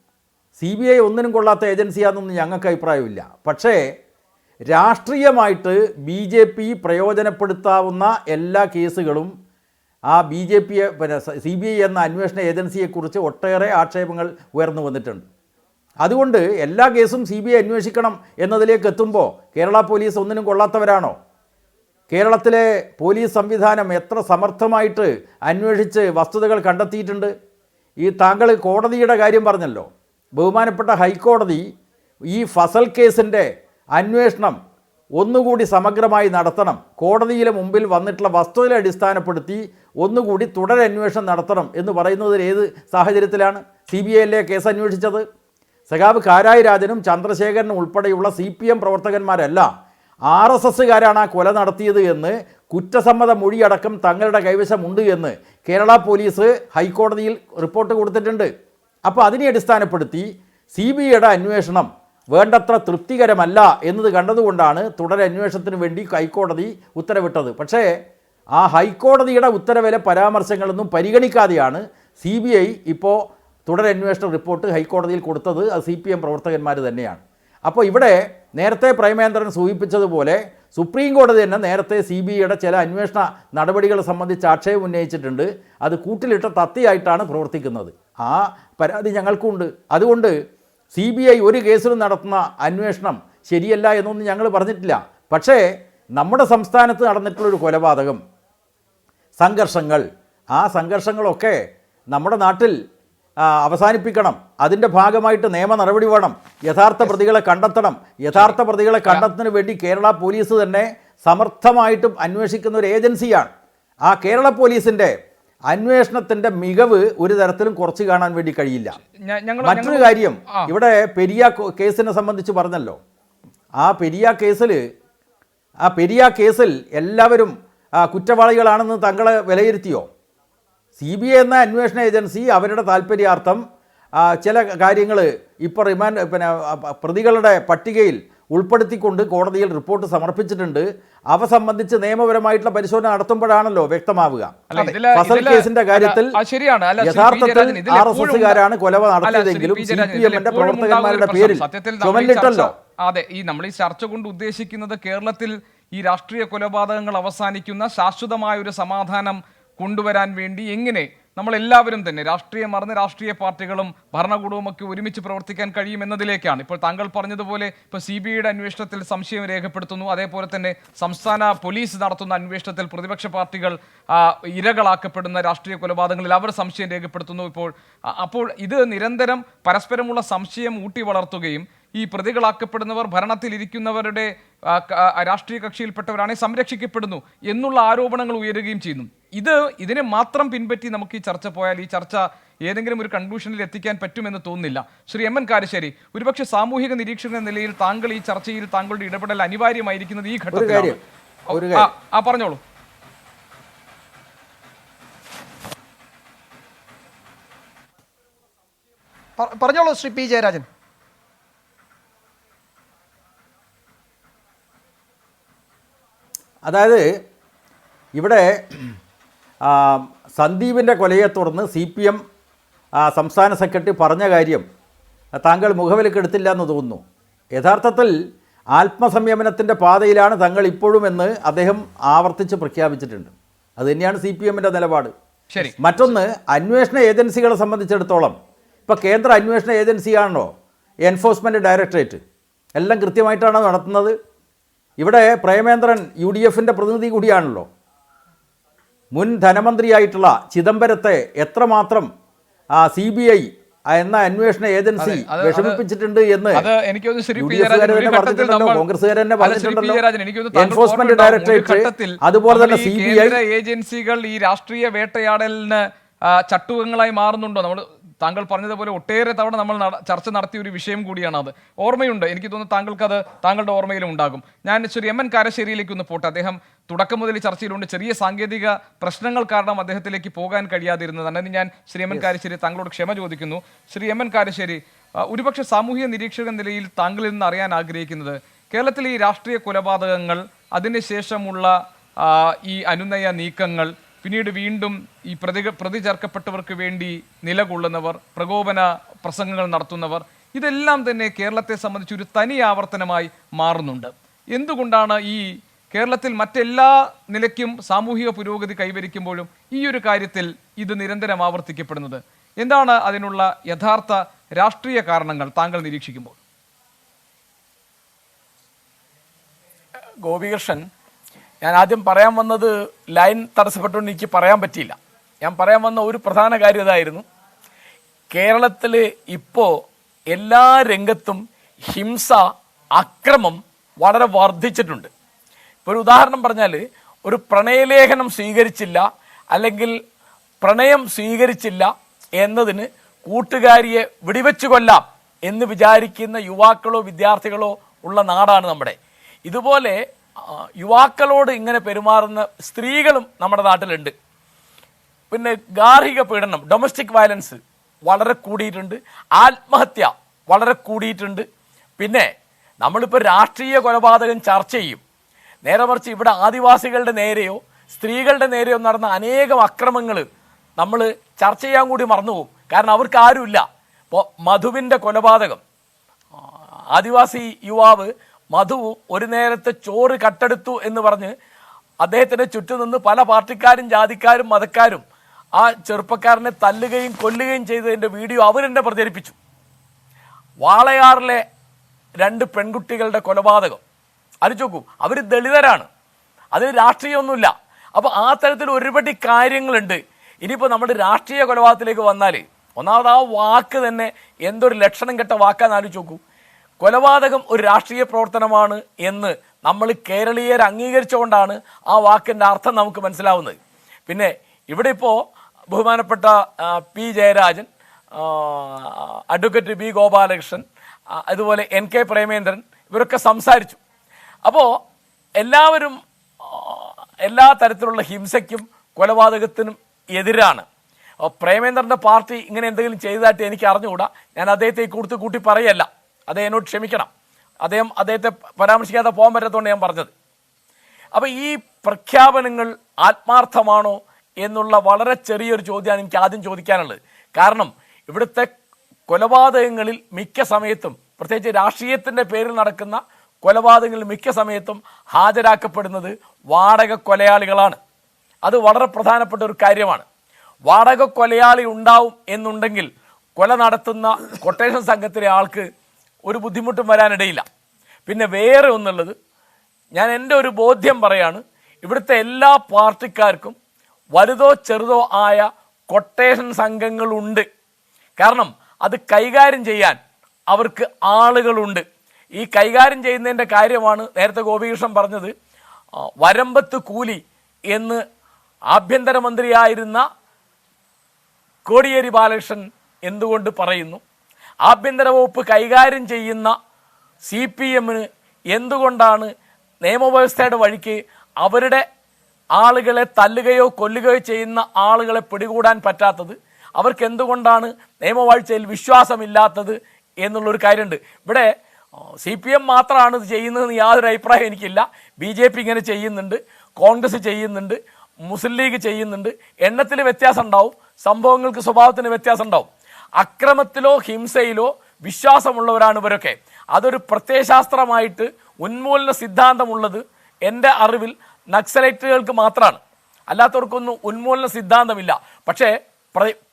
CBI ഒന്നിനും കൊള്ളാത്ത ഏജൻസിയാണെന്നൊന്നും ഞങ്ങൾക്ക് അഭിപ്രായമില്ല. പക്ഷേ രാഷ്ട്രീയമായിട്ട് BJP പ്രയോജനപ്പെടുത്താവുന്ന എല്ലാ കേസുകളും ആ BJPയെ CBI എന്ന അന്വേഷണ ഏജൻസിയെക്കുറിച്ച് ഒട്ടേറെ ആക്ഷേപങ്ങൾ ഉയർന്നു വന്നിട്ടുണ്ട്. അതുകൊണ്ട് എല്ലാ കേസും CBI അന്വേഷിക്കണം എന്നതിലേക്ക് എത്തുമ്പോൾ കേരള പോലീസ് ഒന്നിനും കൊള്ളാത്തവരാണോ? കേരളത്തിലെ പോലീസ് സംവിധാനം എത്ര സമർത്ഥമായിട്ട് അന്വേഷിച്ച് വസ്തുതകൾ കണ്ടെത്തിയിട്ടുണ്ട്. ഈ താങ്കൾ കോടതിയുടെ കാര്യം പറഞ്ഞല്ലോ. ബഹുമാനപ്പെട്ട ഹൈക്കോടതി ഈ ഫസൽ കേസിൻ്റെ അന്വേഷണം ഒന്നുകൂടി സമഗ്രമായി നടത്തണം, കോടതിയിലെ മുമ്പിൽ വന്നിട്ടുള്ള വസ്തുതയെ അടിസ്ഥാനപ്പെടുത്തി ഒന്നുകൂടി തുടരന്വേഷണം നടത്തണം എന്ന് പറയുന്നത് ഏത് സാഹചര്യത്തിലാണ്? CBI കേസ് അന്വേഷിച്ചത്. സഖാവ് കാരായി രാജനും ചന്ദ്രശേഖരനും ഉൾപ്പെടെയുള്ള CPM പ്രവർത്തകന്മാരല്ല RSSകാരാണ് ആ കൊല നടത്തിയത് എന്ന് കുറ്റസമ്മത മൊഴിയടക്കം തങ്ങളുടെ കൈവശമുണ്ട് എന്ന് കേരള പോലീസ് ഹൈക്കോടതിയിൽ റിപ്പോർട്ട് കൊടുത്തിട്ടുണ്ട്. അപ്പോൾ അതിനെ അടിസ്ഥാനപ്പെടുത്തി CBIയുടെ അന്വേഷണം വേണ്ടത്ര തൃപ്തികരമല്ല എന്നത് കണ്ടതുകൊണ്ടാണ് തുടരന്വേഷണത്തിന് വേണ്ടി ഹൈക്കോടതി ഉത്തരവിട്ടത്. പക്ഷേ ആ ഹൈക്കോടതിയുടെ ഉത്തരവിലെ പരാമർശങ്ങളൊന്നും പരിഗണിക്കാതെയാണ് CBI ഇപ്പോൾ തുടരന്വേഷണ റിപ്പോർട്ട് ഹൈക്കോടതിയിൽ കൊടുത്തത്. അത് CPM പ്രവർത്തകന്മാർ തന്നെയാണ്. അപ്പോൾ ഇവിടെ നേരത്തെ പ്രേമേന്ദ്രൻ സൂചിപ്പിച്ചതുപോലെ സുപ്രീം കോടതി തന്നെ നേരത്തെ CBIയുടെ ചില അന്വേഷണ നടപടികളെ സംബന്ധിച്ച് ആക്ഷേപം ഉന്നയിച്ചിട്ടുണ്ട്. അത് കൂട്ടിലിട്ട തത്തിയായിട്ടാണ് പ്രവർത്തിക്കുന്നത്. ആ പരാതി ഞങ്ങൾക്കുണ്ട്. അതുകൊണ്ട് CBI ഒരു കേസിലും നടത്തുന്ന അന്വേഷണം ശരിയല്ല എന്നൊന്നും ഞങ്ങൾ പറഞ്ഞിട്ടില്ല. പക്ഷേ നമ്മുടെ സംസ്ഥാനത്ത് നടന്നിട്ടുള്ളൊരു കൊലപാതകം, സംഘർഷങ്ങൾ, ആ സംഘർഷങ്ങളൊക്കെ നമ്മുടെ നാട്ടിൽ അവസാനിപ്പിക്കണം. അതിൻ്റെ ഭാഗമായിട്ട് നിയമ നടപടി വേണം. യഥാർത്ഥ പ്രതികളെ കണ്ടെത്തണം. യഥാർത്ഥ പ്രതികളെ കണ്ടെത്തുന്നതിന് വേണ്ടി കേരള പോലീസ് തന്നെ സമർത്ഥമായിട്ടും അന്വേഷിക്കുന്ന ഒരു ഏജൻസിയാണ്. ആ കേരള പോലീസിൻ്റെ അന്വേഷണത്തിൻ്റെ മികവ് ഒരു തരത്തിലും കുറച്ച് കാണാൻ വേണ്ടി കഴിയില്ല. മറ്റൊരു ഞങ്ങൾ കാര്യം, ഇവിടെ പെരിയ കേസിനെ സംബന്ധിച്ച് പറഞ്ഞല്ലോ. ആ പെരിയ കേസിൽ എല്ലാവരും കുറ്റവാളികളാണെന്ന് താങ്കളെ വിലയിരുത്തിയോ? CBI എന്ന അന്വേഷണ ഏജൻസി അവരുടെ താല്പര്യാർത്ഥം ചില കാര്യങ്ങൾ ഇപ്പോൾ പ്രതികളുടെ പട്ടികയിൽ ഉൾപ്പെടുത്തിക്കൊണ്ട് കോടതിയിൽ റിപ്പോർട്ട് സമർപ്പിച്ചിട്ടുണ്ട്. അവ സംബന്ധിച്ച് നിയമപരമായിട്ടുള്ള പരിശോധന നടത്തുമ്പോഴാണല്ലോ വ്യക്തമാവുക. ഫസൽ കേസിന്റെ കാര്യത്തിൽ യഥാർത്ഥത്തിൽ RSSകാരാണ് കൊല നടത്തിയതെങ്കിലും CPMന്റെ പ്രവർത്തകന്മാരുടെ പേരിൽ ചുമലിട്ടല്ലോ. അതെ, നമ്മൾ ഈ ചർച്ച കൊണ്ട് ഉദ്ദേശിക്കുന്നത് കേരളത്തിൽ ഈ രാഷ്ട്രീയ കൊലപാതകങ്ങൾ അവസാനിക്കുന്ന ശാശ്വതമായ ഒരു സമാധാനം കൊണ്ടുവരാൻ വേണ്ടി എങ്ങനെ നമ്മളെല്ലാവരും തന്നെ രാഷ്ട്രീയം മറന്ന് രാഷ്ട്രീയ പാർട്ടികളും ഭരണകൂടവും ഒക്കെ ഒരുമിച്ച് പ്രവർത്തിക്കാൻ കഴിയുമെന്നതിലേക്കാണ്. ഇപ്പോൾ താങ്കൾ പറഞ്ഞതുപോലെ ഇപ്പോൾ CBIയുടെ അന്വേഷണത്തിൽ സംശയം രേഖപ്പെടുത്തുന്നു, അതേപോലെ തന്നെ സംസ്ഥാന പോലീസ് നടത്തുന്ന അന്വേഷണത്തിൽ പ്രതിപക്ഷ പാർട്ടികൾ ഇരകളാക്കപ്പെടുന്ന രാഷ്ട്രീയ കൊലപാതകങ്ങളിൽ അവർ സംശയം രേഖപ്പെടുത്തുന്നു. അപ്പോൾ ഇത് നിരന്തരം പരസ്പരമുള്ള സംശയം ഊട്ടി വളർത്തുകയും ഈ പ്രതികളാക്കപ്പെടുന്നവർ ഭരണത്തിലിരിക്കുന്നവരുടെ രാഷ്ട്രീയ കക്ഷിയിൽപ്പെട്ടവരാണെ സംരക്ഷിക്കപ്പെടുന്നു എന്നുള്ള ആരോപണങ്ങൾ ഉയരുകയും ചെയ്യുന്നു. ഇതിനെ മാത്രം പിൻപറ്റി നമുക്ക് ഈ ചർച്ച പോയാൽ ഈ ചർച്ച ഏതെങ്കിലും ഒരു കൺക്ലൂഷനിൽ എത്തിക്കാൻ പറ്റുമെന്ന് തോന്നുന്നില്ല. ശ്രീ MN കാരശ്ശേരി, ഒരുപക്ഷെ സാമൂഹിക നിരീക്ഷകൻ എന്ന നിലയിൽ താങ്കൾ ഈ ചർച്ചയിൽ താങ്കളുടെ ഇടപെടൽ അനിവാര്യമായിരിക്കുന്നത് ഈ ഘട്ടത്തിലാണ്. പറഞ്ഞോളൂ. പറഞ്ഞോളൂ ശ്രീ P. ജയരാജൻ. അതായത് ഇവിടെ സന്ദീപിൻ്റെ കൊലയെ തുടർന്ന് CPM സംസ്ഥാന സെക്രട്ടറി പറഞ്ഞ കാര്യം താങ്കൾ മുഖവിലക്കെടുത്തില്ല എന്ന് തോന്നുന്നു. യഥാർത്ഥത്തിൽ ആത്മസംയമനത്തിൻ്റെ പാതയിലാണ് തങ്ങൾ ഇപ്പോഴുമെന്ന് അദ്ദേഹം ആവർത്തിച്ച് പ്രഖ്യാപിച്ചിട്ടുണ്ട്. അതുതന്നെയാണ് CPMൻ്റെ നിലപാട്. ശരി. മറ്റൊന്ന്, അന്വേഷണ ഏജൻസികളെ സംബന്ധിച്ചിടത്തോളം ഇപ്പോൾ കേന്ദ്ര അന്വേഷണ ഏജൻസിയാണല്ലോ എൻഫോഴ്സ്മെൻറ്റ് ഡയറക്ടറേറ്റ്, എല്ലാം കൃത്യമായിട്ടാണ് നടത്തുന്നത്. ഇവിടെ പ്രേമേന്ദ്രൻ UDFൻ്റെ പ്രതിനിധി കൂടിയാണല്ലോ. മുൻ ധനമന്ത്രിയായിട്ടുള്ള ചിദംബരത്തെ എത്രമാത്രം CBI എന്ന അന്വേഷണ ഏജൻസി വിഷമിപ്പിച്ചിട്ടുണ്ട് എന്ന് കോൺഗ്രസ്സുകാരനെ പറഞ്ഞിട്ടുണ്ടല്ലോ. എൻഫോഴ്സ്മെന്റ് ഡയറക്ടറേറ്റ് അതുപോലെ തന്നെ CBI ഏജൻസികൾ ഈ രാഷ്ട്രീയ വേട്ടയാടലിന് ചട്ടുകങ്ങളായി മാറുന്നുണ്ടോ? നമ്മൾ താങ്കൾ പറഞ്ഞതുപോലെ ഒട്ടേറെ തവണ നമ്മൾ ചർച്ച നടത്തിയ ഒരു വിഷയം കൂടിയാണ് അത്. ഓർമ്മയുണ്ട്, എനിക്ക് തോന്നുന്നു താങ്കൾക്കത് താങ്കളുടെ ഓർമ്മയിലും ഉണ്ടാകും. ഞാൻ ശ്രീ MN കാരശ്ശേരിയിലേക്ക് ഒന്ന് പോട്ടെ. അദ്ദേഹം തുടക്കം മുതൽ ചർച്ചയിലുണ്ട്. ചെറിയ സാങ്കേതിക പ്രശ്നങ്ങൾ കാരണം അദ്ദേഹത്തിലേക്ക് പോകാൻ കഴിയാതിരുന്നതാണ്. അതിന് ഞാൻ ശ്രീ MN കാരശ്ശേരി താങ്കളോട് ക്ഷമ ചോദിക്കുന്നു. ശ്രീ MN കാരശ്ശേരി, ഒരുപക്ഷെ സാമൂഹിക നിരീക്ഷകൻ നിലയിൽ താങ്കളിൽ നിന്ന് അറിയാൻ ആഗ്രഹിക്കുന്നത് കേരളത്തിലെ ഈ രാഷ്ട്രീയ കൊലപാതകങ്ങൾ, അതിനുശേഷമുള്ള ഈ അനുനയ നീക്കങ്ങൾ, പിന്നീട് വീണ്ടും ഈ പ്രതി ചേർക്കപ്പെട്ടവർക്ക് വേണ്ടി നിലകൊള്ളുന്നവർ, പ്രകോപന പ്രസംഗങ്ങൾ നടത്തുന്നവർ, ഇതെല്ലാം തന്നെ കേരളത്തെ സംബന്ധിച്ച് ഒരു തനി ആവർത്തനമായി മാറുന്നുണ്ട്. എന്തുകൊണ്ടാണ് ഈ കേരളത്തിൽ മറ്റെല്ലാ നിലയ്ക്കും സാമൂഹിക പുരോഗതി കൈവരിക്കുമ്പോഴും ഈ ഒരു കാര്യത്തിൽ ഇത് നിരന്തരം ആവർത്തിക്കപ്പെടുന്നത്? എന്താണ് അതിനുള്ള യഥാർത്ഥ രാഷ്ട്രീയ കാരണങ്ങൾ താങ്കൾ നിരീക്ഷിക്കുമ്പോൾ? ഗോപികൃഷ്ണൻ, ഞാൻ ആദ്യം പറയാൻ വന്നത് ലൈൻ തടസ്സപ്പെട്ടുകൊണ്ട് എനിക്ക് പറയാൻ പറ്റിയില്ല. ഞാൻ പറയാൻ വന്ന ഒരു പ്രധാന കാര്യം ഇതായിരുന്നു. കേരളത്തിൽ ഇപ്പോൾ എല്ലാ രംഗത്തും ഹിംസ, അക്രമം വളരെ വർദ്ധിച്ചിട്ടുണ്ട്. ഇപ്പോൾ ഒരു ഉദാഹരണം പറഞ്ഞാൽ, ഒരു പ്രണയലേഖനം സ്വീകരിച്ചില്ല അല്ലെങ്കിൽ പ്രണയം സ്വീകരിച്ചില്ല എന്നതിന് കൂട്ടുകാരിയെ വെടിവെച്ചു കൊല്ലാം എന്ന് വിചാരിക്കുന്ന യുവാക്കളോ വിദ്യാർത്ഥികളോ ഉള്ള നാടാണ് നമ്മുടെ. ഇതുപോലെ യുവാക്കളോട് ഇങ്ങനെ പെരുമാറുന്ന സ്ത്രീകളും നമ്മുടെ നാട്ടിലുണ്ട്. പിന്നെ ഗാർഹിക പീഡനം, ഡൊമസ്റ്റിക് വയലൻസ് വളരെ കൂടിയിട്ടുണ്ട്. ആത്മഹത്യ വളരെ കൂടിയിട്ടുണ്ട്. പിന്നെ നമ്മളിപ്പോൾ രാഷ്ട്രീയ കൊലപാതകം ചർച്ച ചെയ്യും, നേരെ മറിച്ച് ഇവിടെ ആദിവാസികളുടെ നേരെയോ സ്ത്രീകളുടെ നേരെയോ നടന്ന അനേകം അക്രമങ്ങൾ നമ്മൾ ചർച്ച ചെയ്യാൻ കൂടി മറന്നുപോകും. കാരണം അവർക്ക് ആരുമില്ല. ഇപ്പോൾ മധുവിൻ്റെ കൊലപാതകം, ആദിവാസി യുവാവ് മധു ഒരു നേരത്തെ ചോറ് കട്ടെടുത്തു എന്ന് പറഞ്ഞ് അദ്ദേഹത്തിൻ്റെ ചുറ്റും നിന്ന് പല പാർട്ടിക്കാരും ജാതിക്കാരും മതക്കാരും ആ ചെറുപ്പക്കാരനെ തല്ലുകയും കൊല്ലുകയും ചെയ്തതിൻ്റെ വീഡിയോ അവരെന്നെ പ്രചരിപ്പിച്ചു. വാളയാറിലെ 2 പെൺകുട്ടികളുടെ കൊലപാതകം ആലോചിച്ച് നോക്കൂ. അവർ ദളിതരാണ്, അതിന് രാഷ്ട്രീയമൊന്നുമില്ല. അപ്പോൾ ആ തരത്തിൽ ഒരുപടി കാര്യങ്ങളുണ്ട്. ഇനിയിപ്പോൾ നമ്മുടെ രാഷ്ട്രീയ കൊലപാതകത്തിലേക്ക് വന്നാൽ ഒന്നാമത് ആ വാക്ക് തന്നെ എന്തൊരു ലക്ഷണം കെട്ട വാക്കാന്ന് ആലോചിച്ച് നോക്കൂ. കൊലപാതകം ഒരു രാഷ്ട്രീയ പ്രവർത്തനമാണ് എന്ന് നമ്മൾ കേരളീയർ അംഗീകരിച്ചുകൊണ്ടാണ് ആ വാക്കിൻ്റെ അർത്ഥം നമുക്ക് മനസ്സിലാവുന്നത്. പിന്നെ ഇവിടെ ഇപ്പോൾ ബഹുമാനപ്പെട്ട P Jayarajan, advocate B Gopalakrishnan, അതുപോലെ NK പ്രേമേന്ദ്രൻ ഇവരൊക്കെ സംസാരിച്ചു. അപ്പോൾ എല്ലാവരും എല്ലാ തരത്തിലുള്ള ഹിംസയ്ക്കും കൊലപാതകത്തിനും എതിരാണ്. പ്രേമേന്ദ്രൻ്റെ പാർട്ടി ഇങ്ങനെ എന്തെങ്കിലും ചെയ്തതായിട്ട് എനിക്ക് അറിഞ്ഞുകൂടാ. ഞാൻ അദ്ദേഹത്തെ കൂട്ടി പറയല്ല, അദ്ദേഹം എന്നോട് ക്ഷമിക്കണം. അദ്ദേഹത്തെ പരാമർശിക്കാതെ പോകാൻ പറ്റാത്തതുകൊണ്ട് ഞാൻ പറഞ്ഞത്. അപ്പോൾ ഈ പ്രഖ്യാപനങ്ങൾ ആത്മാർത്ഥമാണോ എന്നുള്ള വളരെ ചെറിയൊരു ചോദ്യമാണ് എനിക്ക് ആദ്യം ചോദിക്കാനുള്ളത്. കാരണം ഇവിടുത്തെ കൊലപാതകങ്ങളിൽ മിക്ക സമയത്തും, പ്രത്യേകിച്ച് രാഷ്ട്രീയത്തിൻ്റെ പേരിൽ നടക്കുന്ന കൊലപാതകങ്ങളിൽ മിക്ക സമയത്തും ഹാജരാക്കപ്പെടുന്നത് വാടക കൊലയാളികളാണ്. അത് വളരെ പ്രധാനപ്പെട്ട ഒരു കാര്യമാണ്. വാടക കൊലയാളി ഉണ്ടാവും എന്നുണ്ടെങ്കിൽ കൊല നടത്തുന്ന കൊട്ടേഷൻ സംഘത്തിലെ ആൾക്ക് ഒരു ബുദ്ധിമുട്ടും വരാനിടയില്ല. പിന്നെ വേറെ ഒന്നുള്ളത്, ഞാൻ എൻ്റെ ഒരു ബോധ്യം പറയാണ്, ഇവിടുത്തെ എല്ലാ പാർട്ടിക്കാർക്കും വലുതോ ചെറുതോ ആയ കൊട്ടേഷൻ സംഘങ്ങളുണ്ട്. കാരണം അത് കൈകാര്യം ചെയ്യാൻ അവർക്ക് ആളുകളുണ്ട്. ഈ കൈകാര്യം ചെയ്യുന്നതിൻ്റെ കാര്യമാണ് നേരത്തെ ഗോപികൃഷ്ണൻ പറഞ്ഞത്. വരമ്പത്ത് കൂലി എന്ന് ആഭ്യന്തരമന്ത്രിയായിരുന്ന കോടിയേരി ബാലകൃഷ്ണൻ എന്തുകൊണ്ട് പറയുന്നു? ആഭ്യന്തര വകുപ്പ് കൈകാര്യം ചെയ്യുന്ന CPM-ന് എന്തുകൊണ്ടാണ് നിയമവ്യവസ്ഥയുടെ വഴിക്ക് അവരുടെ ആളുകളെ തല്ലുകയോ കൊല്ലുകയോ ചെയ്യുന്ന ആളുകളെ പിടികൂടാൻ പറ്റാത്തത്? അവർക്ക് എന്തുകൊണ്ടാണ് നിയമവാഴ്ചയിൽ വിശ്വാസമില്ലാത്തത് എന്നുള്ളൊരു കാര്യമുണ്ട്. ഇവിടെ CPM മാത്രമാണ് ഇത് ചെയ്യുന്നതെന്ന് യാതൊരു അഭിപ്രായം എനിക്കില്ല. BJP ഇങ്ങനെ ചെയ്യുന്നുണ്ട്, കോൺഗ്രസ് ചെയ്യുന്നുണ്ട്, മുസ്ലിം ലീഗ് ചെയ്യുന്നുണ്ട്. എണ്ണത്തിൽ വ്യത്യാസം ഉണ്ടാവും, സംഭവങ്ങൾക്ക് സ്വഭാവത്തിന് വ്യത്യാസം ഉണ്ടാവും. അക്രമത്തിലോ ഹിംസയിലോ വിശ്വാസമുള്ളവരാണ് ഇവരൊക്കെ. അതൊരു പ്രത്യയശാസ്ത്രമായിട്ട് ഉന്മൂലന സിദ്ധാന്തമുള്ളത് എൻ്റെ അറിവിൽ നക്സലൈറ്റുകൾക്ക് മാത്രമാണ്. അല്ലാത്തവർക്കൊന്നും ഉന്മൂലന സിദ്ധാന്തമില്ല. പക്ഷേ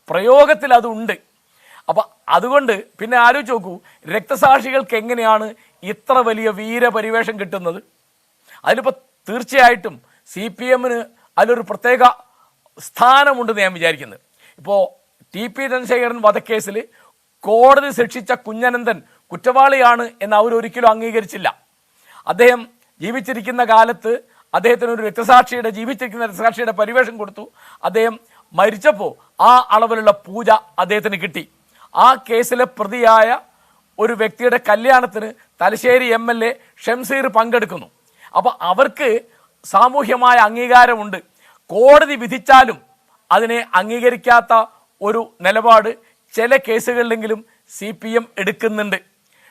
പ്രയോഗത്തിൽ അതുണ്ട്. അപ്പം അതുകൊണ്ട് പിന്നെ ആലോചിച്ച് നോക്കൂ, രക്തസാക്ഷികൾക്ക് എങ്ങനെയാണ് ഇത്ര വലിയ വീരപരിവേഷം കിട്ടുന്നത്? അതിലിപ്പോൾ തീർച്ചയായിട്ടും CPM-ന് അതിലൊരു പ്രത്യേക സ്ഥാനമുണ്ടെന്ന് ഞാൻ വിചാരിക്കുന്നത്. ഇപ്പോൾ TP ചന്ദ്രശേഖരൻ വധക്കേസിൽ കോടതി ശിക്ഷിച്ച കുഞ്ഞനന്തൻ കുറ്റവാളിയാണ് എന്ന് അവരൊരിക്കലും അംഗീകരിച്ചില്ല. അദ്ദേഹം ജീവിച്ചിരിക്കുന്ന കാലത്ത് അദ്ദേഹത്തിന് ഒരു ജീവിച്ചിരിക്കുന്ന രക്തസാക്ഷിയുടെ പരിവേഷം കൊടുത്തു. അദ്ദേഹം മരിച്ചപ്പോൾ ആ അളവിലുള്ള പൂജ അദ്ദേഹത്തിന് കിട്ടി. ആ കേസിലെ പ്രതിയായ ഒരു വ്യക്തിയുടെ കല്യാണത്തിന് തലശ്ശേരി MLA ഷംസീർ പങ്കെടുക്കുന്നു. അപ്പോൾ അവർക്ക് സാമൂഹ്യമായ അംഗീകാരമുണ്ട്. കോടതി വിധിച്ചാലും അതിനെ അംഗീകരിക്കാത്ത ഒരു നിലപാട് ചില കേസുകളിലെങ്കിലും CPM എടുക്കുന്നുണ്ട്.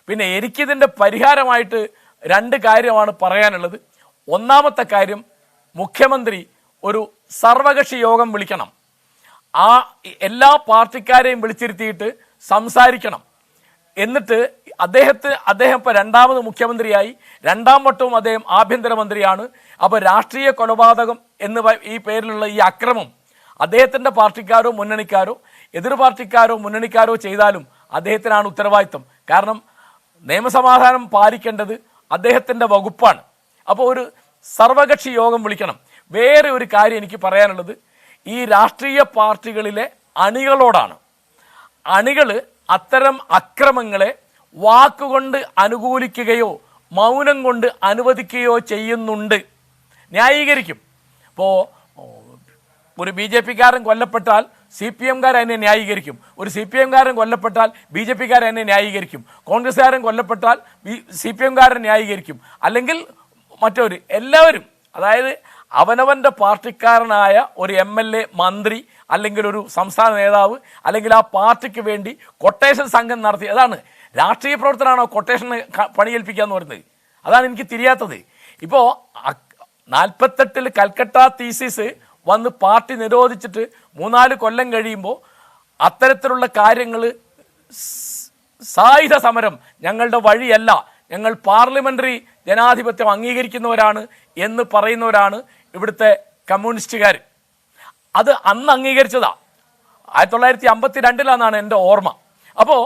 പിന്നെ എനിക്കിതിൻ്റെ പരിഹാരമായിട്ട് 2 കാര്യമാണ് പറയാനുള്ളത്. ഒന്നാമത്തെ കാര്യം, മുഖ്യമന്ത്രി ഒരു സർവകക്ഷി യോഗം വിളിക്കണം. ആ എല്ലാ പാർട്ടിക്കാരെയും വിളിച്ചിരുത്തിയിട്ട് സംസാരിക്കണം. എന്നിട്ട് അദ്ദേഹം ഇപ്പോൾ 2ാമത് മുഖ്യമന്ത്രിയായി, 2ാം വട്ടവും അദ്ദേഹം ആഭ്യന്തരമന്ത്രിയാണ്. അപ്പോൾ രാഷ്ട്രീയ കൊലപാതകം എന്ന് ഈ പേരിലുള്ള ഈ അക്രമം അദ്ദേഹത്തിൻ്റെ പാർട്ടിക്കാരോ മുന്നണിക്കാരോ എതിർ പാർട്ടിക്കാരോ മുന്നണിക്കാരോ ചെയ്താലും അദ്ദേഹത്തിനാണ് ഉത്തരവാദിത്വം. കാരണം നിയമസമാധാനം പാലിക്കേണ്ടത് അദ്ദേഹത്തിൻ്റെ വകുപ്പാണ്. അപ്പോൾ ഒരു സർവകക്ഷി യോഗം വിളിക്കണം. വേറെ ഒരു കാര്യം എനിക്ക് പറയാനുള്ളത്, ഈ രാഷ്ട്രീയ പാർട്ടികളിലെ അണികളോടാണ്. അണികൾ അത്തരം അക്രമങ്ങളെ വാക്കുകൊണ്ട് അനുകൂലിക്കുകയോ മൗനം കൊണ്ട് അനുവദിക്കുകയോ ചെയ്യുന്നുണ്ട്, ന്യായീകരിക്കും. ഇപ്പോൾ ഒരു BJP-കാരൻ കൊല്ലപ്പെട്ടാൽ CPM-കാർ അതിനെ ന്യായീകരിക്കും. ഒരു CPM-കാരൻ കൊല്ലപ്പെട്ടാൽ BJP-കാരൻ അതിനെ ന്യായീകരിക്കും. കോൺഗ്രസ്സുകാരൻ കൊല്ലപ്പെട്ടാൽ CPM-കാരൻ ന്യായീകരിക്കും. അല്ലെങ്കിൽ മറ്റൊരു എല്ലാവരും, അതായത് അവനവൻ്റെ പാർട്ടിക്കാരനായ ഒരു MLA, മന്ത്രി അല്ലെങ്കിൽ ഒരു സംസ്ഥാന നേതാവ് അല്ലെങ്കിൽ ആ പാർട്ടിക്ക് വേണ്ടി കൊട്ടേഷൻ സംഘം നടത്തി. അതാണ് രാഷ്ട്രീയ പ്രവർത്തനമാണോ കൊട്ടേഷന് പണിയേൽപ്പിക്കുക എന്ന് പറയുന്നത്? അതാണ് എനിക്ക് തിരിയാത്തത്. ഇപ്പോൾ 48 കൽക്കട്ട തീസിസ് വന്ന് പാർട്ടി നിരോധിച്ചിട്ട് 3-4 കൊല്ലം കഴിയുമ്പോൾ അത്തരത്തിലുള്ള കാര്യങ്ങൾ സായുധ സമരം ഞങ്ങളുടെ വഴിയല്ല, ഞങ്ങൾ പാർലമെന്ററി ജനാധിപത്യം അംഗീകരിക്കുന്നവരാണ് എന്ന് പറയുന്നവരാണ് ഇവിടുത്തെ കമ്മ്യൂണിസ്റ്റുകാർ. അത് അന്ന് അംഗീകരിച്ചതാ, 1952-ലാണ് എൻ്റെ ഓർമ്മ. അപ്പോൾ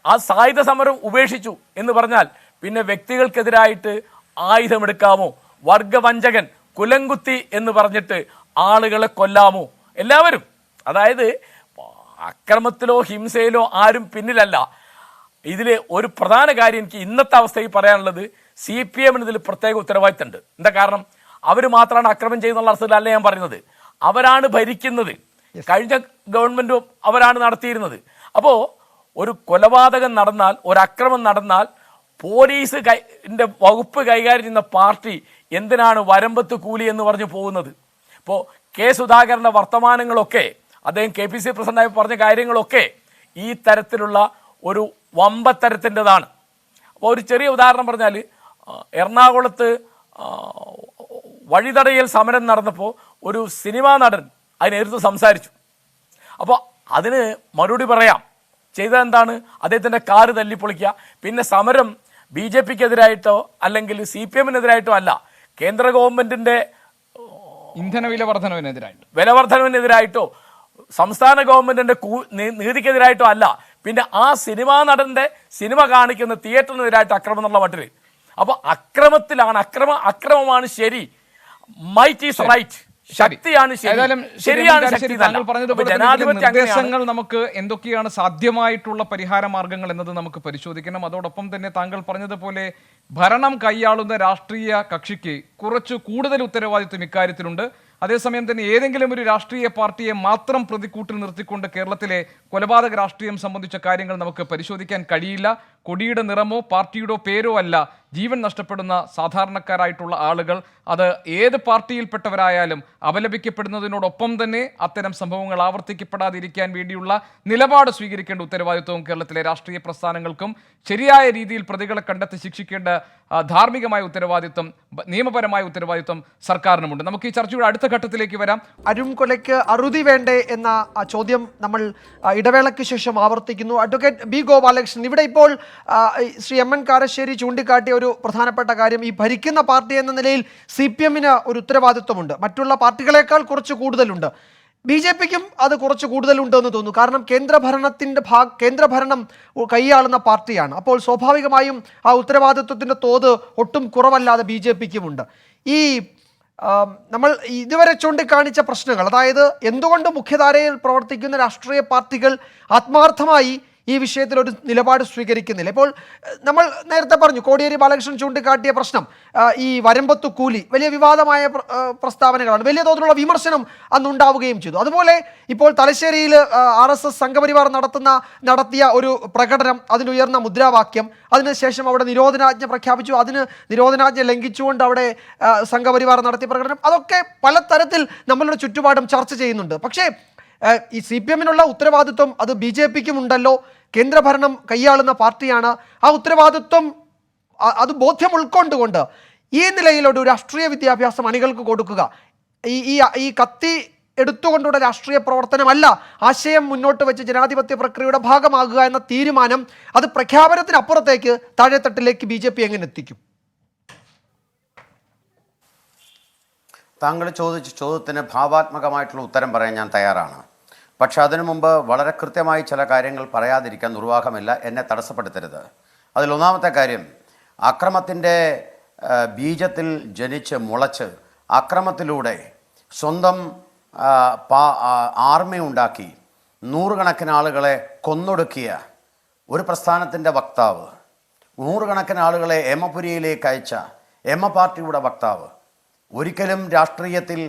ആ സായുധ സമരം ഉപേക്ഷിച്ചു എന്ന് പറഞ്ഞാൽ പിന്നെ വ്യക്തികൾക്കെതിരായിട്ട് ആയുധമെടുക്കാമോ? വർഗവഞ്ചകൻ, കുലംകുത്തി എന്ന് പറഞ്ഞിട്ട് ആളുകളെ കൊല്ലാമോ? എല്ലാവരും, അതായത് അക്രമത്തിലോ ഹിംസയിലോ ആരും പിന്നിലല്ല. ഇതിൽ ഒരു പ്രധാന കാര്യം എനിക്ക് ഇന്നത്തെ അവസ്ഥയിൽ പറയാനുള്ളത്, CPM-ന് ഇതിൽ പ്രത്യേക ഉത്തരവാദിത്തമുണ്ട്. എന്താ കാരണം? അവർ മാത്രമാണ് അക്രമം ചെയ്യുന്നുള്ള അർത്ഥത്തിലല്ല ഞാൻ പറയുന്നത്. അവരാണ് ഭരിക്കുന്നത്. കഴിഞ്ഞ ഗവൺമെൻറ്റും അവരാണ് നടത്തിയിരുന്നത്. അപ്പോൾ ഒരു കൊലപാതകം നടന്നാൽ, ഒരു അക്രമം നടന്നാൽ പോലീസ് വകുപ്പ് കൈകാര്യം ചെയ്യുന്ന പാർട്ടി എന്തിനാണ് വരമ്പത്ത് കൂലി എന്ന് പറഞ്ഞു പോകുന്നത്? ഇപ്പോൾ കെ സുധാകരൻ്റെ വർത്തമാനങ്ങളൊക്കെ, അദ്ദേഹം KPC പ്രസിഡന്റായി പറഞ്ഞ കാര്യങ്ങളൊക്കെ ഈ തരത്തിലുള്ള ഒരു വമ്പത്തരത്തിൻ്റെതാണ്. അപ്പോൾ ഒരു ചെറിയ ഉദാഹരണം പറഞ്ഞാൽ, എറണാകുളത്ത് വഴിതടയൽ സമരം നടന്നപ്പോൾ ഒരു സിനിമാ നടൻ അതിനെതിർത്ത് സംസാരിച്ചു. അപ്പോൾ അതിന് മറുപടി പറയാം. ചെയ്തതെന്താണ്? അദ്ദേഹത്തിൻ്റെ കാറ് തല്ലിപ്പൊളിക്കുക. പിന്നെ സമരം BJPക്കെതിരായിട്ടോ അല്ലെങ്കിൽ CPMനെതിരായിട്ടോ അല്ല, കേന്ദ്ര ഗവൺമെന്റിന്റെ ഇന്ധനവില വർധനവിനെതിരായിട്ടോ സംസ്ഥാന ഗവൺമെന്റിന്റെ നീതിക്കെതിരായിട്ടോ അല്ല, പിന്നെ ആ സിനിമാ നടന്റെ സിനിമ കാണിക്കുന്ന തിയേറ്ററിനെതിരായിട്ട് അക്രമം എന്നുള്ള മട്ടില്. അപ്പൊ അക്രമത്തിലാണ് അക്രമമാണ് ശരി. Might is right. ശക്തിയാണ് ശരിയാണ്. നിർദ്ദേശങ്ങൾ നമുക്ക് എന്തൊക്കെയാണ് സാധ്യമായിട്ടുള്ള പരിഹാര മാർഗങ്ങൾ എന്നത് നമുക്ക് പരിശോധിക്കണം. അതോടൊപ്പം തന്നെ താങ്കൾ പറഞ്ഞതുപോലെ ഭരണം കൈയാളുന്ന രാഷ്ട്രീയ കക്ഷിക്ക് കുറച്ച് കൂടുതൽ ഉത്തരവാദിത്വം ഇക്കാര്യത്തിലുണ്ട്. അതേസമയം തന്നെ ഏതെങ്കിലും ഒരു രാഷ്ട്രീയ പാർട്ടിയെ മാത്രം പ്രതിക്കൂട്ടിൽ നിർത്തിക്കൊണ്ട് കേരളത്തിലെ കൊലപാതക രാഷ്ട്രീയം സംബന്ധിച്ച കാര്യങ്ങൾ നമുക്ക് പരിശോധിക്കാൻ കഴിയില്ല. കൊടിയുടെ നിറമോ പാർട്ടിയുടെ പേരോ അല്ല ജീവൻ നഷ്ടപ്പെടുന്ന സാധാരണക്കാരായിട്ടുള്ള ആളുകൾ. അത് ഏത് പാർട്ടിയിൽപ്പെട്ടവരായാലും അപലപിക്കപ്പെടുന്നതിനോടൊപ്പം തന്നെ അത്തരം സംഭവങ്ങൾ ആവർത്തിക്കപ്പെടാതിരിക്കാൻ വേണ്ടിയുള്ള നിലപാട് സ്വീകരിക്കേണ്ട ഉത്തരവാദിത്വവും കേരളത്തിലെ രാഷ്ട്രീയ പ്രസ്ഥാനങ്ങൾക്കും ശരിയായ രീതിയിൽ പ്രതികളെ കണ്ടെത്തി ശിക്ഷിക്കേണ്ട ധാർമ്മികമായ ഉത്തരവാദിത്വം, നിയമപരമായ ഉത്തരവാദിത്വം സർക്കാരിനുമുണ്ട്. നമുക്ക് ഈ ചർച്ചയുടെ അടുത്ത ഘട്ടത്തിലേക്ക് വരാം. അരുൺ കൊലയ്ക്ക് അറുതി വേണ്ടേ എന്ന ചോദ്യം നമ്മൾ ഇടവേളയ്ക്ക് ശേഷം ആവർത്തിക്കുന്നു. അഡ്വക്കേറ്റ് B ഗോപാലകൃഷ്ണൻ, ഇവിടെ ഇപ്പോൾ ശ്രീ MN കാരശ്ശേരി ചൂണ്ടിക്കാട്ടിയ ഒരു പ്രധാനപ്പെട്ട കാര്യം, ഈ ഭരിക്കുന്ന പാർട്ടി എന്ന നിലയിൽ CPMന് ഒരു ഉത്തരവാദിത്വമുണ്ട്, മറ്റുള്ള പാർട്ടികളെക്കാൾ കുറച്ച് കൂടുതലുണ്ട്. BJPക്കും അത് കുറച്ച് കൂടുതലുണ്ടെന്ന് തോന്നുന്നു. കാരണം കേന്ദ്രഭരണം കൈയാളുന്ന പാർട്ടിയാണ്. അപ്പോൾ സ്വാഭാവികമായും ആ ഉത്തരവാദിത്വത്തിൻ്റെ തോത് ഒട്ടും കുറവല്ലാതെ BJPക്കുമുണ്ട്. ഈ നമ്മൾ ഇതുവരെ ചൂണ്ടിക്കാണിച്ച പ്രശ്നങ്ങൾ, അതായത് എന്തുകൊണ്ട് മുഖ്യധാരയിൽ പ്രവർത്തിക്കുന്ന രാഷ്ട്രീയ പാർട്ടികൾ ആത്മാർത്ഥമായി ഈ വിഷയത്തിൽ ഒരു നിലപാട് സ്വീകരിക്കുന്നില്ല? ഇപ്പോൾ നമ്മൾ നേരത്തെ പറഞ്ഞു, കോടിയേരി ബാലകൃഷ്ണൻ ചൂണ്ടിക്കാട്ടിയ പ്രശ്നം, ഈ വരമ്പത്തു കൂലി വലിയ വിവാദമായ പ്രസ്താവനകളാണ്, വലിയ തോതിലുള്ള വിമർശനം അന്നുണ്ടാവുകയും ചെയ്തു. അതുപോലെ ഇപ്പോൾ തലശ്ശേരിയിൽ RSS സംഘപരിവാർ നടത്തിയ ഒരു പ്രകടനം, അതിനുയർന്ന മുദ്രാവാക്യം, അതിനുശേഷം അവിടെ നിരോധനാജ്ഞ പ്രഖ്യാപിച്ചു, അതിന് നിരോധനാജ്ഞ ലംഘിച്ചുകൊണ്ട് അവിടെ സംഘപരിവാർ നടത്തിയ പ്രകടനം, അതൊക്കെ പലതരത്തിൽ നമ്മളുടെ ചുറ്റുപാടും ചർച്ച ചെയ്യുന്നുണ്ട്. പക്ഷേ ഈ CPMനുള്ള ഉത്തരവാദിത്വം അത് BJPക്കും ഉണ്ടല്ലോ. കേന്ദ്രഭരണം കൈയാളുന്ന പാർട്ടിയാണ്. ആ ഉത്തരവാദിത്വം അത് ബോധ്യം ഉൾക്കൊണ്ടുകൊണ്ട് ഈ നിലയിലൊരു രാഷ്ട്രീയ വിദ്യാഭ്യാസം അണികൾക്ക് കൊടുക്കുക, ഈ കത്തി എടുത്തുകൊണ്ടുള്ള രാഷ്ട്രീയ പ്രവർത്തനമല്ല, ആശയം മുന്നോട്ട് വെച്ച് ജനാധിപത്യ പ്രക്രിയയുടെ ഭാഗമാകുക എന്ന തീരുമാനം, അത് പ്രഖ്യാപനത്തിനപ്പുറത്തേക്ക് താഴെത്തട്ടിലേക്ക് BJP എങ്ങനെ എത്തിക്കും? താങ്കൾ ചോദിച്ച ചോദ്യത്തിന് ഭാവാത്മകമായിട്ടുള്ള ഉത്തരം പറയാൻ ഞാൻ തയ്യാറാണ്. പക്ഷെ അതിനു മുമ്പ് വളരെ കൃത്യമായി ചില കാര്യങ്ങൾ പറയാതിരിക്കാൻ നിർവാഹമില്ല. എന്നെ തടസ്സപ്പെടുത്തരുത്. അതിലൊന്നാമത്തെ കാര്യം, അക്രമത്തിൻ്റെ ബീജത്തിൽ ജനിച്ച് മുളച്ച് അക്രമത്തിലൂടെ സ്വന്തം ആർമി ഉണ്ടാക്കി നൂറുകണക്കിന് ആളുകളെ കൊന്നൊടുക്കിയ ഒരു പ്രസ്ഥാനത്തിൻ്റെ വക്താവ്, നൂറുകണക്കിന് ആളുകളെ എമപുരിയിലേക്ക് അയച്ച പാർട്ടിയുടെ വക്താവ്, ഒരിക്കലും രാഷ്ട്രീയത്തിൽ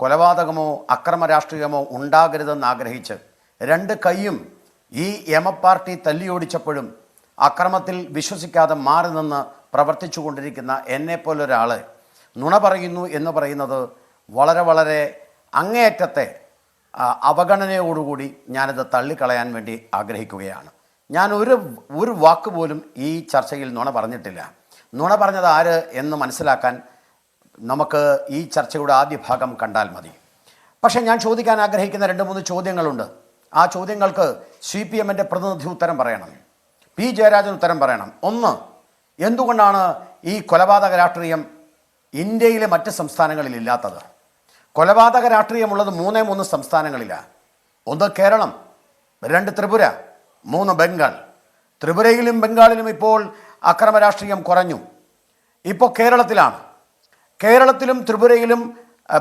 കൊലപാതകമോ അക്രമ രാഷ്ട്രീയമോ ഉണ്ടാകരുതെന്ന് ആഗ്രഹിച്ച് രണ്ട് കൈയും ഈ പാർട്ടി തല്ലിയോടിച്ചപ്പോഴും അക്രമത്തിൽ വിശ്വസിക്കാതെ മാറി നിന്ന് പ്രവർത്തിച്ചു കൊണ്ടിരിക്കുന്ന എന്നെപ്പോലൊരാൾ നുണ പറയുന്നു എന്ന് പറയുന്നത് വളരെ വളരെ അങ്ങേയറ്റത്തെ അവഗണനയോടുകൂടി ഞാനത് തള്ളിക്കളയാൻ വേണ്ടി ആഗ്രഹിക്കുകയാണ്. ഞാൻ ഒരു വാക്ക് പോലും ഈ ചർച്ചയിൽ നുണ പറഞ്ഞിട്ടില്ല. നുണ പറഞ്ഞത് ആര് എന്ന് മനസ്സിലാക്കാൻ നമുക്ക് ഈ ചർച്ചയുടെ ആദ്യ ഭാഗം കണ്ടാൽ മതി. പക്ഷേ ഞാൻ ചോദിക്കാൻ ആഗ്രഹിക്കുന്ന 2-3 ചോദ്യങ്ങളുണ്ട്. ആ ചോദ്യങ്ങൾക്ക് CPMൻ്റെ പ്രതിനിധി ഉത്തരം പറയണം, P ജയരാജൻ ഉത്തരം പറയണം. ഒന്ന്, എന്തുകൊണ്ടാണ് ഈ കൊലപാതക രാഷ്ട്രീയം ഇന്ത്യയിലെ മറ്റ് സംസ്ഥാനങ്ങളിൽ ഇല്ലാത്തത്? കൊലപാതക രാഷ്ട്രീയമുള്ളത് 3 സംസ്ഥാനങ്ങളിലാണ്. 1 കേരളം, 2 ത്രിപുര, 3 ബംഗാൾ. ത്രിപുരയിലും ബംഗാളിലും ഇപ്പോൾ അക്രമ രാഷ്ട്രീയം കുറഞ്ഞു. ഇപ്പോൾ കേരളത്തിലും ത്രിപുരയിലും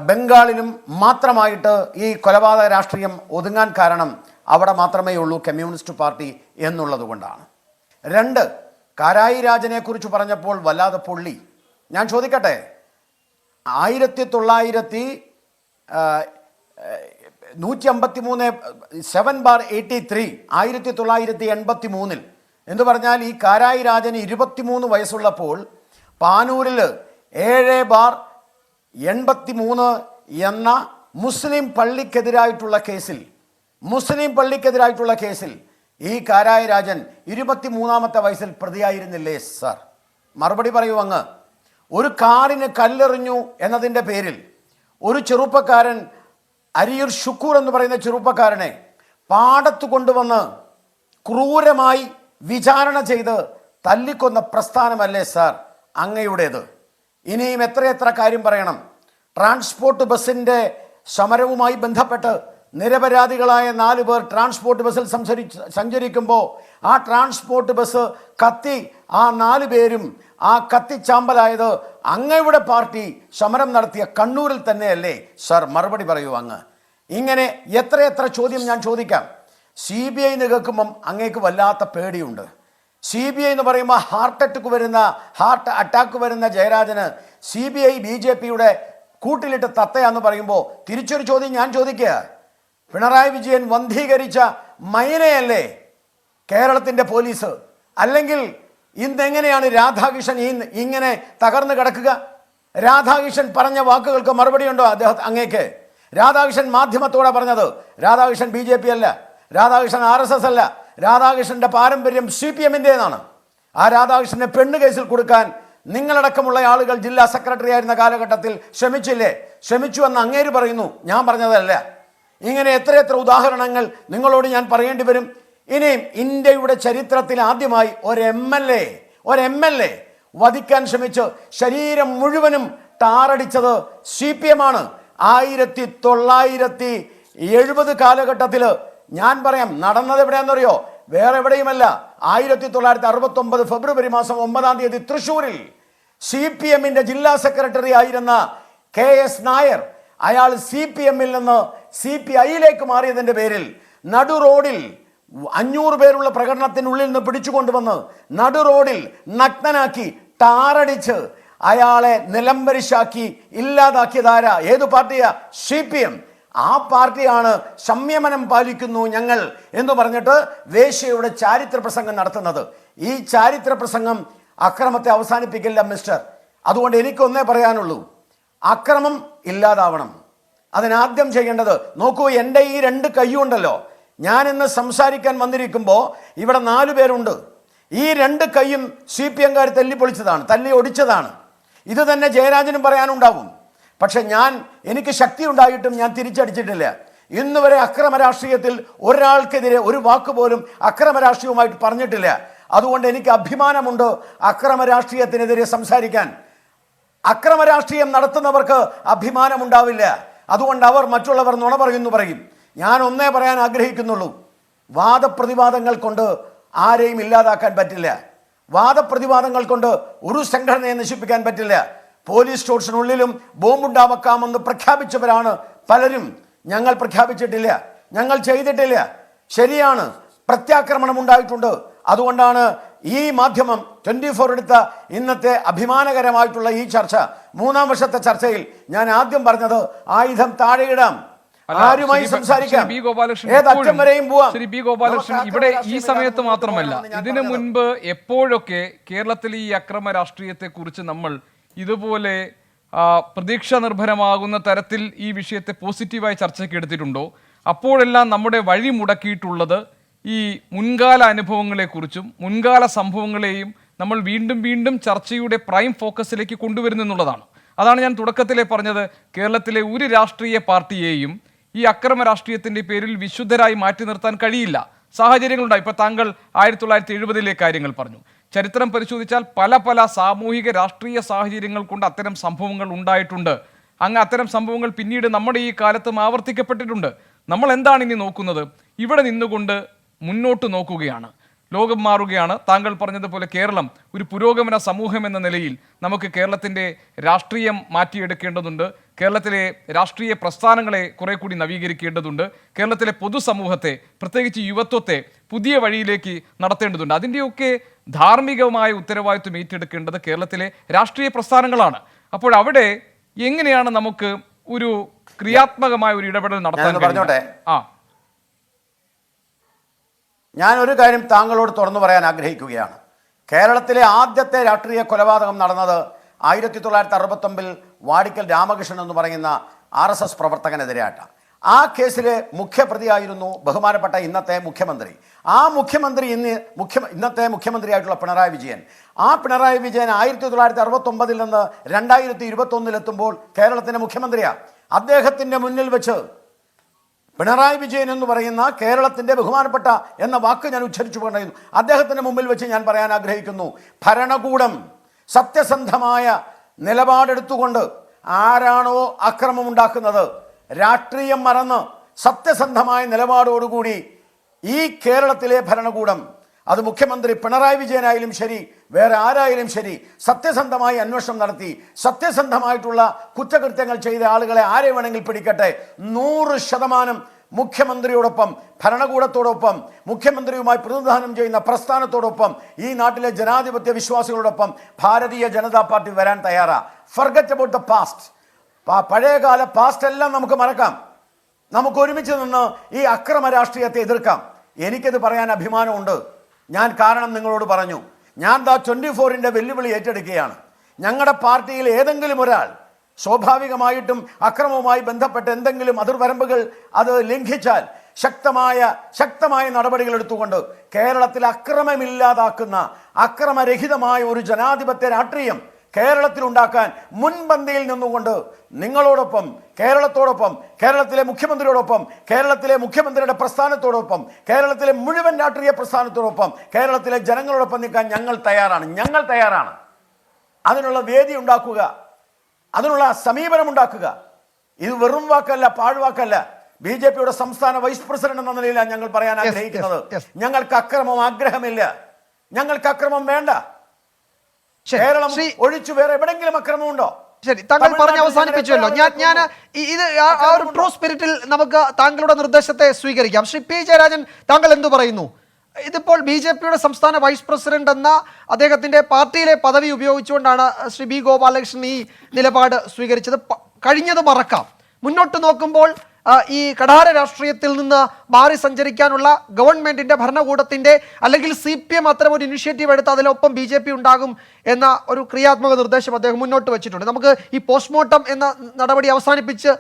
ബംഗാളിലും മാത്രമായിട്ട് ഈ കൊലപാതക രാഷ്ട്രീയം ഒതുങ്ങാൻ കാരണം അവിടെ മാത്രമേ ഉള്ളൂ കമ്മ്യൂണിസ്റ്റ് പാർട്ടി എന്നുള്ളത് കൊണ്ടാണ്. 2, കാരായി രാജനെക്കുറിച്ച് പറഞ്ഞപ്പോൾ വല്ലാതെ പൊള്ളി. ഞാൻ ചോദിക്കട്ടെ, 7/83 1983 എന്ന് പറഞ്ഞാൽ ഈ കാരായി രാജന് 23 വയസ്സുള്ളപ്പോൾ പാനൂരിൽ 7/83 എന്ന മുസ്ലിം പള്ളിക്കെതിരായിട്ടുള്ള കേസിൽ ഈ കാരായി രാജൻ 23ാമത്തെ വയസ്സിൽ പ്രതിയായിരുന്നില്ലേ സാർ? മറുപടി പറയൂ അങ്ങ്. ഒരു കാറിന് കല്ലെറിഞ്ഞു എന്നതിൻ്റെ പേരിൽ ഒരു ചെറുപ്പക്കാരൻ, അരിയൂർ ഷുക്കൂർ എന്ന് പറയുന്ന ചെറുപ്പക്കാരനെ പാടത്ത് കൊണ്ടുവന്ന് ക്രൂരമായി വിചാരണ ചെയ്ത് തല്ലിക്കൊന്ന പ്രസ്ഥാനമല്ലേ സാർ അങ്ങയുടേത്? ഇനിയും എത്രയെത്ര കാര്യം പറയണം. ട്രാൻസ്പോർട്ട് ബസ്സിൻ്റെ സമരവുമായി ബന്ധപ്പെട്ട് നിരപരാധികളായ 4 പേർ ട്രാൻസ്പോർട്ട് ബസ്സിൽ സഞ്ചരിക്കുമ്പോൾ ആ ട്രാൻസ്പോർട്ട് ബസ് കത്തി, ആ 4 പേരും ആ കത്തിച്ചാമ്പലായത് അങ്ങയുടെ പാർട്ടി സമരം നടത്തിയ കണ്ണൂരിൽ തന്നെയല്ലേ സാർ? മറുപടി പറയൂ അങ്ങ്. ഇങ്ങനെ എത്രയെത്ര ചോദ്യം ഞാൻ ചോദിക്കാം. CBI കേൾക്കുമ്പം അങ്ങേക്ക് വല്ലാത്ത പേടിയുണ്ട്. CBI എന്ന് പറയുമ്പോൾ ഹാർട്ട് അറ്റാക്ക് വരുന്ന ജയരാജന് CBI BJPയുടെ കൂട്ടിലിട്ട് തത്തയാന്ന് പറയുമ്പോൾ തിരിച്ചൊരു ചോദ്യം ഞാൻ ചോദിക്കുക. പിണറായി വിജയൻ വന്ധീകരിച്ച മൈനയല്ലേ കേരളത്തിൻ്റെ പോലീസ്? അല്ലെങ്കിൽ ഇന്നെങ്ങനെയാണ് രാധാകൃഷ്ണൻ ഇങ്ങനെ തകർന്നു കിടക്കുക? രാധാകൃഷ്ണൻ പറഞ്ഞ വാക്കുകൾക്ക് മറുപടിയുണ്ടോ അങ്ങേക്ക്? രാധാകൃഷ്ണൻ മാധ്യമത്തോടെ പറഞ്ഞത് രാധാകൃഷ്ണൻ BJP അല്ല, രാധാകൃഷ്ണൻ RSS അല്ല, രാധാകൃഷ്ണന്റെ പാരമ്പര്യം CPM-ൻ്റെതാണ്. ആ രാധാകൃഷ്ണനെ പെണ്ണ് കേസിൽ കൊടുക്കാൻ നിങ്ങളടക്കമുള്ള ആളുകൾ ജില്ലാ സെക്രട്ടറി ആയിരുന്ന കാലഘട്ടത്തിൽ ശ്രമിച്ചു എന്ന് അങ്ങേര് പറയുന്നു, ഞാൻ പറഞ്ഞതല്ല. ഇങ്ങനെ എത്രയെത്ര ഉദാഹരണങ്ങൾ നിങ്ങളോട് ഞാൻ പറയേണ്ടി വരും. ഇനിയും ഇന്ത്യയുടെ ചരിത്രത്തിൽ ആദ്യമായി ഒരു MLA വധിക്കാൻ ശ്രമിച്ച് ശരീരം മുഴുവനും ടാറടിച്ചത് CPM-ആണ്. 1970 കാലഘട്ടത്തിൽ ഞാൻ പറയാം, നടന്നത് എവിടെയാണെന്നറിയോ? വേറെ എവിടെയുമല്ല. 1969 ഫെബ്രുവരി മാസം 9-ാം തീയതി തൃശ്ശൂരിൽ CPM-ന്റെ ജില്ലാ സെക്രട്ടറി ആയിരുന്ന KS നായർ, അയാൾ CPM-ൽ നിന്ന് CPI-യിലേക്ക് മാറിയതിൻ്റെ പേരിൽ നടു റോഡിൽ 500 പേരുള്ള പ്രകടനത്തിനുള്ളിൽ നിന്ന് പിടിച്ചുകൊണ്ടുവന്ന് നടു റോഡിൽ നഗ്നനാക്കി ടാറടിച്ച് അയാളെ നിലംപരിശാക്കി ഇല്ലാതാക്കിയതാര? ഏതു പാർട്ടിയാ? CPM. ആ പാർട്ടിയാണ് സംയമനം പാലിക്കുന്നു ഞങ്ങൾ എന്ന് പറഞ്ഞിട്ട് വേശ്യയുടെ ചാരിത്ര പ്രസംഗം നടത്തുന്നത്. ഈ ചാരിത്ര പ്രസംഗം അക്രമത്തെ അവസാനിപ്പിക്കില്ല മിസ്റ്റർ. അതുകൊണ്ട് എനിക്കൊന്നേ പറയാനുള്ളൂ, അക്രമം ഇല്ലാതാവണം. അതിനാദ്യം ചെയ്യേണ്ടത്, നോക്കൂ, എൻ്റെ ഈ 2 കൈയുണ്ടല്ലോ, ഞാൻ ഇന്ന് സംസാരിക്കാൻ വന്നിരിക്കുമ്പോൾ ഇവിടെ 4 പേരുണ്ട്. ഈ 2 കൈയും CPM-കാർ തല്ലി ഒടിച്ചതാണ്. ഇത് തന്നെ ജയരാജനും പറയാനുണ്ടാവും. പക്ഷെ എനിക്ക് ശക്തി ഉണ്ടായിട്ടും ഞാൻ തിരിച്ചടിച്ചിട്ടില്ല. ഇന്ന് വരെ അക്രമ രാഷ്ട്രീയത്തിൽ ഒരാൾക്കെതിരെ ഒരു വാക്ക് പോലും അക്രമ രാഷ്ട്രീയവുമായിട്ട് പറഞ്ഞിട്ടില്ല. അതുകൊണ്ട് എനിക്ക് അഭിമാനമുണ്ട് അക്രമ രാഷ്ട്രീയത്തിനെതിരെ സംസാരിക്കാൻ. അക്രമ രാഷ്ട്രീയം നടത്തുന്നവർക്ക് അഭിമാനമുണ്ടാവില്ല. അതുകൊണ്ട് അവർ മറ്റുള്ളവർ നുണ പറയും. ഞാൻ ഒന്നേ പറയാൻ ആഗ്രഹിക്കുന്നുള്ളൂ, വാദപ്രതിവാദങ്ങൾ കൊണ്ട് ആരെയും ഇല്ലാതാക്കാൻ പറ്റില്ല. വാദപ്രതിവാദങ്ങൾ കൊണ്ട് ഒരു സംഘടനയെ നശിപ്പിക്കാൻ പറ്റില്ല. പോലീസ് സ്റ്റേഷനുള്ളിലും ബോംബുണ്ടാവാക്കാമെന്ന് പ്രഖ്യാപിച്ചവരാണ് പലരും. ഞങ്ങൾ പ്രഖ്യാപിച്ചിട്ടില്ല, ഞങ്ങൾ ചെയ്തിട്ടില്ല. ശരിയാണ്, പ്രത്യാക്രമണം ഉണ്ടായിട്ടുണ്ട്. അതുകൊണ്ടാണ് ഈ മാധ്യമം 24 എടുത്ത ഇന്നത്തെ അഭിമാനകരമായിട്ടുള്ള ഈ ചർച്ച, 3-ാം വർഷത്തെ ചർച്ചയിൽ ഞാൻ ആദ്യം പറഞ്ഞത് ആയുധം താഴെയിടാം, ആരുമായി സംസാരിക്കാം, ഏതറ്റം വരെയും പോവാം. ശ്രീ ബി ഗോപാലകൃഷ്ണൻ, ഇവിടെ ഈ സമയത്ത് മാത്രമല്ല, ഇതിനു മുൻപ് എപ്പോഴൊക്കെ കേരളത്തിലെ ഈ അക്രമ രാഷ്ട്രീയത്തെ കുറിച്ച് നമ്മൾ ഇതുപോലെ പ്രതീക്ഷ നിർഭരമാകുന്ന തരത്തിൽ ഈ വിഷയത്തെ പോസിറ്റീവായി ചർച്ചയ്ക്ക് എടുത്തിട്ടുണ്ടോ? അപ്പോഴെല്ലാം നമ്മുടെ വഴി മുടക്കിയിട്ടുള്ളത് ഈ മുൻകാല അനുഭവങ്ങളെക്കുറിച്ചും മുൻകാല സംഭവങ്ങളെയും നമ്മൾ വീണ്ടും വീണ്ടും ചർച്ചയുടെ പ്രൈം ഫോക്കസിലേക്ക് കൊണ്ടുവരുന്നു എന്നുള്ളതാണ്. അതാണ് ഞാൻ തുടക്കത്തിലെ പറഞ്ഞത്, കേരളത്തിലെ ഒരു രാഷ്ട്രീയ പാർട്ടിയെയും ഈ അക്രമ രാഷ്ട്രീയത്തിൻ്റെ പേരിൽ വിശുദ്ധരായി മാറ്റി നിർത്താൻ കഴിയില്ല. സാഹചര്യങ്ങളുണ്ടായി. ഇപ്പോൾ താങ്കൾ 1970-ലെ കാര്യങ്ങൾ പറഞ്ഞു. ചരിത്രം പരിശോധിച്ചാൽ പല സാമൂഹിക രാഷ്ട്രീയ സാഹചര്യങ്ങൾ കൊണ്ട് അത്തരം സംഭവങ്ങൾ ഉണ്ടായിട്ടുണ്ട്. അത്തരം സംഭവങ്ങൾ പിന്നീട് നമ്മുടെ ഈ കാലത്തും ആവർത്തിക്കപ്പെട്ടിട്ടുണ്ട്. നമ്മൾ എന്താണ് ഇനി നോക്കുന്നത്? ഇവിടെ നിന്നുകൊണ്ട് മുന്നോട്ട് നോക്കുകയാണ്. ലോകം മാറുകയാണ്. താങ്കൾ പറഞ്ഞതുപോലെ കേരളം ഒരു പുരോഗമന സമൂഹം എന്ന നിലയിൽ നമുക്ക് കേരളത്തിൻ്റെ രാഷ്ട്രീയം മാറ്റിയെടുക്കേണ്ടതുണ്ട്. കേരളത്തിലെ രാഷ്ട്രീയ പ്രസ്ഥാനങ്ങളെ കുറെ കൂടി നവീകരിക്കേണ്ടതുണ്ട്. കേരളത്തിലെ പൊതുസമൂഹത്തെ, പ്രത്യേകിച്ച് യുവത്വത്തെ പുതിയ വഴിയിലേക്ക് നടത്തേണ്ടതുണ്ട്. അതിൻ്റെയൊക്കെ ധാർമ്മികമായ ഉത്തരവാദിത്വം ഏറ്റെടുക്കേണ്ടത് കേരളത്തിലെ രാഷ്ട്രീയ പ്രസ്ഥാനങ്ങളാണ്. അപ്പോൾ അവിടെ എങ്ങനെയാണ് നമുക്ക് ഒരു ക്രിയാത്മകമായ ഒരു ഇടപെടൽ നടത്താൻ ഞാനൊന്ന് പറഞ്ഞോട്ടെ. ആ ഞാൻ ഒരു കാര്യം താങ്കളോട് തുറന്നു പറയാൻ ആഗ്രഹിക്കുകയാണ്. കേരളത്തിലെ ആദ്യത്തെ രാഷ്ട്രീയ കൊലപാതകം നടന്നത് 1969 വാടിക്കൽ രാമകൃഷ്ണൻ എന്ന് പറയുന്ന RSS പ്രവർത്തകനെതിരെയായിട്ടാണ്. ആ കേസിലെ മുഖ്യപ്രതിയായിരുന്നു ബഹുമാനപ്പെട്ട ഇന്നത്തെ മുഖ്യമന്ത്രി. ആ മുഖ്യമന്ത്രി ഇന്നത്തെ മുഖ്യമന്ത്രിയായിട്ടുള്ള പിണറായി വിജയൻ. ആ പിണറായി വിജയൻ 1969 നിന്ന് 2021 കേരളത്തിൻ്റെ മുഖ്യമന്ത്രിയാണ്. അദ്ദേഹത്തിൻ്റെ മുന്നിൽ വെച്ച് പിണറായി വിജയൻ എന്ന് പറയുന്ന കേരളത്തിൻ്റെ ബഹുമാനപ്പെട്ട എന്ന വാക്ക് ഞാൻ ഉച്ചരിച്ചു പറയുന്നു. അദ്ദേഹത്തിൻ്റെ മുമ്പിൽ വെച്ച് ഞാൻ പറയാൻ ആഗ്രഹിക്കുന്നു, ഭരണകൂടം സത്യസന്ധമായ നിലപാടെടുത്തുകൊണ്ട് ആരാണോ അക്രമമുണ്ടാക്കുന്നത് രാഷ്ട്രീയം മറന്ന് സത്യസന്ധമായ നിലപാടോടുകൂടി ഈ കേരളത്തിലെ ഭരണകൂടം, അത് മുഖ്യമന്ത്രി പിണറായി വിജയനായാലും ശരി വേറെ ആരായാലും ശരി, സത്യസന്ധമായി അന്വേഷണം നടത്തി സത്യസന്ധമായിട്ടുള്ള കുറ്റകൃത്യങ്ങൾ ചെയ്ത ആളുകളെ ആരെ വേണമെങ്കിൽ പിടിക്കട്ടെ, 100% മുഖ്യമന്ത്രിയോടൊപ്പം ഭരണകൂടത്തോടൊപ്പം മുഖ്യമന്ത്രിയുമായി പ്രതിനിധാനം ചെയ്യുന്ന പ്രസ്ഥാനത്തോടൊപ്പം ഈ നാട്ടിലെ ജനാധിപത്യ വിശ്വാസികളോടൊപ്പം ഭാരതീയ ജനതാ പാർട്ടി വരാൻ തയ്യാറാ. Forget about the past. പഴയകാല പാസ്റ്റ് എല്ലാം നമുക്ക് മറക്കാം. നമുക്ക് ഒരുമിച്ച് നിന്ന് ഈ അക്രമ രാഷ്ട്രീയത്തെ എതിർക്കാം. എനിക്കത് പറയാൻ അഭിമാനമുണ്ട്. ഞാൻ കാരണം നിങ്ങളോട് പറഞ്ഞു, ഞാൻ 24-ന്റെ വെല്ലുവിളി ഏറ്റെടുക്കുകയാണ്. ഞങ്ങളുടെ പാർട്ടിയിൽ ഏതെങ്കിലും ഒരാൾ സ്വാഭാവികമായിട്ടും അക്രമവുമായി ബന്ധപ്പെട്ട് എന്തെങ്കിലും അതിർവരമ്പുകൾ അത് ലംഘിച്ചാൽ ശക്തമായ നടപടികൾ എടുത്തുകൊണ്ട് കേരളത്തിൽ അക്രമമില്ലാതാക്കുന്ന അക്രമരഹിതമായ ഒരു ജനാധിപത്യ രാഷ്ട്രീയം കേരളത്തിൽ ഉണ്ടാക്കാൻ മുൻപന്തിയിൽ നിന്നുകൊണ്ട് നിങ്ങളോടൊപ്പം, കേരളത്തോടൊപ്പം, കേരളത്തിലെ മുഖ്യമന്ത്രിയോടൊപ്പം, കേരളത്തിലെ മുഖ്യമന്ത്രിയുടെ പ്രസ്ഥാനത്തോടൊപ്പം, കേരളത്തിലെ മുഴുവൻ രാഷ്ട്രീയ പ്രസ്ഥാനത്തോടൊപ്പം, കേരളത്തിലെ ജനങ്ങളോടൊപ്പം നിൽക്കാൻ ഞങ്ങൾ തയ്യാറാണ്. അതിനുള്ള വേദി ഉണ്ടാക്കുക, അതിനുള്ള സമീപനം ഉണ്ടാക്കുക. ഇത് വെറും വാക്കല്ല, പാഴ്വാക്കല്ല. BJPയുടെ സംസ്ഥാന വൈസ് പ്രസിഡന്റ് എന്ന നിലയിലാണ് ഞങ്ങൾ പറയാൻ ആഗ്രഹിക്കുന്നത്. ഞങ്ങൾക്ക് അക്രമം ആഗ്രഹമില്ല, ഞങ്ങൾക്ക് അക്രമം വേണ്ട. കേരളം ഒഴിച്ചു വേറെ എവിടെങ്കിലും അക്രമമുണ്ടോ? ശരി, താങ്കൾ പറഞ്ഞ് അവസാനിപ്പിച്ചുവല്ലോ. ഞാൻ ഇത് ആ ഒരു ട്രൂ സ്പിരിറ്റിൽ നമുക്ക് താങ്കളുടെ നിർദ്ദേശത്തെ സ്വീകരിക്കാം. ശ്രീ P. ജയരാജൻ, താങ്കൾ എന്തു പറയുന്നു? ഇതിപ്പോൾ BJPയുടെ സംസ്ഥാന വൈസ് പ്രസിഡന്റ് എന്ന അദ്ദേഹത്തിന്റെ പാർട്ടിയിലെ പദവി ഉപയോഗിച്ചുകൊണ്ടാണ് ശ്രീ B. ഗോപാലകൃഷ്ണൻ ഈ നിലപാട് സ്വീകരിച്ചത്. കഴിഞ്ഞത് മറക്കാം. മുന്നോട്ട് നോക്കുമ്പോൾ ഈ കഠാര രാഷ്ട്രീയത്തിൽ നിന്ന് മാറി സഞ്ചരിക്കാനുള്ള ഗവൺമെന്റിന്റെ ഭരണകൂടത്തിന്റെ അല്ലെങ്കിൽ CPM അത്തരം ഒരു ഇനിഷ്യേറ്റീവ് എടുത്ത് അതിനൊപ്പം BJP ഉണ്ടാകും എന്ന ഒരു ക്രിയാത്മക നിർദ്ദേശം അദ്ദേഹം മുന്നോട്ട് വെച്ചിട്ടുണ്ട്. നമുക്ക് ഈ പോസ്റ്റ്മോർട്ടം എന്ന നടപടി അവസാനിപ്പിച്ച്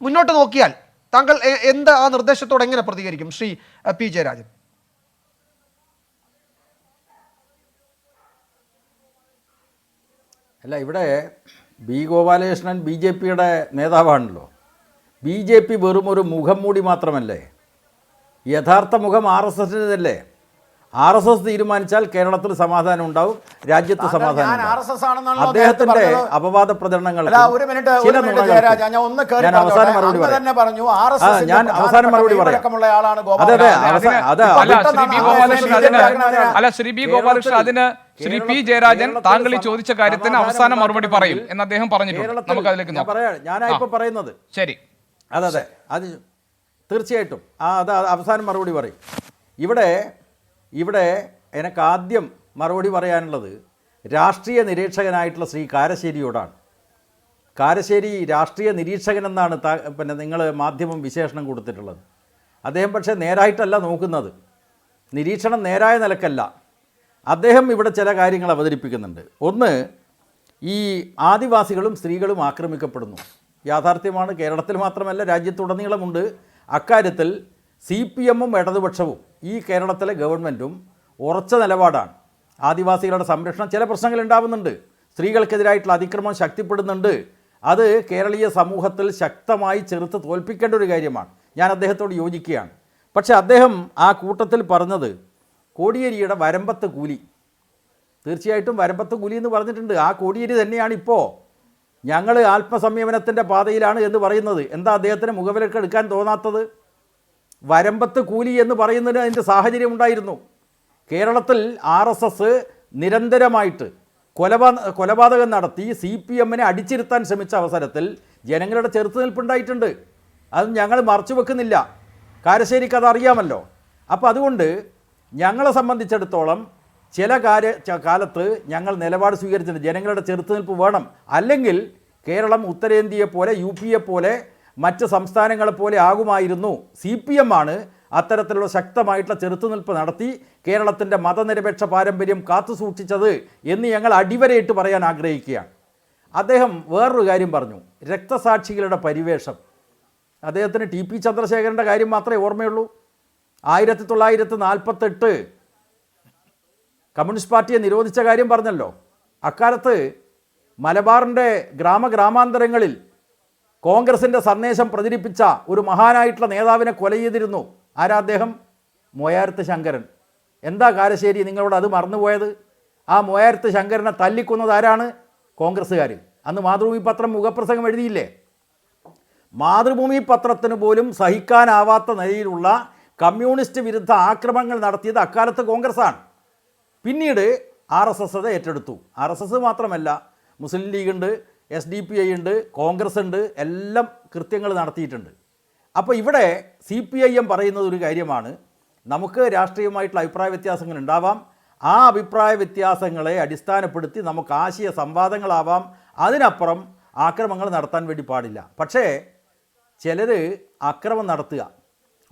മുന്നോട്ട് നോക്കിയാൽ താങ്കൾ എന്ത് ആ നിർദ്ദേശത്തോട് എങ്ങനെ പ്രതികരിക്കും ശ്രീ P. ജയരാജൻ? അല്ല, ഇവിടെ B. ഗോപാലകൃഷ്ണൻ BJPയുടെ നേതാവാണല്ലോ. BJP വെറും ഒരു മുഖം മൂടി മാത്രമല്ലേ? യഥാർത്ഥ മുഖം RSSൻ്റെതല്ലേ? RSS തീരുമാനിച്ചാൽ കേരളത്തിൽ സമാധാനം ഉണ്ടാവും, രാജ്യത്ത് സമാധാനം ഉണ്ടാവും. അദ്ദേഹത്തിന്റെ അപവാദ പ്രചരണങ്ങൾ ഞാൻ അവസാനം മറുപടി പറയാം. അല്ല, ശ്രീ B. ഗോപാലകൃഷ്ണൻ അതിന് ശ്രീ P. ജയരാജൻ താങ്കൾ ഈ ചോദിച്ച കാര്യത്തിന് അവസാനം മറുപടി പറയും എന്ന് അദ്ദേഹം പറഞ്ഞിട്ടുണ്ട്. നമുക്ക് അതിലേക്ക് ഞാനായിപ്പോ പറയുന്നത് ശരി. അതെ, അത് തീർച്ചയായിട്ടും അത് അവസാനം മറുപടി പറയും. ഇവിടെ എനിക്ക് ആദ്യം മറുപടി പറയാനുള്ളത് രാഷ്ട്രീയ നിരീക്ഷകനായിട്ടുള്ള ശ്രീ കാരശ്ശേരിയോടാണ്. കാരശ്ശേരി രാഷ്ട്രീയ നിരീക്ഷകനെന്നാണ് നിങ്ങൾ മാധ്യമം വിശേഷണം കൊടുത്തിട്ടുള്ളത്. അദ്ദേഹം പക്ഷേ നേരായിട്ടല്ല നോക്കുന്നത്, നിരീക്ഷണം നേരായ നിലക്കല്ല. അദ്ദേഹം ഇവിടെ ചില കാര്യങ്ങൾ അവതരിപ്പിക്കുന്നുണ്ട്. ഒന്ന്, ഈ ആദിവാസികളും സ്ത്രീകളും ആക്രമിക്കപ്പെടുന്നു. യാഥാർത്ഥ്യമാണ്. കേരളത്തിൽ മാത്രമല്ല, രാജ്യത്തുടനീളമുണ്ട്. അക്കാര്യത്തിൽ CPM-ഉം ഇടതുപക്ഷവും ഈ കേരളത്തിലെ ഗവൺമെൻറ്റും ഉറച്ച നിലപാടാണ്. ആദിവാസികളുടെ സംരക്ഷണം, ചില പ്രശ്നങ്ങൾ ഉണ്ടാകുന്നുണ്ട്, സ്ത്രീകൾക്കെതിരായിട്ടുള്ള അതിക്രമം ശക്തിപ്പെടുന്നുണ്ട്. അത് കേരളീയ സമൂഹത്തിൽ ശക്തമായി ചെറുത്ത് തോൽപ്പിക്കേണ്ട ഒരു കാര്യമാണ്. ഞാൻ അദ്ദേഹത്തോട് യോജിക്കുകയാണ്. പക്ഷേ അദ്ദേഹം ആ കൂട്ടത്തിൽ പറഞ്ഞത് കോടിയേരിയുടെ വരമ്പത്ത് കൂലി, തീർച്ചയായിട്ടും വരമ്പത്ത് കൂലി എന്ന് പറഞ്ഞിട്ടുണ്ട്. ആ കോടിയേരി തന്നെയാണ് ഇപ്പോൾ ഞങ്ങൾ ആത്മസംയമനത്തിൻ്റെ പാതയിലാണ് എന്ന് പറയുന്നത്. എന്താ അദ്ദേഹത്തിന് മുഖവിലക്ക് എടുക്കാൻ തോന്നാത്തത്? വരമ്പത്ത് കൂലി എന്ന് പറയുന്നതിന് അതിൻ്റെ സാഹചര്യം ഉണ്ടായിരുന്നു. കേരളത്തിൽ RSS നിരന്തരമായിട്ട് കൊലപാതകം നടത്തി CPM-നെ അടിച്ചിരുത്താൻ ശ്രമിച്ച അവസരത്തിൽ ജനങ്ങളുടെ ചെറുത്തുനിൽപ്പുണ്ടായിട്ടുണ്ട്. അത് ഞങ്ങൾ മറച്ചു വെക്കുന്നില്ല. കാരശ്ശേരിക്ക് അതറിയാമല്ലോ. അപ്പോൾ അതുകൊണ്ട് ഞങ്ങളെ സംബന്ധിച്ചിടത്തോളം ചില കാലത്ത് ഞങ്ങൾ നിലപാട് സ്വീകരിച്ചിട്ടുണ്ട്. ജനങ്ങളുടെ ചെറുത്തുനിൽപ്പ് വേണം, അല്ലെങ്കിൽ കേരളം ഉത്തരേന്ത്യയെ പോലെ UP-യെ പോലെ മറ്റ് സംസ്ഥാനങ്ങളെപ്പോലെ ആകുമായിരുന്നു. CPM ആണ് അത്തരത്തിലുള്ള ശക്തമായിട്ടുള്ള ചെറുത്തുനിൽപ്പ് നടത്തി കേരളത്തിൻ്റെ മതനിരപേക്ഷ പാരമ്പര്യം കാത്തുസൂക്ഷിച്ചത് എന്ന് ഞങ്ങൾ അടിവരയിട്ട് പറയാൻ ആഗ്രഹിക്കുകയാണ്. അദ്ദേഹം വേറൊരു കാര്യം പറഞ്ഞു, രക്തസാക്ഷികളുടെ പരിവേഷം. അദ്ദേഹത്തിന് TP ചന്ദ്രശേഖരൻ്റെ കാര്യം മാത്രമേ ഓർമ്മയുള്ളൂ. 1948 കമ്മ്യൂണിസ്റ്റ് പാർട്ടിയെ നിരോധിച്ച കാര്യം പറഞ്ഞല്ലോ. അക്കാലത്ത് മലബാറിൻ്റെ ഗ്രാമാന്തരങ്ങളിൽ കോൺഗ്രസിൻ്റെ സന്ദേശം പ്രചരിപ്പിച്ച ഒരു മഹാനായിട്ടുള്ള നേതാവിനെ കൊല ചെയ്തിരുന്നു. ആരാ അദ്ദേഹം? മോയാരത്ത് ശങ്കരൻ. എന്താ കാരശ്ശേരി നിങ്ങളോട് അത് മറന്നുപോയത്? ആ മോയാരത്ത് ശങ്കരനെ തല്ലിക്കൊന്നത് ആരാണ്? കോൺഗ്രസ്സുകാർ. അന്ന് മാതൃഭൂമി പത്രം മുഖപ്രസംഗം എഴുതിയില്ലേ? മാതൃഭൂമി പത്രത്തിന് പോലും സഹിക്കാനാവാത്ത നിലയിലുള്ള കമ്മ്യൂണിസ്റ്റ് വിരുദ്ധ ആക്രമണങ്ങൾ നടത്തിയത് അക്കാലത്ത് കോൺഗ്രസ്സാണ്. പിന്നീട് RSS അത് ഏറ്റെടുത്തു. RSS മാത്രമല്ല, മുസ്ലിം ലീഗ് ഉണ്ട്, SDPI ഉണ്ട്, കോൺഗ്രസ് ഉണ്ട്, എല്ലാം കൃത്യങ്ങൾ നടത്തിയിട്ടുണ്ട്. അപ്പോൾ ഇവിടെ CPIM പറയുന്നത് ഒരു കാര്യമാണ്, നമുക്ക് രാഷ്ട്രീയമായിട്ടുള്ള അഭിപ്രായ വ്യത്യാസങ്ങൾ ഉണ്ടാവാം, ആ അഭിപ്രായ വ്യത്യാസങ്ങളെ അടിസ്ഥാനപ്പെടുത്തി നമുക്ക് ആശയ സംവാദങ്ങളാവാം, അതിനപ്പുറം ആക്രമണങ്ങൾ നടത്താൻ വേണ്ടി പാടില്ല. പക്ഷേ ചിലർ ആക്രമണം നടത്തുക,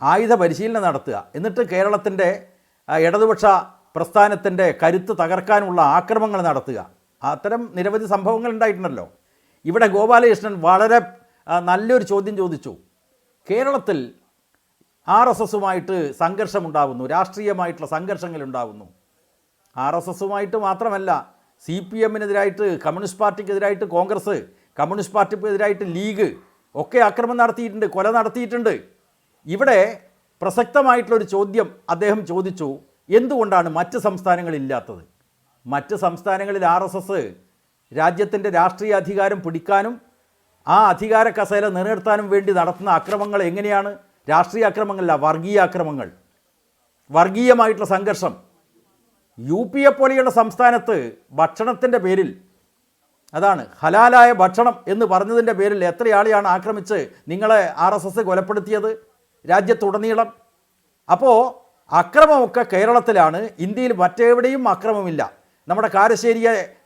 ആയുധ പരിശീലനം നടത്തുക, എന്നിട്ട് കേരളത്തിൻ്റെ ഇടതുപക്ഷ പ്രസ്ഥാനത്തിൻ്റെ കരുത്ത് തകർക്കാനുള്ള ആക്രമണങ്ങൾ നടത്തുക, അത്തരം നിരവധി സംഭവങ്ങൾ ഉണ്ടായിട്ടുണ്ടല്ലോ. ഇവിടെ ഗോപാലകൃഷ്ണൻ വളരെ നല്ലൊരു ചോദ്യം ചോദിച്ചു. കേരളത്തിൽ RSSുമായിട്ട് സംഘർഷമുണ്ടാകുന്നു, രാഷ്ട്രീയമായിട്ടുള്ള സംഘർഷങ്ങൾ ഉണ്ടാകുന്നു. RSSുമായിട്ട് മാത്രമല്ല, CPMനെതിരായിട്ട്, കമ്മ്യൂണിസ്റ്റ് പാർട്ടിക്കെതിരായിട്ട് കോൺഗ്രസ്, കമ്മ്യൂണിസ്റ്റ് പാർട്ടിക്കെതിരായിട്ട് ലീഗ് ഒക്കെ ആക്രമണം നടത്തിയിട്ടുണ്ട്, കൊല നടത്തിയിട്ടുണ്ട്. ഇവിടെ പ്രസക്തമായിട്ടുള്ളൊരു ചോദ്യം അദ്ദേഹം ചോദിച്ചു, എന്തുകൊണ്ടാണ് മറ്റ് സംസ്ഥാനങ്ങളില്ലാത്തത്? മറ്റ് സംസ്ഥാനങ്ങളിൽ RSS രാജ്യത്തിൻ്റെ രാഷ്ട്രീയ അധികാരം പിടിക്കാനും ആ അധികാര കസേര നിലനിർത്താനും വേണ്ടി നടത്തുന്ന അക്രമങ്ങൾ എങ്ങനെയാണ്? രാഷ്ട്രീയ അക്രമങ്ങളല്ല, വർഗീയ അക്രമങ്ങൾ, വർഗീയമായിട്ടുള്ള സംഘർഷം. UP-യെ പോലെയുള്ള സംസ്ഥാനത്ത് ഭക്ഷണത്തിൻ്റെ പേരിൽ, അതാണ് ഹലാലായ ഭക്ഷണം എന്ന് പറഞ്ഞതിൻ്റെ പേരിൽ എത്രയാളെയാണ് ആക്രമിച്ച് നിങ്ങളെ RSS കൊലപ്പെടുത്തിയത് രാജ്യത്തുടനീളം? അപ്പോൾ അക്രമമൊക്കെ കേരളത്തിലാണ്, ഇന്ത്യയിൽ മറ്റെവിടെയും അക്രമമില്ല. നമ്മുടെ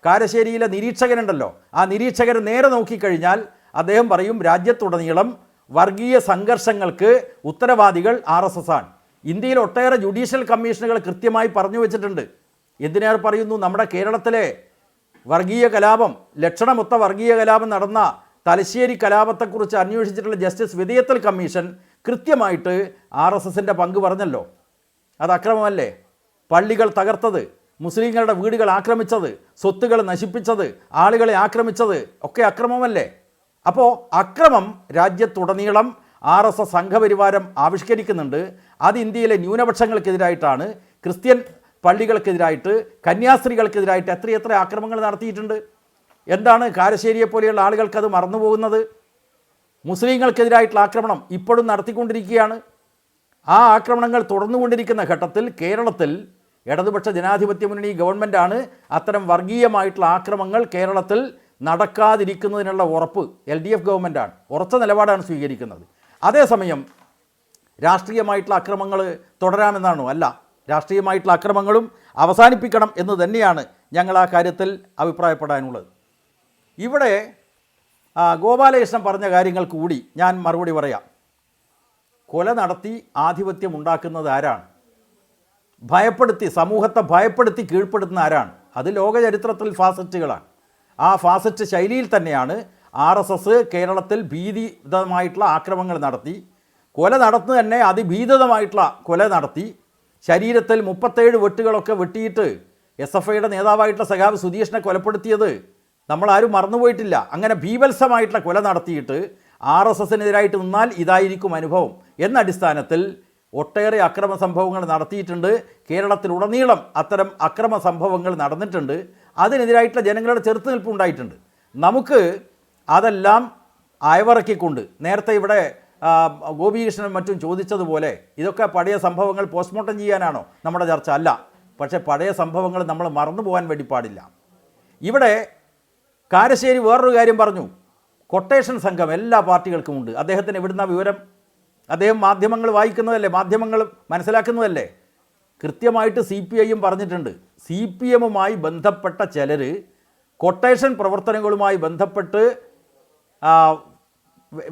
കാരശ്ശേരിയിലെ നിരീക്ഷകനുണ്ടല്ലോ, ആ നിരീക്ഷകൻ നേരെ നോക്കിക്കഴിഞ്ഞാൽ അദ്ദേഹം പറയും രാജ്യത്തുടനീളം വർഗീയ സംഘർഷങ്ങൾക്ക് ഉത്തരവാദികൾ RSS ആണ്. ഇന്ത്യയിൽ ഒട്ടേറെ ജുഡീഷ്യൽ കമ്മീഷനുകൾ കൃത്യമായി പറഞ്ഞു വെച്ചിട്ടുണ്ട്. എന്തിനേറെ പറയുന്നു, നമ്മുടെ കേരളത്തിലെ വർഗീയ കലാപം, ലക്ഷണമൊത്ത വർഗീയ കലാപം നടന്ന തലശ്ശേരി കലാപത്തെക്കുറിച്ച് അന്വേഷിച്ചിട്ടുള്ള ജസ്റ്റിസ് വിധേയത്തൽ കമ്മീഷൻ കൃത്യമായിട്ട് RSSൻ്റെ പങ്ക് പറഞ്ഞല്ലോ. അത് അക്രമമല്ലേ? പള്ളികൾ തകർത്തത്, മുസ്ലിങ്ങളുടെ വീടുകൾ ആക്രമിച്ചത്, സ്വത്തുകൾ നശിപ്പിച്ചത്, ആളുകളെ ആക്രമിച്ചത് ഒക്കെ അക്രമമല്ലേ? അപ്പോൾ അക്രമം രാജ്യത്തുടനീളം RSS സംഘപരിവാരം ആവിഷ്കരിക്കുന്നുണ്ട്. അത് ഇന്ത്യയിലെ ന്യൂനപക്ഷങ്ങൾക്കെതിരായിട്ടാണ്, ക്രിസ്ത്യൻ പള്ളികൾക്കെതിരായിട്ട്, കന്യാസ്ത്രീകൾക്കെതിരായിട്ട് എത്രയെത്ര ആക്രമണങ്ങൾ നടത്തിയിട്ടുണ്ട്. എന്താണ് കാരശ്ശേരിയെ പോലെയുള്ള ആളുകൾക്ക് അത് മറന്നുപോകുന്നത്? മുസ്ലിങ്ങൾക്കെതിരായിട്ടുള്ള ആക്രമണം ഇപ്പോഴും നടത്തിക്കൊണ്ടിരിക്കുകയാണ്. ആ ആക്രമണങ്ങൾ തുടർന്നുകൊണ്ടിരിക്കുന്ന ഘട്ടത്തിൽ കേരളത്തിൽ ഇടതുപക്ഷ ജനാധിപത്യ മുന്നണി ഗവൺമെൻറ്റാണ് അത്തരം വർഗീയമായിട്ടുള്ള ആക്രമണങ്ങൾ കേരളത്തിൽ നടക്കാതിരിക്കുന്നതിനുള്ള ഉറപ്പ് LDF ഗവൺമെൻറ്റാണ്, ഉറച്ച നിലപാടാണ് സ്വീകരിക്കുന്നത്. അതേസമയം രാഷ്ട്രീയമായിട്ടുള്ള അക്രമങ്ങൾ തുടരാമെന്നാണോ? അല്ല, രാഷ്ട്രീയമായിട്ടുള്ള അക്രമങ്ങളും അവസാനിപ്പിക്കണം എന്ന് തന്നെയാണ് ഞങ്ങൾ ആ കാര്യത്തിൽ അഭിപ്രായപ്പെടാനുള്ളത്. ഇവിടെ ഗോപാലകൃഷ്ണൻ പറഞ്ഞ കാര്യങ്ങൾ കൂടി ഞാൻ മറുപടി പറയാം. കൊല നടത്തി ആധിപത്യം ഉണ്ടാക്കുന്നത് ആരാണ്? ഭയപ്പെടുത്തി, സമൂഹത്തെ ഭയപ്പെടുത്തി കീഴ്പ്പെടുത്തുന്ന ആരാണ്? അത് ലോക ചരിത്രത്തിൽ ഫാസിസ്റ്റുകളാണ്. ആ ഫാസിസ്റ്റ് ശൈലിയിൽ തന്നെയാണ് RSS കേരളത്തിൽ ഭീതിതമായിട്ടുള്ള ആക്രമണങ്ങൾ നടത്തി, കൊല നടത്തുന്നത് തന്നെ അതിഭീതിതമായിട്ടുള്ള കൊല നടത്തി. ശരീരത്തിൽ 37 വെട്ടുകളൊക്കെ വെട്ടിയിട്ട് SFIയുടെ നേതാവായിട്ടുള്ള സഖാവ് സുധീഷിനെ കൊലപ്പെടുത്തിയത് നമ്മളാരും മറന്നുപോയിട്ടില്ല. അങ്ങനെ ഭീവത്സമായിട്ടുള്ള കൊല നടത്തിയിട്ട് RSSനെതിരായിട്ട് നിന്നാൽ ഇതായിരിക്കും അനുഭവം എന്ന അടിസ്ഥാനത്തിൽ ഒട്ടേറെ അക്രമ സംഭവങ്ങൾ നടത്തിയിട്ടുണ്ട്. കേരളത്തിലുടനീളം അത്തരം അക്രമ സംഭവങ്ങൾ നടന്നിട്ടുണ്ട്. അതിനെതിരായിട്ടുള്ള ജനങ്ങളുടെ ചെറുത്തുനിൽപ്പ് ഉണ്ടായിട്ടുണ്ട്. നമുക്ക് അതെല്ലാം അയവിറക്കിക്കൊണ്ട്, നേരത്തെ ഇവിടെ ഗോപികൃഷ്ണൻ മറ്റും ചോദിച്ചതുപോലെ, ഇതൊക്കെ പഴയ സംഭവങ്ങൾ പോസ്റ്റ്മോർട്ടം ചെയ്യാനാണോ നമ്മുടെ ചർച്ച? അല്ല. പക്ഷേ പഴയ സംഭവങ്ങൾ നമ്മൾ മറന്നു പോകാൻ വേണ്ടി പാടില്ല. ഇവിടെ കാരശ്ശേരി വേറൊരു കാര്യം പറഞ്ഞു, കൊട്ടേഷൻ സംഘം എല്ലാ പാർട്ടികൾക്കും ഉണ്ട്. അദ്ദേഹത്തിന് എവിടുന്ന വിവരം? അദ്ദേഹം മാധ്യമങ്ങൾ വായിക്കുന്നതല്ലേ, മാധ്യമങ്ങൾ മനസ്സിലാക്കുന്നതല്ലേ? കൃത്യമായിട്ട് CPIയും പറഞ്ഞിട്ടുണ്ട്. CPMുമായി ബന്ധപ്പെട്ട ചിലർ കൊട്ടേഷൻ പ്രവർത്തനങ്ങളുമായി ബന്ധപ്പെട്ട്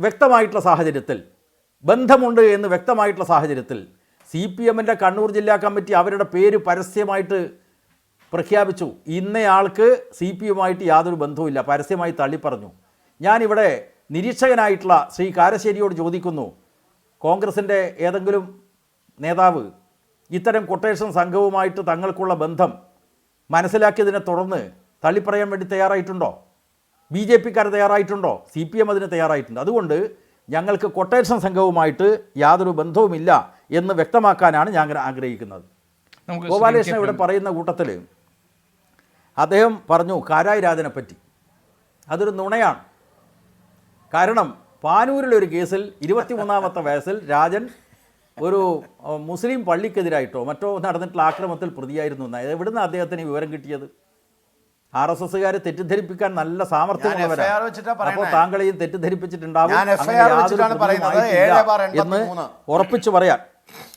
വ്യക്തമായിട്ടുള്ള സാഹചര്യത്തിൽ, ബന്ധമുണ്ട് എന്ന് വ്യക്തമായിട്ടുള്ള സാഹചര്യത്തിൽ CPM-ൻ്റെ കണ്ണൂർ ജില്ലാ കമ്മിറ്റി അവരുടെ പേര് പരസ്യമായിട്ട് പ്രഖ്യാപിച്ചു. ഇന്നയാൾക്ക് CPM-ആയിട്ട് യാതൊരു ബന്ധവുമില്ല, പരസ്യമായി തള്ളിപ്പറഞ്ഞു. ഞാനിവിടെ നിരീക്ഷകനായിട്ടുള്ള ശ്രീ കാരശ്ശേരിയോട് ചോദിക്കുന്നു, കോൺഗ്രസിൻ്റെ ഏതെങ്കിലും നേതാവ് ഇത്തരം കൊട്ടേഷൻ സംഘവുമായിട്ട് തങ്ങൾക്കുള്ള ബന്ധം മനസ്സിലാക്കിയതിനെ തുടർന്ന് തള്ളിപ്പറയാൻ വേണ്ടി തയ്യാറായിട്ടുണ്ടോ? BJP-ക്കാർ തയ്യാറായിട്ടുണ്ടോ? CPM അതിന് തയ്യാറായിട്ടുണ്ട്. അതുകൊണ്ട് ഞങ്ങൾക്ക് കൊട്ടേഷൻ സംഘവുമായിട്ട് യാതൊരു ബന്ധവുമില്ല എന്ന് വ്യക്തമാക്കാനാണ് ഞാൻ ആഗ്രഹിക്കുന്നത്. ഗോപാലകൃഷ്ണൻ ഇവിടെ പറയുന്ന കൂട്ടത്തിൽ അദ്ദേഹം പറഞ്ഞു കാരായി രാജനെ പറ്റി. അതൊരു നുണയാണ്. കാരണം പാനൂരിലൊരു കേസിൽ 23-ാമത്തെ വയസ്സിൽ രാജൻ ഒരു മുസ്ലിം പള്ളിക്കെതിരായിട്ടോ മറ്റോ നടന്നിട്ടുള്ള ആക്രമണത്തിൽ പ്രതിയായിരുന്നു. എവിടുന്ന് അദ്ദേഹത്തിന് വിവരം കിട്ടിയത്? RSSകാരെ തെറ്റിദ്ധരിപ്പിക്കാൻ നല്ല സാമർഥ്യമുള്ളവരാണ്. അപ്പോൾ താങ്കളെയും തെറ്റിദ്ധരിപ്പിച്ചിട്ടുണ്ടാവും എന്ന് ഉറപ്പിച്ചു പറയാൻ.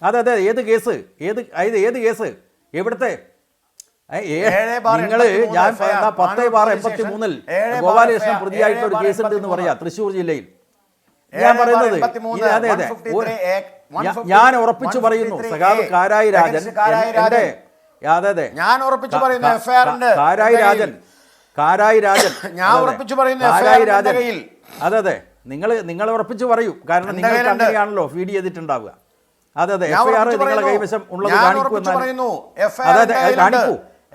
അതെ, ഏത് കേസ്? ഏത് കേസ്? എവിടുത്തെ? നിങ്ങൾ ഞാൻ 10/83 ഗോപാലകൃഷ്ണൻ പ്രതിയായിട്ട് ഒരു കേസുണ്ട് എന്ന് പറയാം, തൃശ്ശൂർ ജില്ലയിൽ. ഞാൻ പറയുന്നത് ഞാൻ ഉറപ്പിച്ചു പറയുന്നു, സഖാവ് കാരായി രാജൻ അതെ ഞാൻ ഉറപ്പിച്ചു പറയുന്നു കാരായി രാജൻ ഞാൻ ഉറപ്പിച്ചു പറയുന്നു അതെ നിങ്ങൾ ഉറപ്പിച്ചു പറയൂ. കാരണം നിങ്ങൾക്ക് അങ്ങനെയാണല്ലോ ഫീഡ് ചെയ്തിട്ടുണ്ടാവുക. അതെ FIR നിങ്ങളെ കൈവശം ഉള്ളത് കാണിക്കൂ.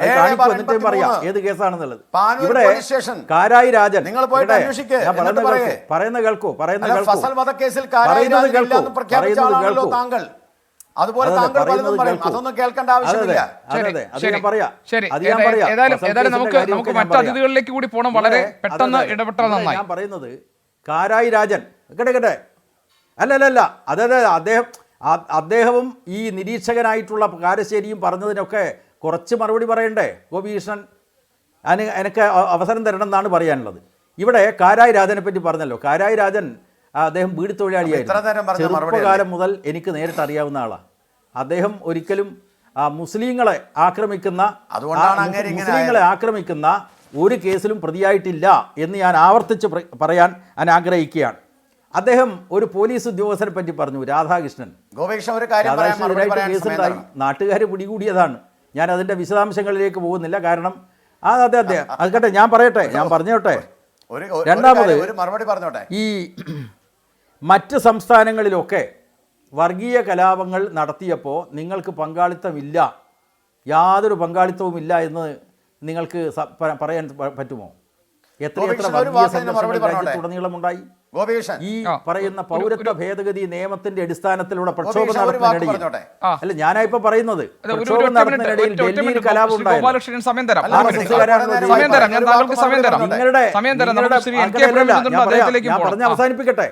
എന്നിട്ട് പറയാം ഏത് കേസാണെന്നുള്ളത്. ഇവിടെ കാരായി രാജൻ പറയുന്ന കേൾക്കൂ. നമുക്ക് മറ്റു അതിഥികളിലേക്ക് കൂടി പോകണം. വളരെ പെട്ടെന്ന് ഇടപെട്ടാൽ നന്നായി. ഞാൻ പറയുന്നത് കാരായി രാജൻ കേട്ടെ അല്ലല്ല അതെ അദ്ദേഹവും ഈ നിരീക്ഷകനായിട്ടുള്ള കാരശ്ശേരിയും പറഞ്ഞതിനൊക്കെ കുറച്ച് മറുപടി പറയണ്ടേ ഗോപികൃഷ്ണൻ? എനിക്ക് അവസരം തരണം എന്നാണ് പറയാനുള്ളത്. ഇവിടെ കാരായി രാജനെ പറ്റി പറഞ്ഞല്ലോ. കാരായി രാജൻ അദ്ദേഹം വീട് തൊഴിലാളിയായിരുന്നു. ചെറുപ്പകാലം മുതൽ എനിക്ക് നേരിട്ട് അറിയാവുന്ന ആളാണ്. അദ്ദേഹം ഒരിക്കലും മുസ്ലിങ്ങളെ ആക്രമിക്കുന്ന ഒരു കേസിലും പ്രതിയായിട്ടില്ല എന്ന് ഞാൻ ആവർത്തിച്ച് പറയാൻ ഞാൻ ആഗ്രഹിക്കുകയാണ്. അദ്ദേഹം ഒരു പോലീസ് ഉദ്യോഗസ്ഥരെ പറ്റി പറഞ്ഞു, രാധാകൃഷ്ണൻ. കേസുണ്ടായി, നാട്ടുകാർ പിടികൂടിയതാണ്. ഞാൻ അതിൻ്റെ വിശദാംശങ്ങളിലേക്ക് പോകുന്നില്ല. കാരണം അതെ അതെ ഞാൻ പറഞ്ഞോട്ടെ. രണ്ടാമത് ഈ മറ്റ് സംസ്ഥാനങ്ങളിലൊക്കെ വർഗീയ കലാപങ്ങൾ നടത്തിയപ്പോൾ നിങ്ങൾക്ക് പങ്കാളിത്തമില്ല, യാതൊരു പങ്കാളിത്തവുമില്ല എന്ന് നിങ്ങൾക്ക് പറയാൻ പറ്റുമോ? എത്ര വർഗീയ സംഘർഷങ്ങൾ രാജ്യത്തുടനീളമുണ്ടായി? ഈ പറയുന്ന പൗരത്വ ഭേദഗതി നിയമത്തിന്റെ അടിസ്ഥാനത്തിലൂടെ പ്രക്ഷോഭം നടത്തുന്നതിനിടയിൽ അല്ല ഞാനിപ്പോ പറയുന്നത് പ്രക്ഷോഭം നടത്തുന്നതിനിടയിൽ ഡൽഹിയിൽ കലാപം ഉണ്ടായി. ഞാൻ പറഞ്ഞ അവസാനിപ്പിക്കട്ടെ.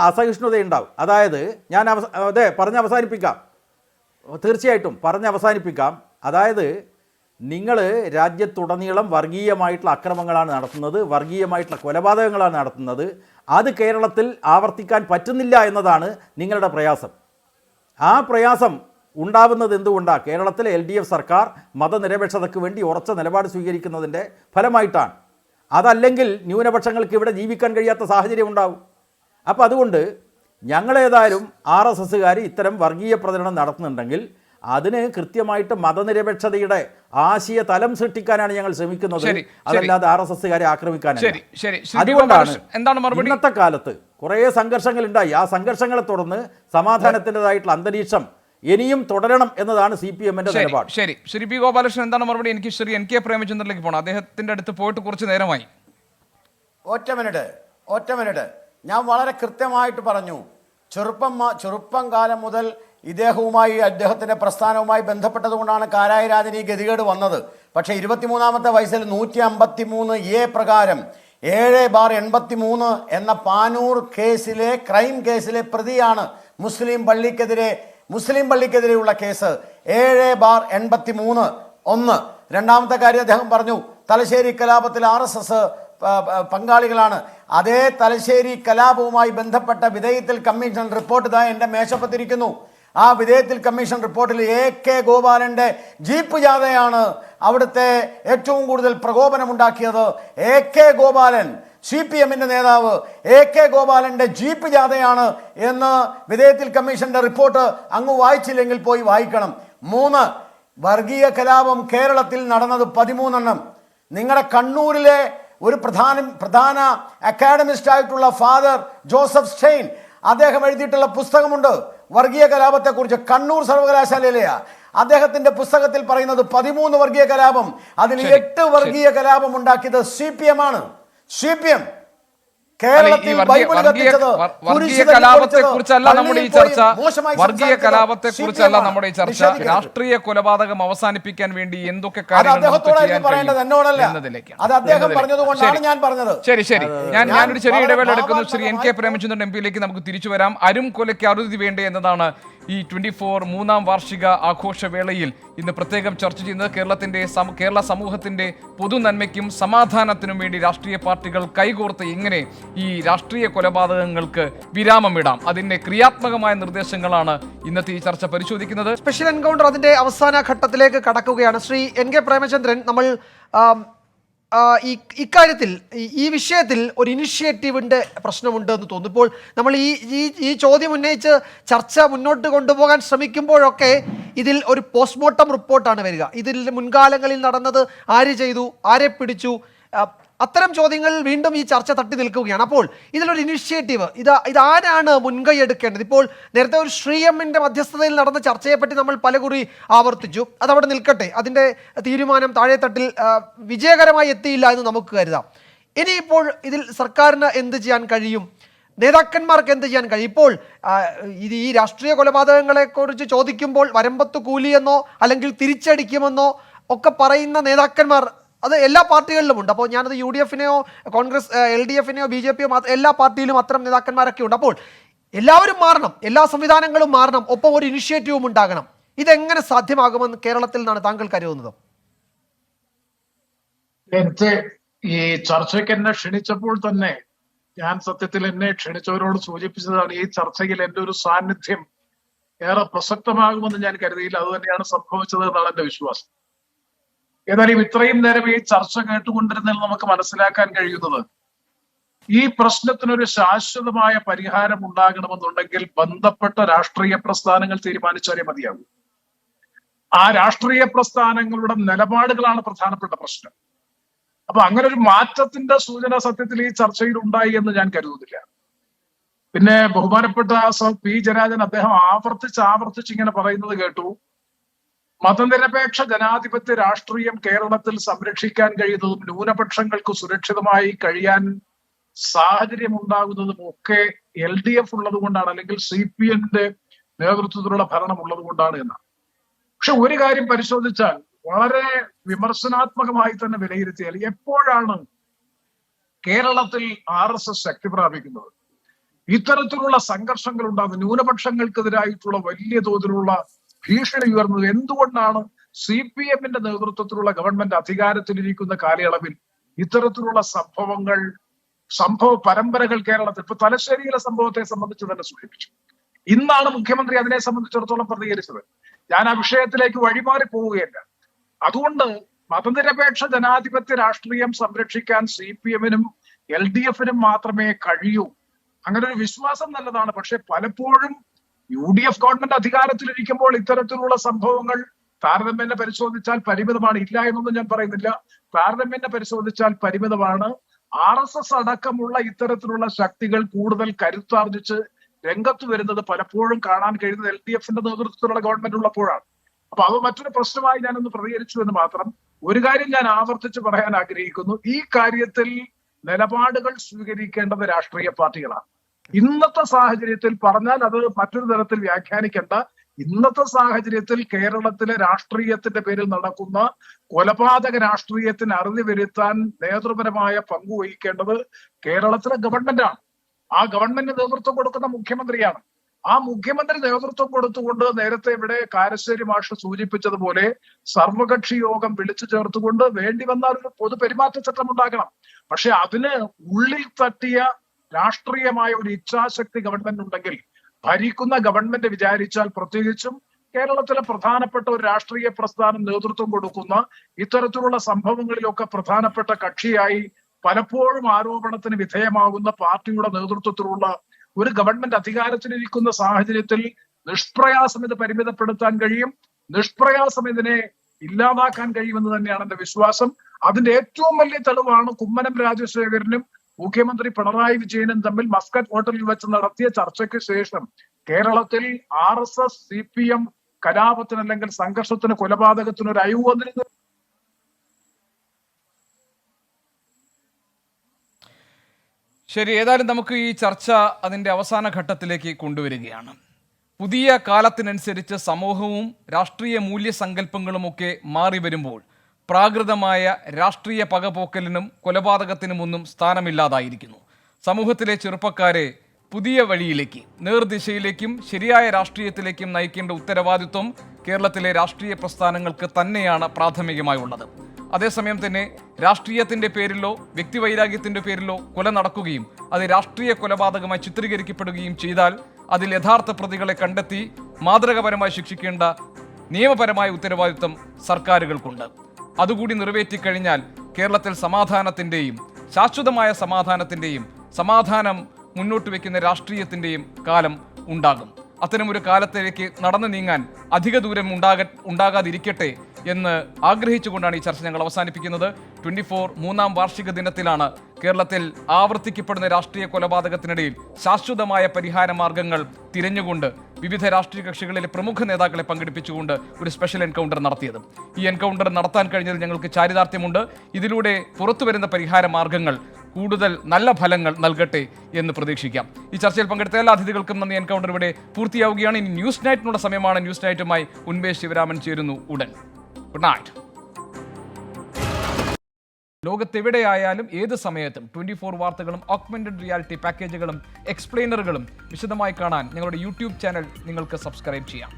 അസഹിഷ്ണുതയുണ്ടാവും. അതായത് ഞാൻ പറഞ്ഞ് അവസാനിപ്പിക്കാം. തീർച്ചയായിട്ടും പറഞ്ഞ് അവസാനിപ്പിക്കാം. അതായത് നിങ്ങൾ രാജ്യത്തുടനീളം വർഗീയമായിട്ടുള്ള അക്രമങ്ങളാണ് നടത്തുന്നത്, വർഗീയമായിട്ടുള്ള കൊലപാതകങ്ങളാണ് നടത്തുന്നത്. അത് കേരളത്തിൽ ആവർത്തിക്കാൻ പറ്റുന്നില്ല എന്നതാണ് നിങ്ങളുടെ പ്രയാസം. ആ പ്രയാസം ഉണ്ടാവുന്നത് എന്തുകൊണ്ടാണ്? കേരളത്തിലെ LDF സർക്കാർ മതനിരപേക്ഷതയ്ക്ക് വേണ്ടി ഉറച്ച നിലപാട് സ്വീകരിക്കുന്നതിൻ്റെ ഫലമായിട്ടാണ്. അതല്ലെങ്കിൽ ന്യൂനപക്ഷങ്ങൾക്ക് ഇവിടെ ജീവിക്കാൻ കഴിയാത്ത സാഹചര്യം ഉണ്ടാവും. അപ്പോൾ അതുകൊണ്ട് ഞങ്ങളേതായാലും RSSകാർ ഇത്തരം വർഗീയ പ്രചരണം നടത്തുന്നുണ്ടെങ്കിൽ അതിന് കൃത്യമായിട്ട് മതനിരപേക്ഷതയുടെ ആശയ തലം സൃഷ്ടിക്കാനാണ് ഞങ്ങൾ ശ്രമിക്കുന്നത്, അതല്ലാതെ RSSകാരെ ആക്രമിക്കാനാണ്. അതുകൊണ്ടാണ് ഇന്നത്തെ കാലത്ത് കുറേ സംഘർഷങ്ങൾ ഉണ്ടായി. ആ സംഘർഷങ്ങളെ തുടർന്ന് സമാധാനത്തിൻ്റെതായിട്ടുള്ള അന്തരീക്ഷം ഇനിയും തുടരണം എന്നതാണ് CPM-ന്റെ നിലപാട്. ശരി, ശ്രീ പി ഗോപാലകൃഷ്ണൻ എന്താണ് മറുപടി? എനിക്ക് ശ്രീ NK പ്രേമചന്ദ്രനിലേക്ക് പോകണം. അദ്ദേഹത്തിന്റെ അടുത്ത് പോയിട്ട് കുറച്ച് നേരമായി. ഒറ്റ മിനിറ്റ് ഞാൻ വളരെ കൃത്യമായിട്ട് പറഞ്ഞു. ചെറുപ്പം കാലം മുതൽ അദ്ദേഹത്തിന്റെ പ്രസ്ഥാനവുമായി ബന്ധപ്പെട്ടതുകൊണ്ടാണ് കാരായി രാജൻ ഈ ഗതികേട് വന്നത്. പക്ഷേ 23-ാമത്തെ വയസ്സിൽ 153A പ്രകാരം 7/83 എന്ന പാനൂർ കേസിലെ ക്രൈം കേസിലെ പ്രതിയാണ്. മുസ്ലിം പള്ളിക്കെതിരെയുള്ള കേസ് 7/83. ഒന്ന്. രണ്ടാമത്തെ കാര്യം അദ്ദേഹം പറഞ്ഞു, തലശ്ശേരി കലാപത്തിൽ RSS പങ്കാളികളാണ്. അതേ തലശ്ശേരി കലാപവുമായി ബന്ധപ്പെട്ട വിധേയത്തിൽ കമ്മീഷൻ റിപ്പോർട്ട് എൻ്റെ മേശപ്പത്തിരിക്കുന്നു. ആ വിധേയത്തിൽ കമ്മീഷൻ റിപ്പോർട്ടിൽ AK ഗോപാലന്റെ ജീപ്പ് ജാഥയാണ് അവിടുത്തെ ഏറ്റവും കൂടുതൽ പ്രകോപനമുണ്ടാക്കിയത്. AK ഗോപാലൻ, CPMന്റെ നേതാവ് AK ഗോപാലന്റെ ജീപ്പ് ജാഥയാണ് എന്ന് വിധേയത്തിൽ കമ്മീഷന്റെ റിപ്പോർട്ട് അങ്ങ് വായിച്ചില്ലെങ്കിൽ പോയി വായിക്കണം. 3, വർഗീയ കലാപം കേരളത്തിൽ നടന്നത് 13. നിങ്ങളുടെ കണ്ണൂരിലെ ഒരു പ്രധാന അക്കാഡമിസ്റ്റ് ആയിട്ടുള്ള ഫാദർ ജോസഫ് സ്റ്റെയിൻ, അദ്ദേഹം എഴുതിയിട്ടുള്ള പുസ്തകമുണ്ട് വർഗീയ കലാപത്തെക്കുറിച്ച്. കണ്ണൂർ സർവകലാശാലയിലെയാ. അദ്ദേഹത്തിന്റെ പുസ്തകത്തിൽ പറയുന്നത് 13 വർഗീയ കലാപം, അതിൽ 8 വർഗീയ കലാപം ഉണ്ടാക്കിയത് CPM ആണ്. CPM വർഗീയ കലാപത്തെ കുറിച്ചല്ല നമ്മുടെ ഈ ചർച്ച. വർഗീയ കലാപത്തെ കുറിച്ചല്ല നമ്മുടെ ഈ ചർച്ച. രാഷ്ട്രീയ കൊലപാതകം അവസാനിപ്പിക്കാൻ വേണ്ടി എന്തൊക്കെ കാര്യങ്ങൾ ശരി ശരി ഞാനൊരു ചെറിയ ഇടവേള എടുക്കുന്നു. ശ്രീ NK പ്രേമചന്ദ്രൻ MP യിലേക്ക് നമുക്ക് തിരിച്ചു വരാം. അരും കൊലയ്ക്ക് അറുതി വേണ്ടേ എന്നതാണ് ഈ 24 മൂന്നാം വാർഷിക ആഘോഷവേളയിൽ ഇന്ന് പ്രത്യേകം ചർച്ച ചെയ്യുന്നത്. കേരള സമൂഹത്തിന്റെ പൊതു നന്മയ്ക്കും സമാധാനത്തിനും വേണ്ടി രാഷ്ട്രീയ പാർട്ടികൾ കൈകോർത്ത് എങ്ങനെ ഈ രാഷ്ട്രീയ കൊലപാതകങ്ങൾക്ക് വിരാമമിടാം, അതിന്റെ ക്രിയാത്മകമായ നിർദ്ദേശങ്ങളാണ് ഇന്നത്തെ ഈ ചർച്ച പരിശോധിക്കുന്നത്. സ്പെഷ്യൽ എൻകൗണ്ടർ അതിന്റെ അവസാന ഘട്ടത്തിലേക്ക് കടക്കുകയാണ്. ശ്രീ NK പ്രേമചന്ദ്രൻ, നമ്മൾ ഇക്കാര്യത്തിൽ ഈ വിഷയത്തിൽ ഒരു ഇനിഷ്യേറ്റീവിൻ്റെ പ്രശ്നമുണ്ട് എന്ന് തോന്നുന്നു. ഇപ്പോൾ നമ്മൾ ഈ ചോദ്യം ഉന്നയിച്ച് ചർച്ച മുന്നോട്ട് കൊണ്ടുപോകാൻ ശ്രമിക്കുമ്പോഴൊക്കെ ഇതിൽ ഒരു പോസ്റ്റ്മോർട്ടം റിപ്പോർട്ടാണ് വരിക. ഇതിൽ മുൻകാലങ്ങളിൽ നടന്നത് ആര് ചെയ്തു, ആരെ പിടിച്ചു, അത്തരം ചോദ്യങ്ങൾ വീണ്ടും ഈ ചർച്ച തട്ടി നിൽക്കുകയാണ്. അപ്പോൾ ഇതിലൊരു ഇനിഷ്യേറ്റീവ് ഇതാരാണ് മുൻകൈ എടുക്കേണ്ടത്? ഇപ്പോൾ നേരത്തെ ഒരു ശ്രീഎമ്മിൻ്റെ മധ്യസ്ഥതയിൽ നടന്ന ചർച്ചയെപ്പറ്റി നമ്മൾ പലകുറി ആവർത്തിച്ചു. അതവിടെ നിൽക്കട്ടെ, അതിൻ്റെ തീരുമാനം താഴെത്തട്ടിൽ വിജയകരമായി എത്തിയില്ല എന്ന് നമുക്ക് കരുതാം. ഇനിയിപ്പോൾ ഇതിൽ സർക്കാരിന് എന്ത് ചെയ്യാൻ കഴിയും, നേതാക്കന്മാർക്ക് എന്ത് ചെയ്യാൻ കഴിയും? ഇപ്പോൾ ഈ രാഷ്ട്രീയ കൊലപാതകങ്ങളെക്കുറിച്ച് ചോദിക്കുമ്പോൾ വരമ്പത്ത് കൂലിയെന്നോ അല്ലെങ്കിൽ തിരിച്ചടിക്കുമെന്നോ ഒക്കെ പറയുന്ന നേതാക്കന്മാർ അത് എല്ലാ പാർട്ടികളിലും ഉണ്ട്. അപ്പോൾ ഞാനത് UDFനെയോ കോൺഗ്രസ് LDFനെയോ BJPയോ എല്ലാ പാർട്ടിയിലും അത്തരം നേതാക്കന്മാരൊക്കെ ഉണ്ട്. അപ്പോൾ എല്ലാവരും മാറണം, എല്ലാ സംവിധാനങ്ങളും മാറണം, ഒപ്പം ഒരു ഇനിഷ്യേറ്റീവും ഉണ്ടാകണം. ഇതെങ്ങനെ സാധ്യമാകുമെന്ന് കേരളത്തിൽ നിന്നാണ് താങ്കൾ കരുതുന്നത്? നേരത്തെ ഈ ചർച്ചയ്ക്ക് എന്നെ ക്ഷണിച്ചപ്പോൾ തന്നെ ഞാൻ സത്യത്തിൽ എന്നെ ക്ഷണിച്ചവരോട് സൂചിപ്പിച്ചതാണ് ഈ ചർച്ചയിൽ എൻ്റെ ഒരു സാന്നിധ്യം ഏറെ പ്രസക്തമാകുമെന്ന് ഞാൻ കരുതിയില്ല. അത് തന്നെയാണ് സംഭവിച്ചത് എന്നാണ് എൻ്റെ വിശ്വാസം. ഏതായാലും ഇത്രയും നേരം ഈ ചർച്ച കേട്ടുകൊണ്ടിരുന്നതിൽ നമുക്ക് മനസ്സിലാക്കാൻ കഴിയുന്നത് ഈ പ്രശ്നത്തിനൊരു ശാശ്വതമായ പരിഹാരം ഉണ്ടാകണമെന്നുണ്ടെങ്കിൽ ബന്ധപ്പെട്ട രാഷ്ട്രീയ പ്രസ്ഥാനങ്ങൾ തീരുമാനിച്ചാലേ മതിയാകൂ. ആ രാഷ്ട്രീയ പ്രസ്ഥാനങ്ങളുടെ നിലപാടുകളാണ് പ്രധാനപ്പെട്ട പ്രശ്നം. അപ്പൊ അങ്ങനെ ഒരു മാറ്റത്തിന്റെ സൂചന സത്യത്തിൽ ഈ ചർച്ചയിൽ ഉണ്ടായി എന്ന് ഞാൻ കരുതുന്നില്ല. പിന്നെ ബഹുമാനപ്പെട്ട P ജയരാജൻ അദ്ദേഹം ആവർത്തിച്ച് ഇങ്ങനെ പറയുന്നത് കേട്ടു, മതനിരപേക്ഷ ജനാധിപത്യ രാഷ്ട്രീയം കേരളത്തിൽ സംരക്ഷിക്കാൻ കഴിയുന്നതും ന്യൂനപക്ഷങ്ങൾക്ക് സുരക്ഷിതമായി കഴിയാൻ സാഹചര്യം ഉണ്ടാകുന്നതും ഒക്കെ LDF ഉള്ളത് കൊണ്ടാണ്, അല്ലെങ്കിൽ CPMന്റെ നേതൃത്വത്തിലുള്ള ഭരണം ഉള്ളത് കൊണ്ടാണ് എന്നാണ്. പക്ഷെ ഒരു കാര്യം പരിശോധിച്ചാൽ, വളരെ വിമർശനാത്മകമായി തന്നെ വിലയിരുത്തിയാൽ, എപ്പോഴാണ് കേരളത്തിൽ RSS ശക്തി പ്രാപിക്കുന്നത്? ഇത്തരത്തിലുള്ള സംഘർഷങ്ങൾ ഉണ്ടാകുന്നത്, ന്യൂനപക്ഷങ്ങൾക്കെതിരായിട്ടുള്ള വലിയ തോതിലുള്ള ഭീഷണി ഉയർന്നത് എന്തുകൊണ്ടാണ്? CPMന്റെ നേതൃത്വത്തിലുള്ള ഗവൺമെന്റ് അധികാരത്തിലിരിക്കുന്ന കാലയളവിൽ ഇത്തരത്തിലുള്ള സംഭവ പരമ്പരകൾ കേരളത്തിൽ, ഇപ്പൊ തലശ്ശേരിയിലെ സംഭവത്തെ സംബന്ധിച്ച് തന്നെ സൂചിപ്പിച്ചു. ഇന്നാണ് മുഖ്യമന്ത്രി അതിനെ സംബന്ധിച്ചിടത്തോളം പ്രതികരിച്ചത്. ഞാൻ ആ വിഷയത്തിലേക്ക് വഴിമാറി പോവുകയല്ല. അതുകൊണ്ട് മതനിരപേക്ഷ ജനാധിപത്യ രാഷ്ട്രീയം സംരക്ഷിക്കാൻ CPMനും LDFനും മാത്രമേ കഴിയൂ. അങ്ങനെ ഒരു വിശ്വാസം നല്ലതാണ്. പക്ഷെ പലപ്പോഴും UDF ഗവൺമെന്റ് അധികാരത്തിലിരിക്കുമ്പോൾ ഇത്തരത്തിലുള്ള സംഭവങ്ങൾ താരതമ്യേന പരിശോധിച്ചാൽ പരിമിതമാണ്. ഇല്ല എന്നൊന്നും ഞാൻ പറയുന്നില്ല, താരതമ്യേന പരിശോധിച്ചാൽ പരിമിതമാണ്. RSS അടക്കമുള്ള ഇത്തരത്തിലുള്ള ശക്തികൾ കൂടുതൽ കരുത്താർജിച്ച് രംഗത്ത് വരുന്നത് പലപ്പോഴും കാണാൻ കഴിയുന്നത് LDFന്റെ നേതൃത്വത്തിലുള്ള ഗവൺമെന്റ് ഉള്ളപ്പോഴാണ്. അപ്പൊ അത് മറ്റൊരു പ്രശ്നമായി ഞാനൊന്ന് പ്രതികരിച്ചു എന്ന് മാത്രം. ഒരു കാര്യം ഞാൻ ആവർത്തിച്ച് പറയാൻ ആഗ്രഹിക്കുന്നു, ഈ കാര്യത്തിൽ നിലപാടുകൾ സ്വീകരിക്കേണ്ടത് രാഷ്ട്രീയ പാർട്ടികളാണ്. ഇന്നത്തെ സാഹചര്യത്തിൽ പറഞ്ഞാൽ അത് മറ്റൊരു തരത്തിൽ വ്യാഖ്യാനിക്കേണ്ട, ഇന്നത്തെ സാഹചര്യത്തിൽ കേരളത്തിലെ രാഷ്ട്രീയത്തിന്റെ പേരിൽ നടക്കുന്ന കൊലപാതക രാഷ്ട്രീയത്തിന് അറുതി വരുത്താൻ നേതൃപരമായ പങ്കുവഹിക്കേണ്ടത് കേരളത്തിലെ ഗവൺമെന്റാണ്. ആ ഗവൺമെന്റ് നേതൃത്വം കൊടുക്കുന്ന മുഖ്യമന്ത്രിയാണ്. ആ മുഖ്യമന്ത്രി നേതൃത്വം കൊടുത്തുകൊണ്ട് നേരത്തെ ഇവിടെ കാരശ്ശേരി മാഷ് സൂചിപ്പിച്ചതുപോലെ സർവകക്ഷി യോഗം വിളിച്ചു ചേർത്തുകൊണ്ട് വേണ്ടി വന്നാൽ ഒരു പൊതു പെരുമാറ്റച്ചട്ടം ഉണ്ടാക്കണം. പക്ഷെ അതിന് ഉള്ളിൽ തട്ടിയ രാഷ്ട്രീയമായ ഒരു ഇച്ഛാശക്തി ഗവൺമെന്റ് ഉണ്ടെങ്കിൽ ഭരിക്കുന്ന ഗവൺമെന്റ് വിചാരിച്ചാൽ, പ്രത്യേകിച്ചും കേരളത്തിലെ പ്രധാനപ്പെട്ട ഒരു രാഷ്ട്രീയ പ്രസ്ഥാനം നേതൃത്വം കൊടുക്കുന്ന ഇത്തരത്തിലുള്ള സംഭവങ്ങളിലൊക്കെ പ്രധാനപ്പെട്ട കക്ഷിയായി പലപ്പോഴും ആരോപണത്തിന് വിധേയമാകുന്ന പാർട്ടിയുടെ നേതൃത്വത്തിലുള്ള ഒരു ഗവൺമെന്റ് അധികാരത്തിലിരിക്കുന്ന സാഹചര്യത്തിൽ നിഷ്പ്രയാസം ഇത് പരിമിതപ്പെടുത്താൻ കഴിയും, നിഷ്പ്രയാസം ഇതിനെ ഇല്ലാതാക്കാൻ കഴിയുമെന്ന് തന്നെയാണ് എന്റെ വിശ്വാസം. അതിന്റെ ഏറ്റവും വലിയ തെളിവാണ് കുമ്മനം രാജശേഖരനും മുഖ്യമന്ത്രി പിണറായി വിജയനും തമ്മിൽ മസ്കറ്റ് ഹോട്ടലിൽ വെച്ച് നടത്തിയ ചർച്ചയ്ക്ക് ശേഷം കേരളത്തിൽ RSS CPM കലാപത്തിന് അല്ലെങ്കിൽ സംഘർഷത്തിന്, കൊലപാതകത്തിന് ഒരു അയവ് വന്നിരുന്നു. ശരി, ഏതായാലും നമുക്ക് ഈ ചർച്ച അതിൻ്റെ അവസാന ഘട്ടത്തിലേക്ക് കൊണ്ടുവരികയാണ്. പുതിയ കാലത്തിനനുസരിച്ച് സമൂഹവും രാഷ്ട്രീയ മൂല്യസങ്കല്പങ്ങളുമൊക്കെ മാറി വരുമ്പോൾ പ്രാകൃതമായ രാഷ്ട്രീയ പകപോക്കലിനും കൊലപാതകത്തിനുമൊന്നും സ്ഥാനമില്ലാതായിരിക്കുന്നു. സമൂഹത്തിലെ ചെറുപ്പക്കാരെ പുതിയ വഴിയിലേക്ക്, നേർദിശയിലേക്കും ശരിയായ രാഷ്ട്രീയത്തിലേക്കും നയിക്കേണ്ട ഉത്തരവാദിത്വം കേരളത്തിലെ രാഷ്ട്രീയ പ്രസ്ഥാനങ്ങൾക്ക് തന്നെയാണ് പ്രാഥമികമായി ഉള്ളത്. അതേസമയം തന്നെ രാഷ്ട്രീയത്തിൻ്റെ പേരിലോ വ്യക്തിവൈരാഗ്യത്തിൻ്റെ പേരിലോ കൊല നടക്കുകയും അത് രാഷ്ട്രീയ കൊലപാതകമായി ചിത്രീകരിക്കപ്പെടുകയും ചെയ്താൽ അതിൽ യഥാർത്ഥ പ്രതികളെ കണ്ടെത്തി മാതൃകാപരമായി ശിക്ഷിക്കേണ്ട നിയമപരമായ ഉത്തരവാദിത്വം സർക്കാരുകൾക്കുണ്ട്. അതുകൂടി നിറവേറ്റിക്കഴിഞ്ഞാൽ കേരളത്തിൽ സമാധാനത്തിൻ്റെയും ശാശ്വതമായ സമാധാനത്തിൻ്റെയും സമാധാനം മുന്നോട്ട് വയ്ക്കുന്ന രാഷ്ട്രീയത്തിൻ്റെയും കാലം ഉണ്ടാകും. അത്തരമൊരു കാലത്തിലേക്ക് നടന്നു നീങ്ങാൻ അധിക ദൂരം ഉണ്ടാകാതിരിക്കട്ടെ എന്ന് ആഗ്രഹിച്ചുകൊണ്ടാണ് ഈ ചർച്ച ഞങ്ങൾ അവസാനിപ്പിക്കുന്നത്. 24 മൂന്നാം വാർഷിക ദിനത്തിലാണ് കേരളത്തിൽ ആവർത്തിക്കപ്പെടുന്ന രാഷ്ട്രീയ കൊലപാതകത്തിനിടയിൽ ശാശ്വതമായ പരിഹാര മാർഗങ്ങൾ തിരഞ്ഞുകൊണ്ട് വിവിധ രാഷ്ട്രീയ കക്ഷികളിലെ പ്രമുഖ നേതാക്കളെ പങ്കെടുപ്പിച്ചുകൊണ്ട് ഒരു സ്പെഷ്യൽ എൻകൗണ്ടർ നടത്തിയത്. ഈ എൻകൗണ്ടർ നടത്താൻ കഴിഞ്ഞതിൽ ഞങ്ങൾക്ക് ചാരിതാർത്ഥ്യമുണ്ട്. ഇതിലൂടെ പുറത്തു വരുന്ന പരിഹാര മാർഗങ്ങൾ കൂടുതൽ നല്ല ഫലങ്ങൾ നൽകട്ടെ എന്ന് പ്രതീക്ഷിക്കാം. ഈ ചർച്ചയിൽ പങ്കെടുത്ത എല്ലാ അതിഥികൾക്കും നന്ദി. എൻകൗണ്ടർ ഇവിടെ പൂർത്തിയാവുകയാണ്. ഇനി ന്യൂസ് നൈറ്റിനുള്ള സമയമാണ്. ന്യൂസ് നൈറ്റുമായി ഉന്മേഷ് ശിവരാമൻ ചേരുന്നു ഉടൻ. Good night. ലോകത്തെവിടെയായാലും ഏത് സമയത്തും 24 വാർത്തകളും ഓഗ്മെന്റഡ് റിയാലിറ്റി പാക്കേജുകളും എക്സ്പ്ലെയിനറുകളും വിശദമായി കാണാൻ ഞങ്ങളുടെ യൂട്യൂബ് ചാനൽ നിങ്ങൾക്ക് സബ്സ്ക്രൈബ് ചെയ്യാം.